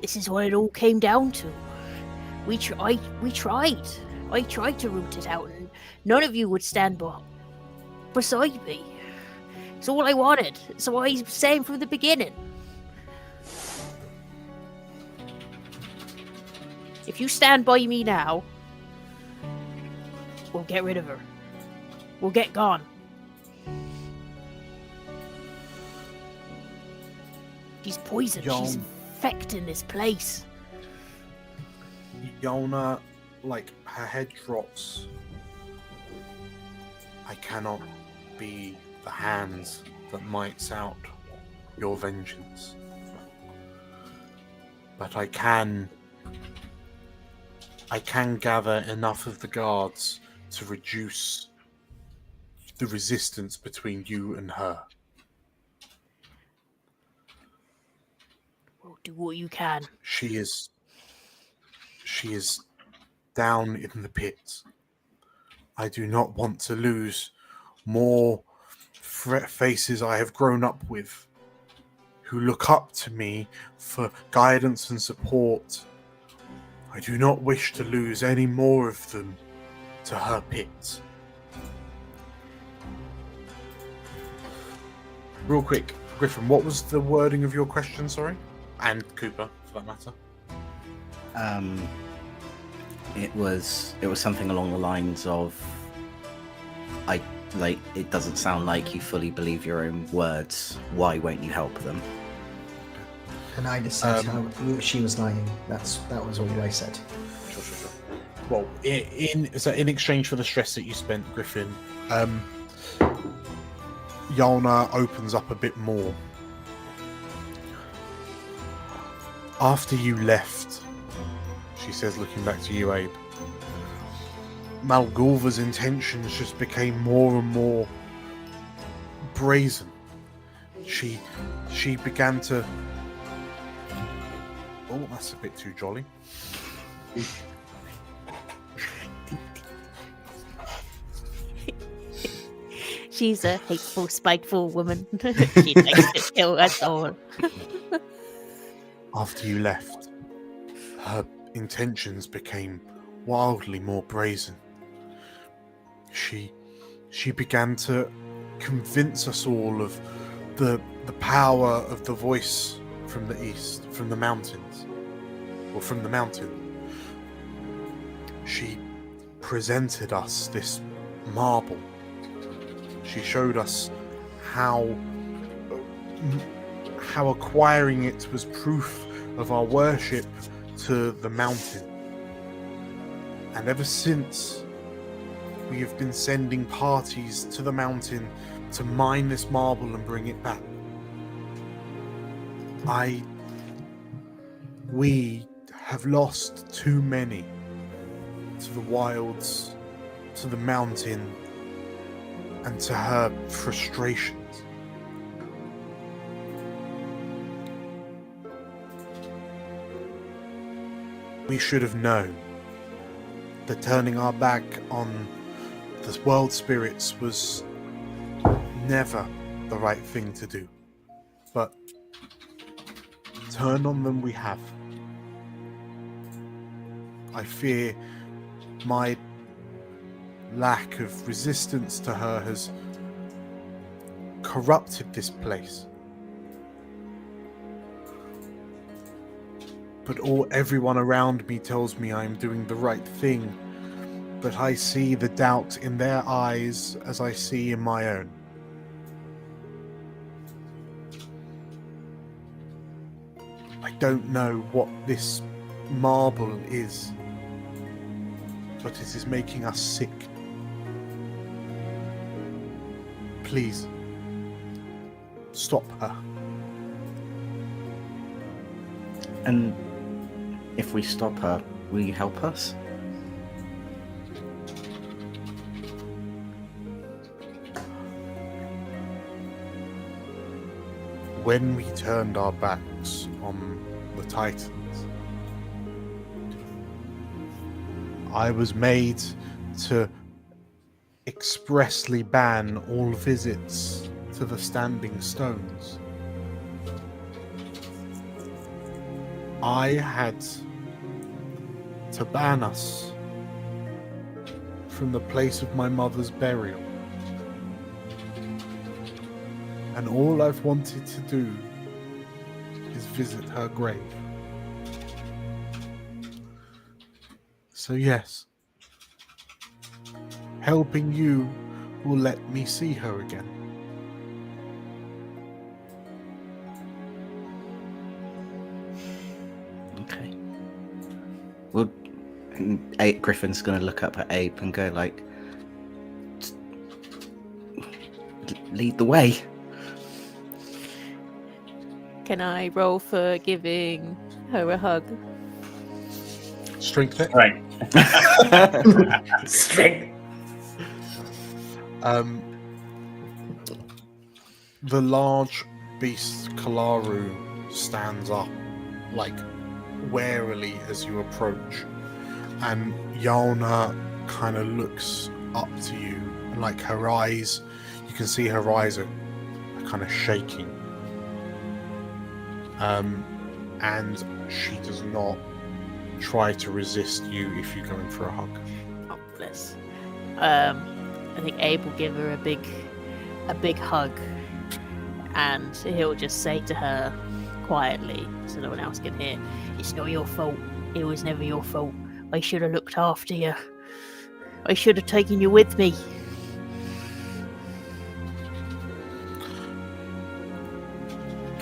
This is what it all came down to. We tried. I tried to root it out, and none of you would stand beside me. It's all I wanted. It's what I was saying from the beginning. If you stand by me now, we'll get rid of her. We'll get gone. She's poisoned. She's infecting this place. Yalna, like, her head drops. I cannot be the hands that mites out your vengeance. But I can gather enough of the guards to reduce the resistance between you and her. Well, do what you can. She is down in the pits. I do not want to lose more faces I have grown up with, who look up to me for guidance and support. I do not wish to lose any more of them to her pits. Real quick, Griffin, what was the wording of your question, sorry? And Cooper, for that matter. It was something along the lines of, it doesn't sound like you fully believe your own words. Why won't you help them? And I just said how she was lying. That was all I said. Sure. well, in exchange for the stress that you spent, Griffin, Yalna opens up a bit more. After you left, she says, looking back to you, Abe, Malgulva's intentions just became more and more brazen. She began to... Oh, that's a bit too jolly. She's a hateful, spiteful woman. She likes to kill us all. After you left, her intentions became wildly more brazen. She began to convince us all of the power of the voice from the east, from the mountains, or from the mountain. She presented us this marble. She showed us how acquiring it was proof of our worship to the mountain. And ever since, we have been sending parties to the mountain to mine this marble and bring it back. We have lost too many to the wilds, to the mountain, and to her frustrations. We should have known that turning our back on the world spirits was never the right thing to do. But turn on them we have. I fear my lack of resistance to her has corrupted this place. But everyone around me tells me I am doing the right thing, but I see the doubt in their eyes as I see in my own. I don't know what this marble is, but it is making us sick. Please, stop her. And if we stop her, will you help us? When we turned our backs on the Titans, I was made to expressly ban all visits to the Standing Stones. I had to ban us from the place of my mother's burial. And all I've wanted to do is visit her grave. So yes, helping you will let me see her again. Okay. Well, Griffin's going to look up at Abe and go like, lead the way. Can I roll for giving her a hug? Strength it. Right. Strength. The large beast Kalaru stands up, like, warily as you approach, and Yalna kind of looks up to you, and like her eyes, you can see her eyes are kind of shaking. And she does not try to resist you if you're going for a hug. Oh, bless. I think Abe will give her a big hug, and he'll just say to her quietly, so no one else can hear, "It's not your fault. It was never your fault. I should have looked after you. I should have taken you with me."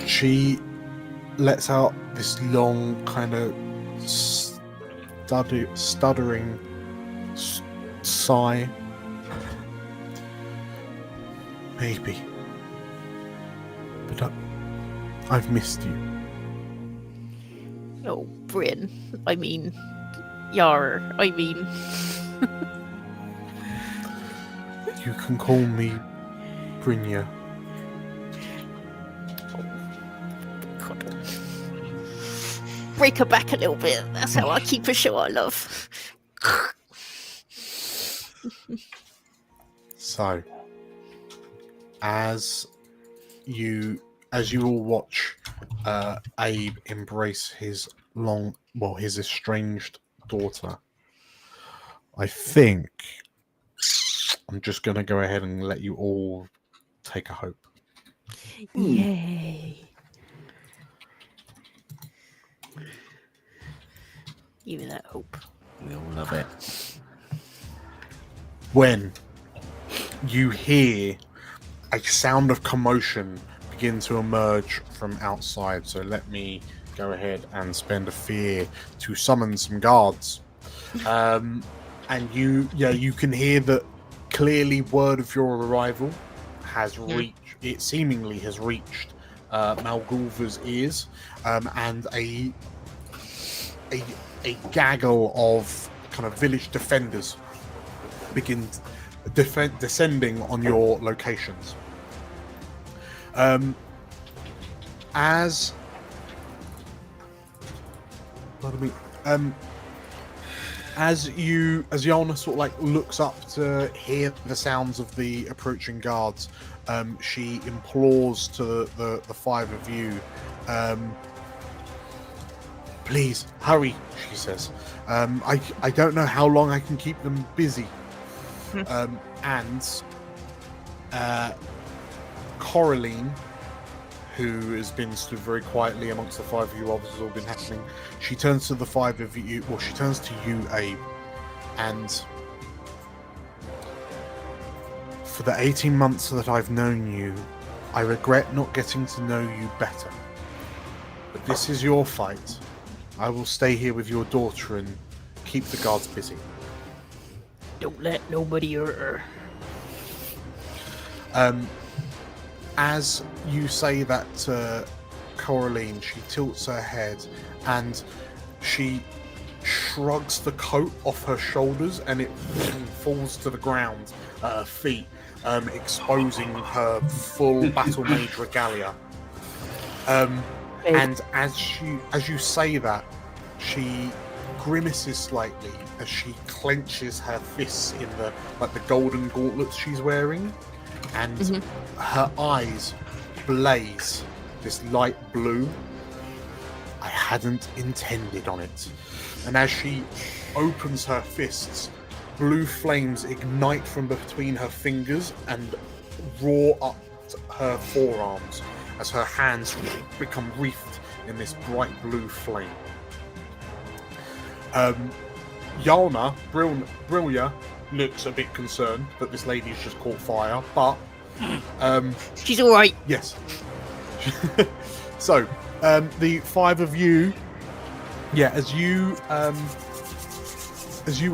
She lets out this long kind of stuttering sigh. Maybe. But I've missed you. Oh, Bryn. I mean, Yar. I mean. You can call me Brynja. God. Break her back a little bit. That's how I keep her short, love. So, as you all watch Abe embrace his estranged daughter, I think I'm just going to go ahead and let you all take a hope. Yay. Give me that hope. We all love it. When you hear a sound of commotion begin to emerge from outside, so let me go ahead and spend a fear to summon some guards. And you can hear that clearly word of your arrival has reached. It seemingly has reached Malgulva's ears, and a gaggle of kind of village defenders begin descending on your locations. As Yolna sort of like looks up to hear the sounds of the approaching guards, she implores to the five of you, please hurry, she says. I don't know how long I can keep them busy. And Coraline, who has been stood very quietly amongst the five of you while this has all been happening, she turns to the five of you, well, she turns to you, Abe, and for the 18 months that I've known you, I regret not getting to know you better. But this is your fight. I will stay here with your daughter and keep the guards busy. Don't let nobody hurt her. As you say that to Coraline, she tilts her head and she shrugs the coat off her shoulders and it falls to the ground at her feet, exposing her full battle mage regalia. And as you say that, she grimaces slightly as she clenches her fists in the golden gauntlets she's wearing, and her eyes blaze this light blue. I hadn't intended on it. And as she opens her fists, blue flames ignite from between her fingers and roar up her forearms as her hands become wreathed in this bright blue flame. Yalna, Brynja, looks a bit concerned that this lady's just caught fire, but she's all right. Yes. So, the five of you, as you are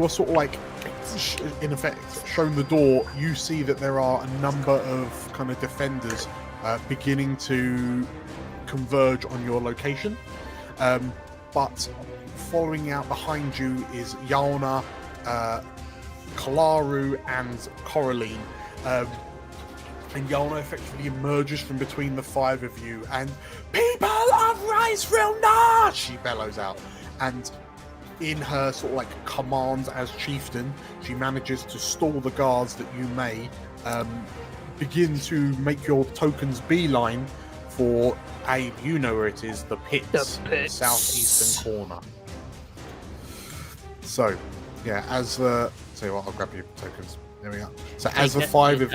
sort of like, in effect, shown the door, you see that there are a number of kind of defenders beginning to converge on your location. But following out behind you is Yalna, Kalaru, and Coraline. And Yalna effectively emerges from between the five of you, and "People of Rais-Vilnjar!" she bellows out. And in her sort of like command as chieftain, she manages to stall the guards that you may begin to make your tokens beeline for Abe. You know where it is, the pits. In the southeastern corner. So, yeah, tell you what, I'll grab your tokens. There we go. So as the five of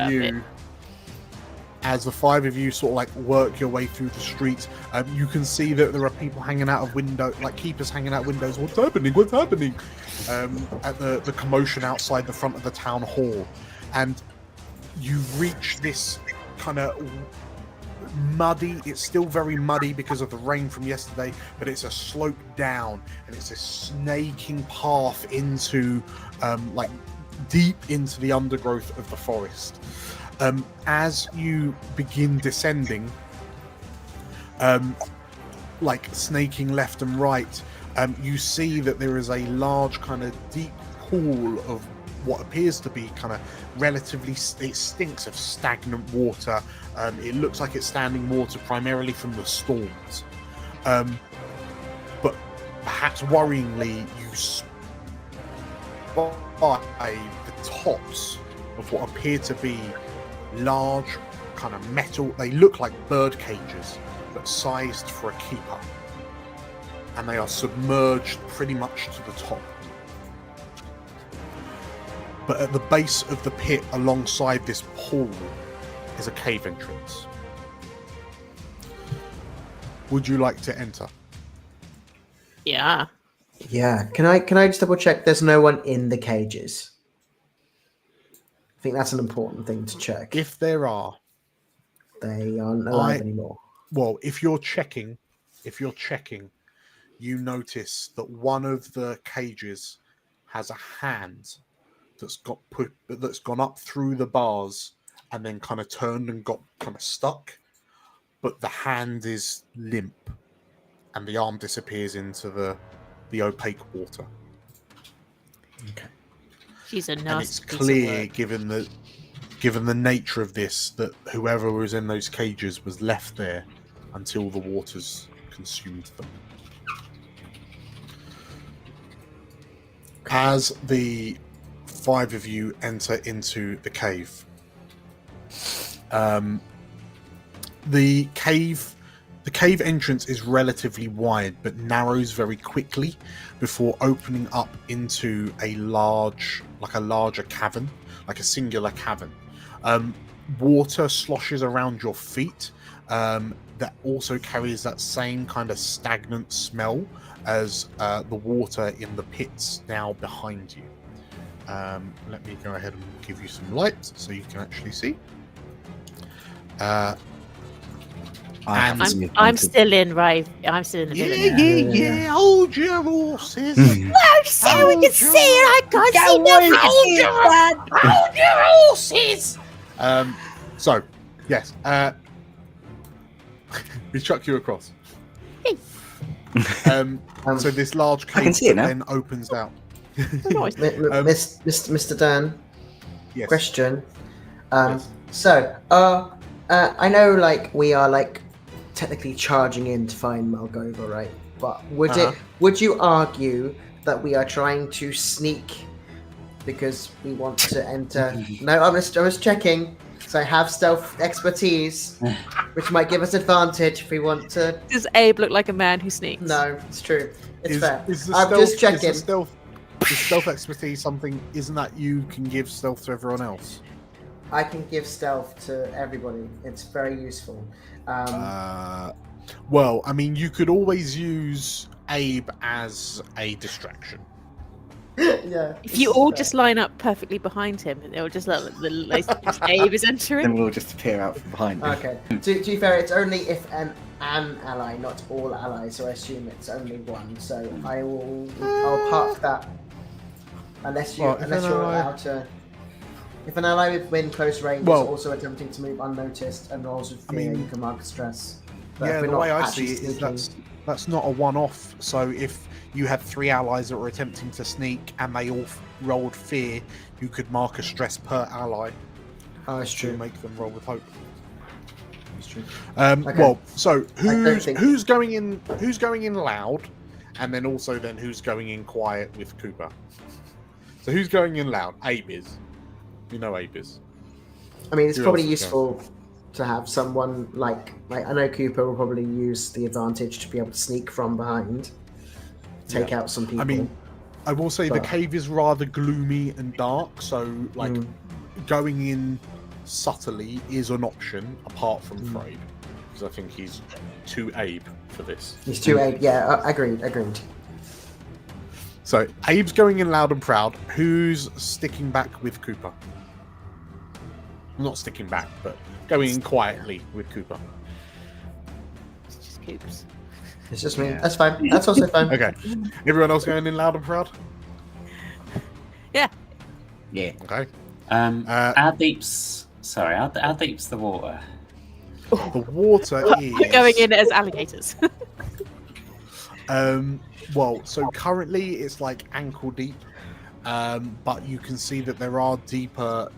you sort of like work your way through the streets, you can see that there are people hanging out of windows, like keepers hanging out windows. What's happening? At the commotion outside the front of the town hall, and you reach this kind of muddy. It's still very muddy because of the rain from yesterday, but it's a slope down, and it's a snaking path into like deep into the undergrowth of the forest. As you begin descending, like snaking left and right, you see that there is a large kind of deep pool of what appears to be kind of relatively, it stinks of stagnant water. It looks like it's standing water primarily from the storms. But perhaps worryingly, you spot the tops of what appear to be large kind of metal, they look like bird cages, but sized for a keeper. And they are submerged pretty much to the top. But at the base of the pit, alongside this pool, is a cave entrance. Would you like to enter? Yeah. Yeah. Can I just double check there's no one in the cages? I think that's an important thing to check. If there are, they aren't alive anymore. Well, if you're checking, you notice that one of the cages has a hand that's gone up through the bars and then kind of turned and got kind of stuck, but the hand is limp and the arm disappears into the opaque water. Okay. She's a nasty. And it's clear, given the nature of this, that whoever was in those cages was left there until the waters consumed them. As the five of you enter into the cave, the cave entrance is relatively wide but narrows very quickly before opening up into a larger cavern, like a singular cavern. Water sloshes around your feet, that also carries that same kind of stagnant smell as the water in the pits now behind you. Let me go ahead and give you some light so you can actually see. I'm still in, right? I'm still in the middle. Yeah. Hold your horses. No, so we can see it. I can't see no. Hold your horses. So, yes. We chuck you across. So this large I can cave see it now. then opens out. Mr. Dan, Yes. question. Yes. So, I know, like, we are, like, technically charging in to find Malgova, right? But would you argue that we are trying to sneak because we want to enter? No, I was checking. So I have stealth expertise, which might give us advantage if we want to. Does Abe look like a man who sneaks? No, it's true. It's fair. Is the I'm stealth, just checking. Is the stealth expertise something? Isn't that you can give stealth to everyone else? I can give stealth to everybody. It's very useful. Well, I mean, you could always use Abe as a distraction. Yeah. If you all just line up perfectly behind him, and they'll just like Abe is entering. Then we'll just appear out from behind him. Okay. To be fair, it's only if an ally, not all allies. So I assume it's only one. So I'll park that. Unless you're allowed to. If an ally within close range is also attempting to move unnoticed and rolls with fear, you can mark stress. But Yeah, if we're the not way I actually see it is sneaking- that's not a one-off. So if you had 3 allies that were attempting to sneak and they all rolled fear, you could mark a stress per ally. Oh, it's to true. make them roll with hope. It's true. Well, so think- who's going in loud, and then also who's going in quiet with Cooper. So who's going in loud? Abe is. You know Abe is. I mean, it's Who probably else is useful to have someone like I know Cooper will probably use the advantage to be able to sneak from behind, take out some people. I mean, I will say the cave is rather gloomy and dark, so going in subtly is an option apart from Frayed, because I think he's too Abe for this. He's too Abe. Yeah, agreed. So Abe's going in loud and proud. Who's sticking back with Cooper? Not sticking back, but going in quietly with Cooper. It's just Coops. It's just me. That's fine. That's also fine. Okay. Everyone else going in loud and proud? Yeah. Yeah. Okay. How deep's the water? The water is We're going in as alligators. Well, so currently it's like ankle deep, but you can see that there are deeper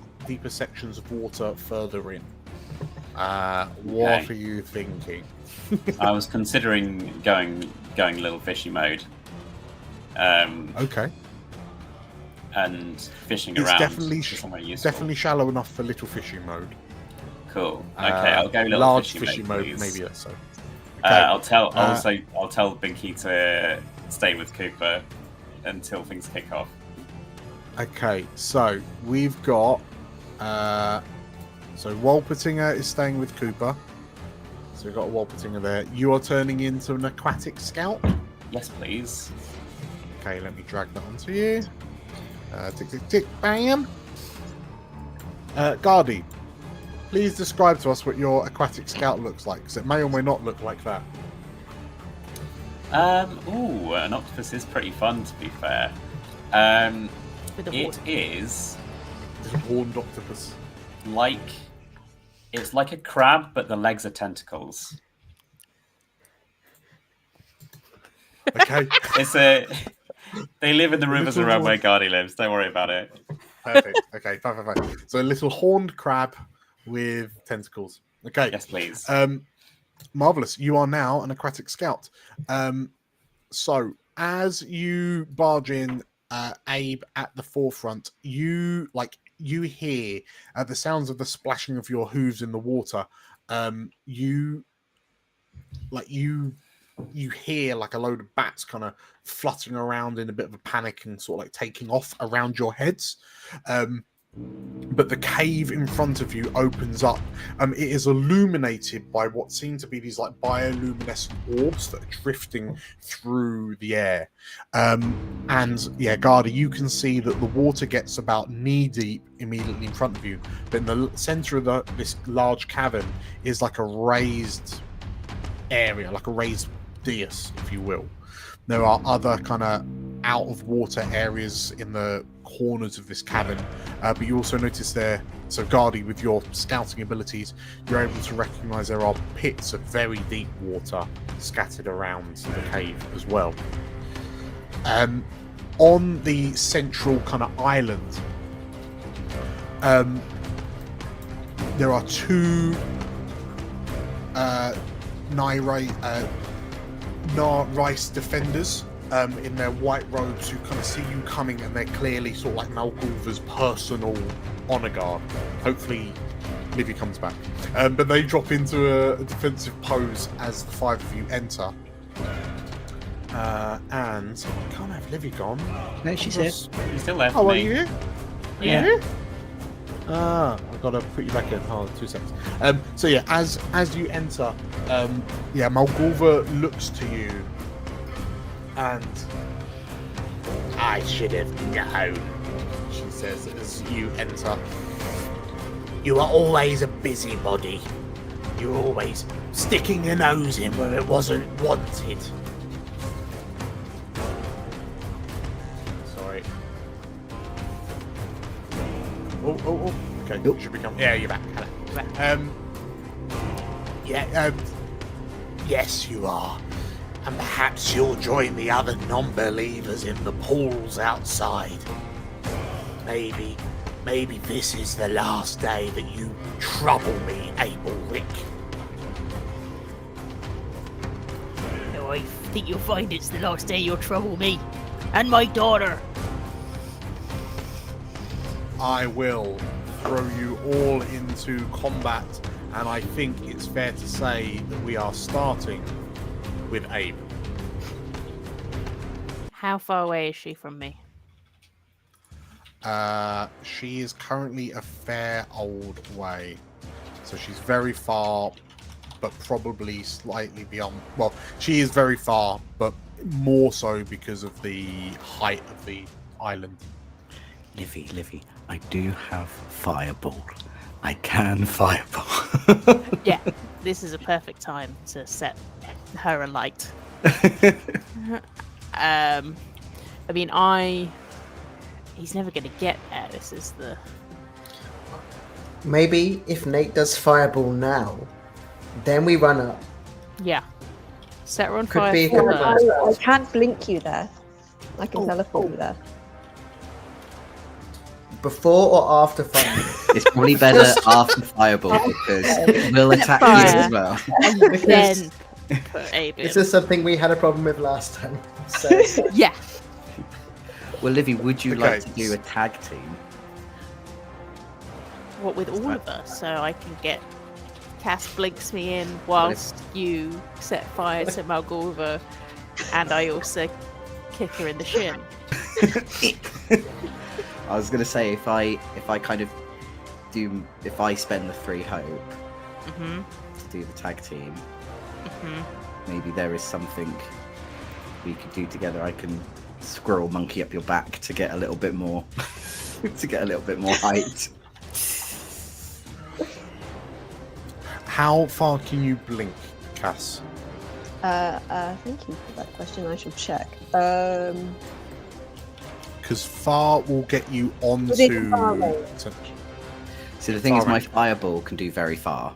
sections of water further in. What are you thinking? I was considering going little fishy mode. Okay. And fishing It's around. definitely shallow enough for little fishing mode. Cool. Okay, I'll go little large fishy fishing mode, please. maybe that's so. I'll tell Binky to stay with Cooper until things kick off. Okay, so we've got so Walpertinger is staying with Cooper. So we've got a Walpertinger there. You are turning into an aquatic scout. Yes, please. Okay, let me drag that onto you. Tick, tick, tick, bam. Guardy, please describe to us what your aquatic scout looks like, because it may or may not look like that. An octopus is pretty fun, to be fair. It is It's a horned octopus. it's like a crab, but the legs are tentacles. Okay. They live in the rivers around where Guardy lives. Don't worry about it. Perfect. Okay, fine. So a little horned crab with tentacles. Okay. Yes, please. Marvelous. You are now an aquatic scout. So as you barge in, Abe at the forefront, you hear the sounds of the splashing of your hooves in the water. You hear like a load of bats kind of fluttering around in a bit of a panic and sort of like taking off around your heads. But the cave in front of you opens up. It is illuminated by what seem to be these like bioluminescent orbs that are drifting through the air. And yeah, Garda, you can see that the water gets about knee deep immediately in front of you. But in the center of this large cavern is like a raised area, like a raised dais, if you will. There are other kind of out of water areas in the corners of this cavern, but you also notice there, so Gardy, with your scouting abilities, you're able to recognize there are pits of very deep water scattered around the cave as well. On the central kind of island, there are two Rais defenders in their white robes who kind of see you coming, and they're clearly sort of like Malgulva's personal honor guard. Hopefully Livy comes back. But they drop into a defensive pose as the five of you enter. And I can't have Livy gone. No, she's here. She's still there for Oh, are me. you here? Yeah. Are you here? I've got to put you back in. Hold on 2 seconds. So yeah, as you enter, Malgulva looks to you, and I should have known, she says as you enter. You are always a busybody. You're always sticking your nose in where it wasn't wanted. Sorry. Oh. Okay, Nope. should we come? Yeah, you're back. Hello. Yes, you are. And perhaps you'll join the other non-believers in the pools outside. Maybe this is the last day that you trouble me, Abel Rick. No, I think you'll find it's the last day you'll trouble me and my daughter. I will throw you all into combat, and I think it's fair to say that we are starting with Abe. How far away is she from me? She is currently a fair old way, so she's very far, but probably slightly beyond. Well, she is very far, but more so because of the height of the island. Livy, I do have fireball. I can fireball. Yeah, this is a perfect time to set her alight. I mean, he's never going to get there. This is the... Maybe if Nate does fireball now, then we run up. Yeah. Set her on Could fire be first. I can't blink you there. I can teleport you there. Before or after fire? It's probably better after fireball because it will attack you Fire. as well. And then put Abe in. This is something we had a problem with last time. So Yeah. Well, Livy, would you like Okay. to do a tag team? What with all of us, so I can get Cass blinks me in whilst you set fire to Malgulva, and I also kick her in the shin. I was gonna say if I spend the 3 hope Mm-hmm. to do the tag team, Mm-hmm. maybe there is something we could do together. I can squirrel monkey up your back to get a little bit more height. How far can you blink, Cass? Thank you for that question. I should check. Because far will get you Within far onto. range. So the thing is, Far my range. fireball can do very far.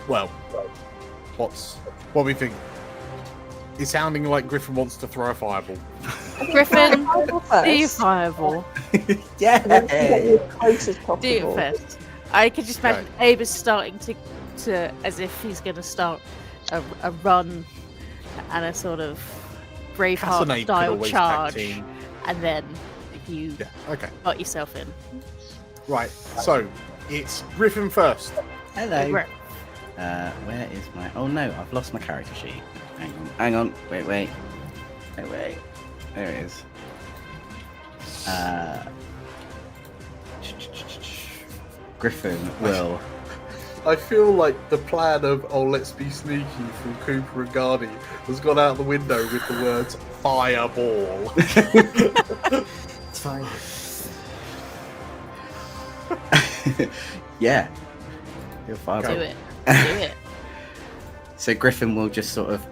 Well, what we think? It's sounding like Griffin wants to throw a fireball. Griffin, First, do your fireball. Yeah. get you as close as Do possible. it first. I could just imagine Abe is starting to as if he's going to start a run and a sort of Cass and Braveheart Abe could style always charge, tag team. and then you Yeah. Okay. got yourself in. Right. So it's Griffin first. Hello. Right. Where is my? Oh no, I've lost my character sheet. Hang on. Wait. There it is. Griffin will. I feel like the plan of let's be sneaky from Cooper and Gardy has gone out the window with the words fireball. it's fine. Yeah. You're fireball. Do it. Do it. So Griffin will just sort of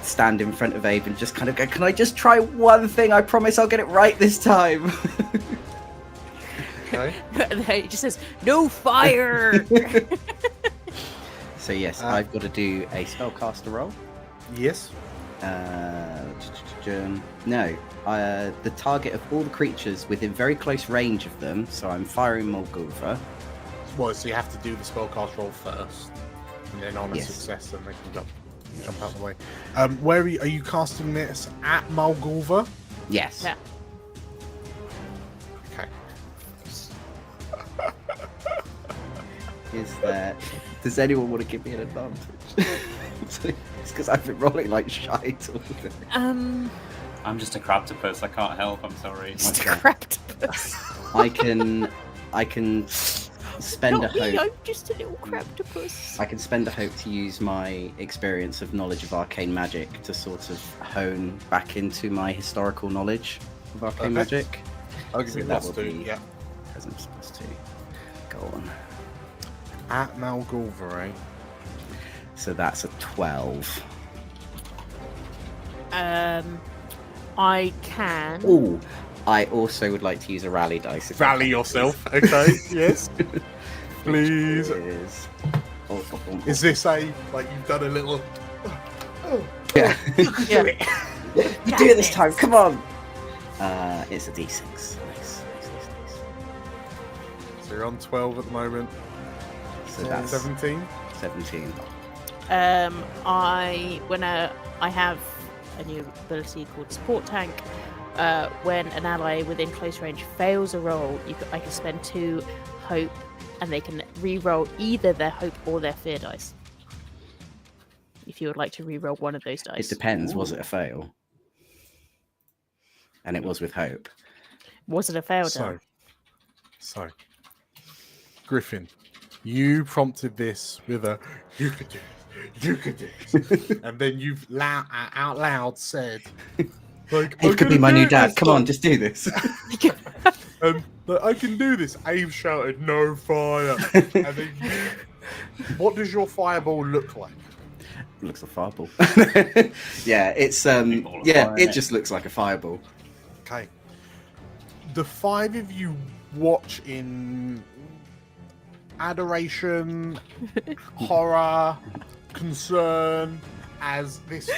stand in front of Abe and just kind of go, "Can I just try one thing? I promise I'll get it right this time." Okay. And then it just says, "No fire." So yes, I've got to do a spellcaster roll. Yes. No, the target of all the creatures within very close range of them. So I'm firing Malgulva. Well, so you have to do the spellcast roll first, and then on a Yes. success, then they can jump out of the way. Where are you casting this at Malgulva? Yes. Yeah. Okay. Is there? Does anyone want to give me an advantage? It's because I've been rolling like shite all day. I'm just a craptopus. I can't help. I'm sorry. Just Okay. craptopus. I can spend Not a me, hope. I'm just a little craptopus. I can spend a hope to use my experience of knowledge of arcane magic to sort of hone back into my historical knowledge of arcane Perfect. magic. I'll give So you that plus will 2. be- Yeah. Presence +2. Go on. At Malgulva, eh? So that's a 12. I can. Oh, I also would like to use a rally dice. if I Rally can, yourself. Okay. Yes. please. Please. Which is... Is this a like you've done a little? Yeah. Yeah. You do it this time. Come on. It's a D6. Nice. So you're on 12 at the moment. So that's 17. 17. I have a new ability called Support Tank. When an ally within close range fails a roll, I can spend 2 hope, and they can re-roll either their hope or their fear dice. If you would like to re-roll one of those dice. It depends. Was it a fail? And it was with hope. Was it a fail? So, Griffin, you prompted this with a "You could do this, you could do this," and then you've out loud said, "Like It could be my new dad. Come on, just do this. Like, I can do this." Abe shouted, "No fire!" And then what does your fireball look like? looks like a fireball. Yeah, it's ball of yeah, fire, it innit? just looks like a fireball. Okay. The five of you watch in adoration, horror, concern, as this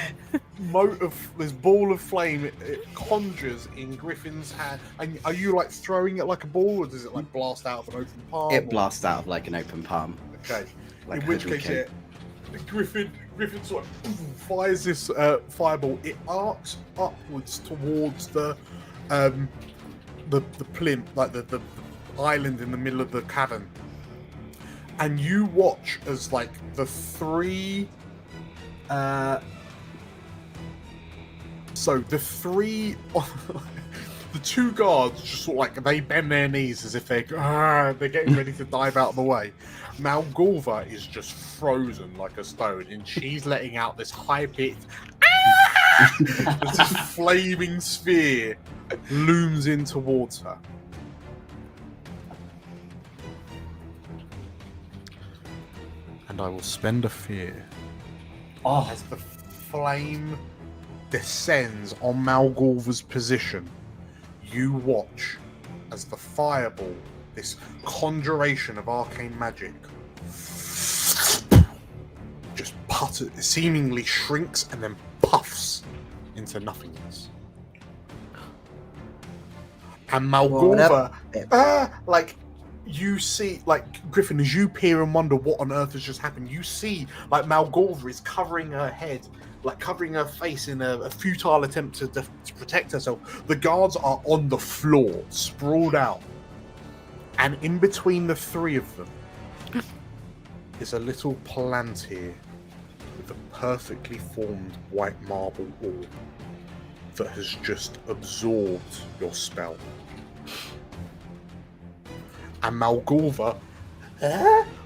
this ball of flame it conjures in Griffin's hand. And are you like throwing it like a ball, or does it like blast out of an open palm? It or- blasts out of like an open palm. Okay. Like In a which Hadouken. case, yeah, Griffin sort of fires this fireball. It arcs upwards towards the plinth, like the island in the middle of the cavern, and you watch as like the three. So the three, the two guards just sort of like they bend their knees as if they're getting ready to dive out of the way. Malgulva is just frozen like a stone, and she's letting out this high-pitched as this flaming sphere looms in towards her. And I will spend a fear Oh, as the flame descends on Malgulva's position. You watch as the fireball, this conjuration of arcane magic, just seemingly shrinks and then puffs into nothingness. And Malgulva, like you see, like Griffin, as you peer and wonder what on earth has just happened, you see like Malgulva is covering her head, like covering her face in a futile attempt to protect herself. The guards are on the floor, sprawled out, and in between the three of them is a little palantir with a perfectly formed white marble orb that has just absorbed your spell. And Malgulva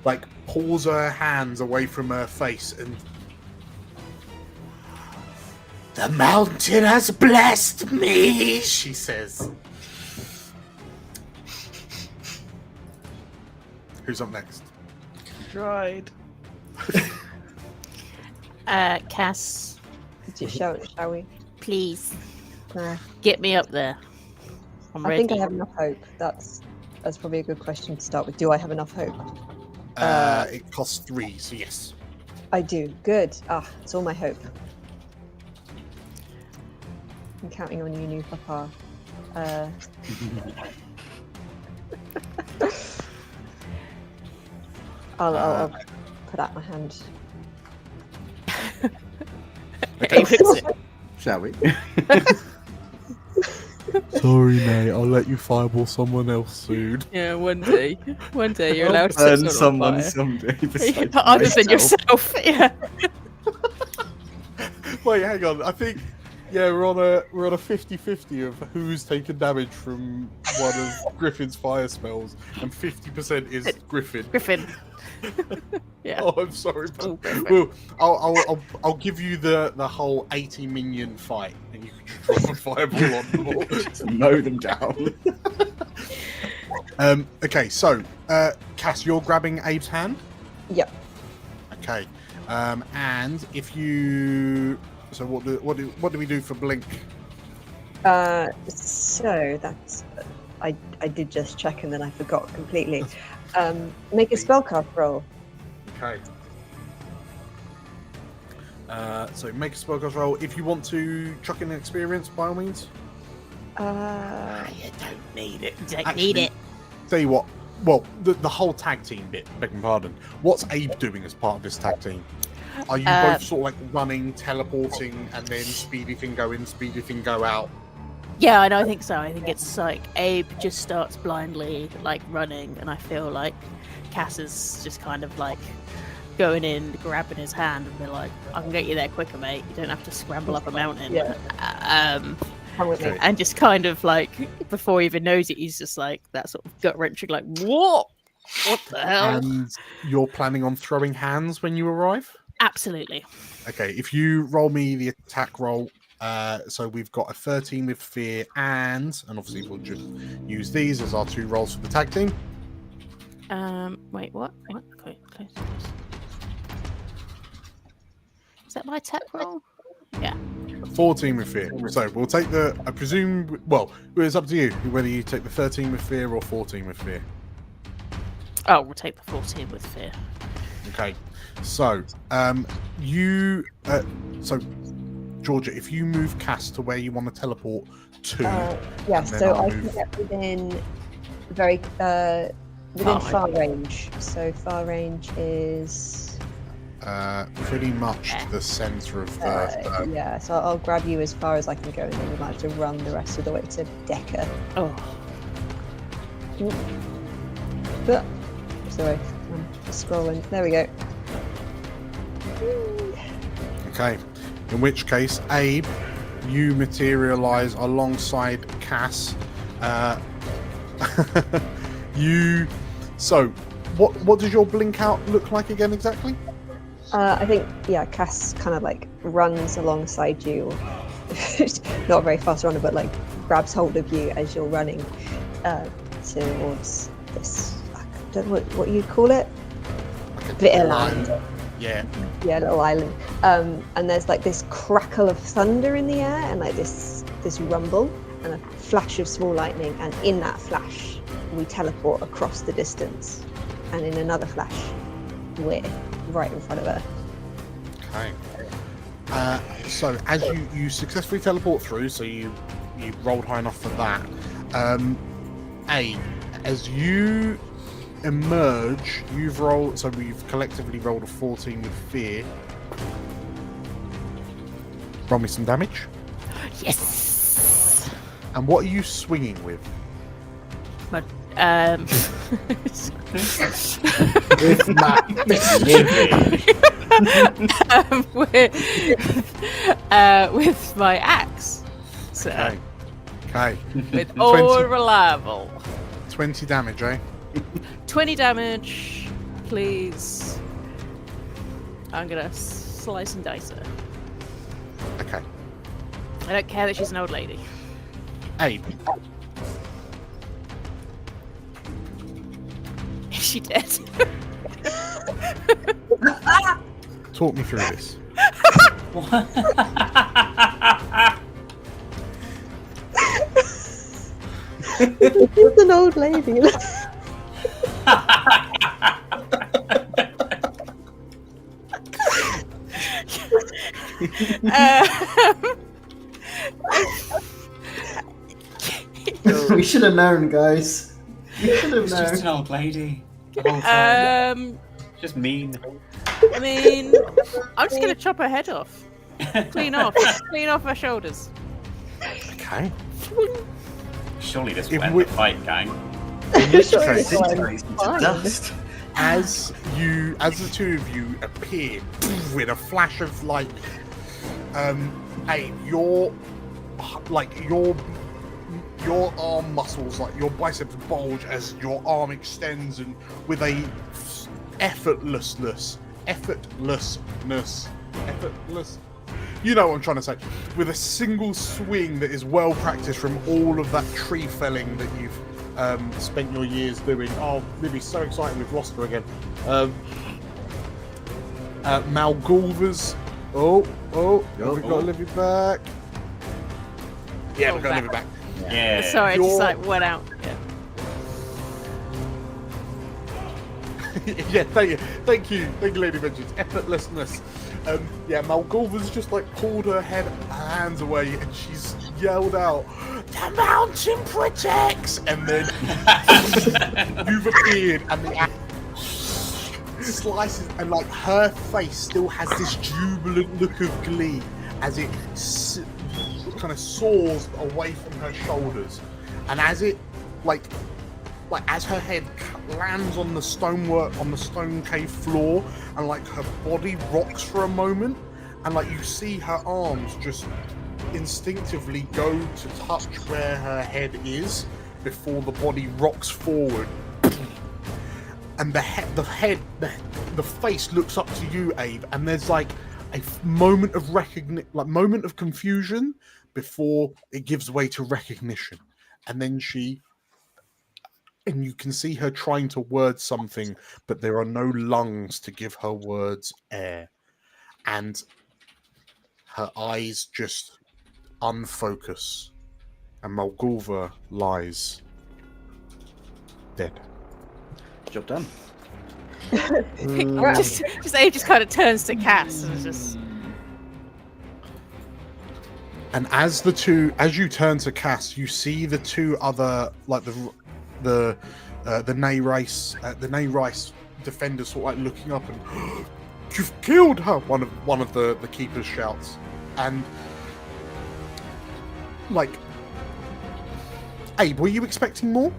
like pulls her hands away from her face, and the mountain has blessed me, she says. Who's up next? Tried. Cass, Shall we? please Nah. get me up there. I'm I ready. think I have enough hope. That's probably a good question to start with. Do I have enough hope? It costs 3, so yes. I do. Good. It's all my hope. I'm counting on you, new papa. I'll put out my hand. Abe hits it. Shall we? Sorry, mate. I'll let you fireball someone else soon. Yeah, one day you're I'll allowed to burn set someone on fire. someday. besides Other than myself. yourself, yeah. Wait, hang on. I think we're on a 50-50 of who's taken damage from one of Griffin's fire spells, and 50% is Griffin. Griffin. Yeah. Oh, I'm sorry, Oh, but perfect. well, I'll give you the whole 80 minion fight, and you can just drop a fireball on them all. To mow them down. Okay, so Cass, you're grabbing Abe's hand. Yep. Okay, and if you, so what do we do for blink? So that's I did just check and then I forgot completely. Make a spellcast roll. Okay. So make a spellcast roll. If you want to chuck in an experience, by all means. You don't need it. Don't Actually, need it. Tell you what. Well, the whole tag team bit. Beg your pardon. What's Abe doing as part of this tag team? Are you both sort of like running, teleporting, and then speedy thing go in, speedy thing go out? Yeah, I think so. I think it's like Abe just starts blindly like running, and I feel like Cass is just kind of like going in, grabbing his hand, and be like, "I can get you there quicker, mate. You don't have to scramble up a mountain." Yeah. Come with me. Okay. And just kind of like before he even knows it, he's just like that sort of gut wrenching, like, "What? What the hell?" And you're planning on throwing hands when you arrive? Absolutely. Okay, if you roll me the attack roll, so we've got a 13 with fear, and obviously we'll just use these as our 2 rolls for the tag team. Wait, what? Okay, close. Is that my tech roll? Yeah. 14 with fear. So we'll take the. I presume. Well, it's up to you whether you take the 13 with fear or 14 with fear. Oh, we'll take the 14 with fear. Okay. So, you. So, Georgia, if you move Cass to where you want to teleport to. Yes. So I can get within far range. So far range is. Pretty much to the center of the. Yeah, so I'll grab you as far as I can go, and then we might have to run the rest of the way to Decker. Oh. But, sorry, I'm just scrolling. There we go. Okay. In which case, Abe, you materialize alongside Cass. You. So, what does your blink out look like again exactly? I think, Cass kind of like runs alongside you. Not a very fast runner, but like grabs hold of you as you're running towards this. I don't know what you'd call it. Little island. Yeah. Yeah, little island. And there's like this crackle of thunder in the air, and like this rumble, and a flash of small lightning. And in that flash, we teleport across the distance. And in another flash, we're right in front of her. Okay. So as you successfully teleport through, so you rolled high enough for that. As you emerge, we've collectively rolled a 14 with fear. Roll me some damage. Yes. And what are you swinging with? But, With with my axe. So, Okay. with all reliable. 20 damage, eh? 20 damage, please. I'm gonna slice and dice her. Okay. I don't care that she's an old lady. Abe. Is she dead? Talk me through this. It's an old lady. We should have known, guys. We should have It's known. just an old lady. The whole time. Just mean. I mean, I'm just gonna chop her head off. Clean off her shoulders. Okay. Surely this If will end we- the fight, gang. In which Sure, case, it's Disintegrates into fine. dust. as the two of you appear with a flash of light, your arm muscles, like your biceps bulge as your arm extends, and with a effortless. You know what I'm trying to say. With a single swing that is well practiced from all of that tree felling that you've spent your years doing. Oh, Libby's so excited we've lost her again. Malgulvers. Oh, we've got Libby back. Yeah, we've got Libby back. Yeah. Sorry, I just like went out. Yeah. Yeah, thank you, Lady Vengeance. Effortlessness. Malgulva's just like pulled her hands away, and she's yelled out, "The mountain protects!" And then you've appeared, and the axe slices, and like her face still has this jubilant look of glee as it kind of soars away from her shoulders, and as it as her head lands on the stonework on the stone cave floor, and like her body rocks for a moment, and like you see her arms just instinctively go to touch where her head is before the body rocks forward, and the face looks up to you, Abe, and there's like a moment of moment of confusion before it gives way to recognition, and then and you can see her trying to word something, but there are no lungs to give her words air. And her eyes just unfocus, and Molgulva lies dead. Job done. Abe just kind of turns to Cass and just. And as you turn to Cass, you see the two other, like the Rais defenders, sort of like looking up and, "You've killed her!" One of the keepers shouts, and like, Abe, were you expecting more?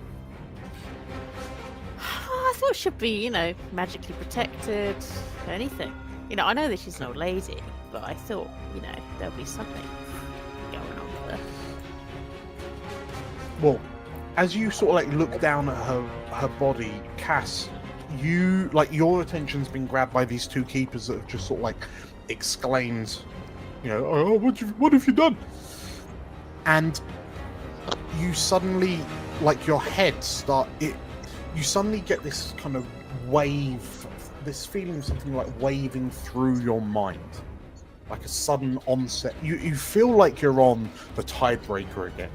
I thought she'd be, magically protected. Anything. I know that she's an old lady, but I thought, there'll be something going on with her. Well, as you sort of like look down at her body, Cass, your attention's been grabbed by these two keepers that have just sort of like exclaimed, "Oh, what have you done?" And you suddenly, like, your head you suddenly get this kind of wave, this feeling of something like waving through your mind, like a sudden onset. You feel like you're on the Tidebreaker again,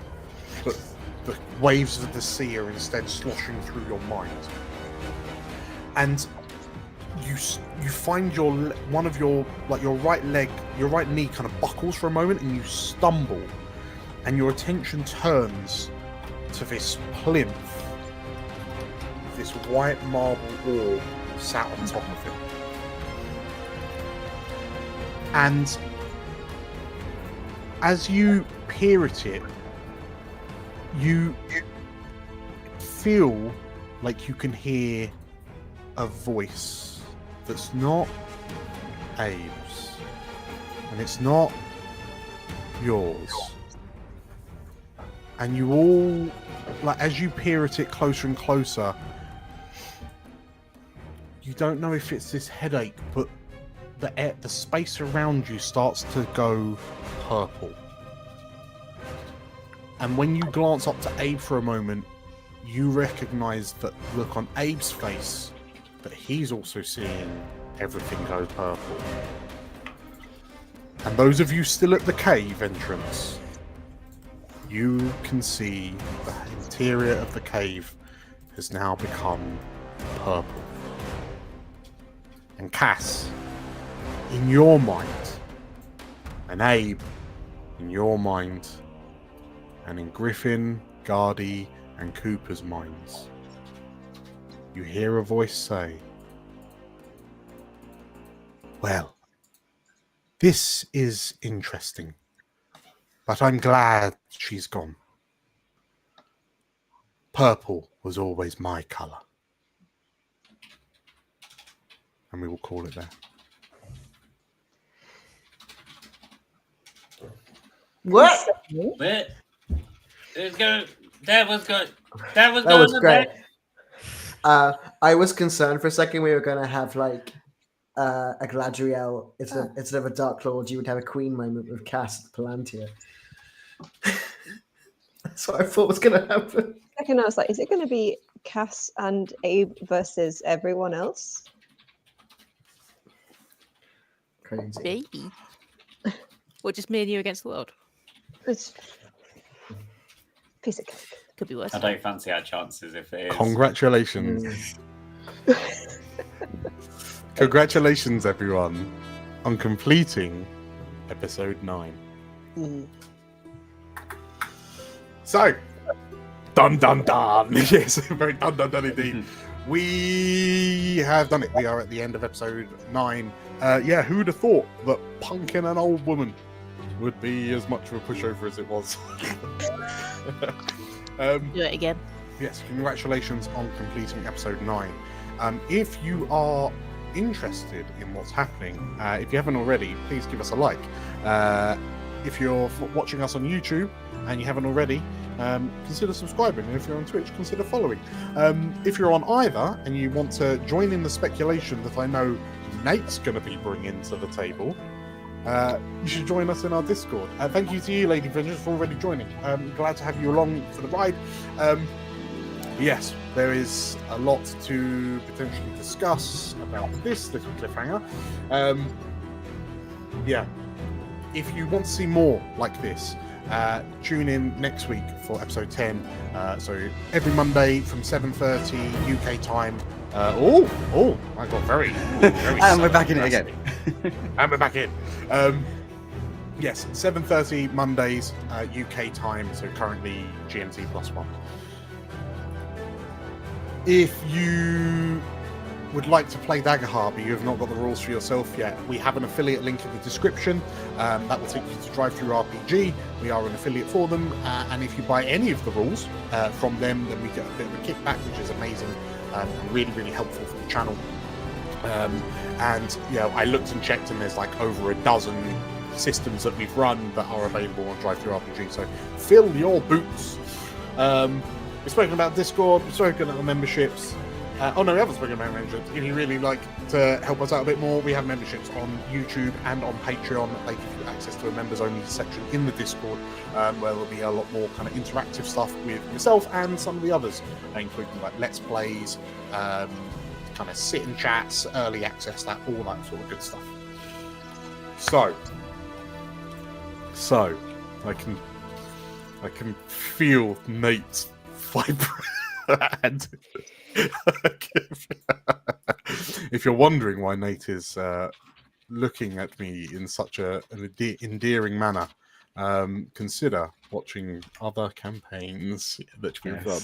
but the waves of the sea are instead sloshing through your mind. And you find your right leg, your right knee kind of buckles for a moment, and you stumble, and your attention turns to this plinth, this white marble orb sat on top of it. And as you peer at it, you feel like you can hear a voice that's not Abe's, and it's not yours. And you all, like, as you peer at it closer and closer, you don't know if it's this headache, but the space around you starts to go purple. And when you glance up to Abe for a moment, you recognize that look on Abe's face, that he's also seeing everything go purple. And those of you still at the cave entrance, you can see the interior of the cave has now become purple. And Cass, in your mind, and Abe, in your mind, and in Griffin, Gardy, and Cooper's minds, you hear a voice say, "Well, this is interesting, but I'm glad she's gone. Purple was always my colour." And we will call it there. What? Wait. That was great. I was concerned for a second we were going to have like a Galadriel instead of a Dark Lord. You would have a Queen moment with Cass Palantir. That's what I thought was going to happen. Second, I was like, is it going to be Cass and Abe versus everyone else? Crazy. Baby. Or just me and you against the world? It's piece of cake. Could be worse. I don't fancy our chances if it is. Congratulations. Congratulations, everyone, on completing episode 9. So, dun dun dun. Yes, very dun dun dun indeed. We have done it. We are at the end of episode 9. Who would have thought that punking an old woman would be as much of a pushover as it was? Do it again. Yes, congratulations on completing episode 9. If you are interested in what's happening, if you haven't already, please give us a like. If you're watching us on YouTube and you haven't already, consider subscribing. And if you're on Twitch, consider following. If you're on either and you want to join in the speculation that I know Nate's going to be bringing to the table, you should join us in our Discord. Thank you to you, Lady Vengeance, for already joining. Glad to have you along for the ride. Yes, there is a lot to potentially discuss about this little cliffhanger. if you want to see more like this, tune in next week for episode 10. So every Monday from 7:30 UK time. I got very and we're back in it again. And we're back in. Yes, 7:30 Mondays UK time. So currently GMT +1. If you would like to play Daggerheart, but you have not got the rules for yourself yet, we have an affiliate link in the description that will take you to Drive-Thru-RPG. We are an affiliate for them, and if you buy any of the rules from them, then we get a bit of a kickback, which is amazing and really, really helpful for the channel. And I looked and checked, and there's like over a dozen systems that we've run that are available on Drive-Thru-RPG. So fill your boots. We've spoken about Discord, we've spoken about memberships. We haven't spoken about memberships. If you really like to help us out a bit more, we have memberships on YouTube and on Patreon. They give you access to a members-only section in the Discord, where there'll be a lot more kind of interactive stuff with myself and some of the others, including like Let's Plays, kind of sit-in chats, early access, all that sort of good stuff. So I can feel Nate's vibrate. If you're wondering why Nate is looking at me in such an endearing manner, consider watching other campaigns that we've done.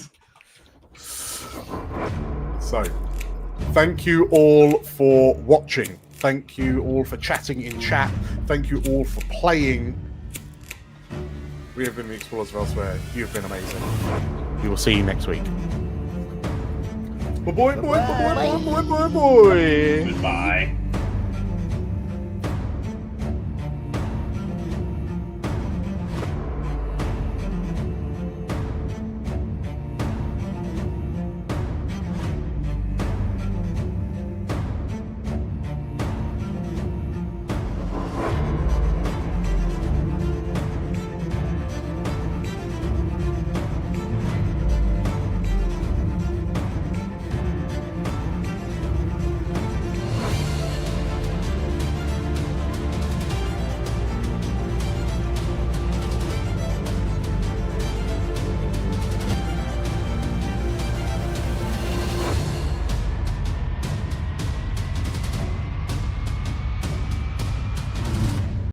So, thank you all for watching. Thank you all for chatting in chat. Thank you all for playing. We have been the Explorers of Elsewhere. You have been amazing. We will see you next week. Boy. Goodbye.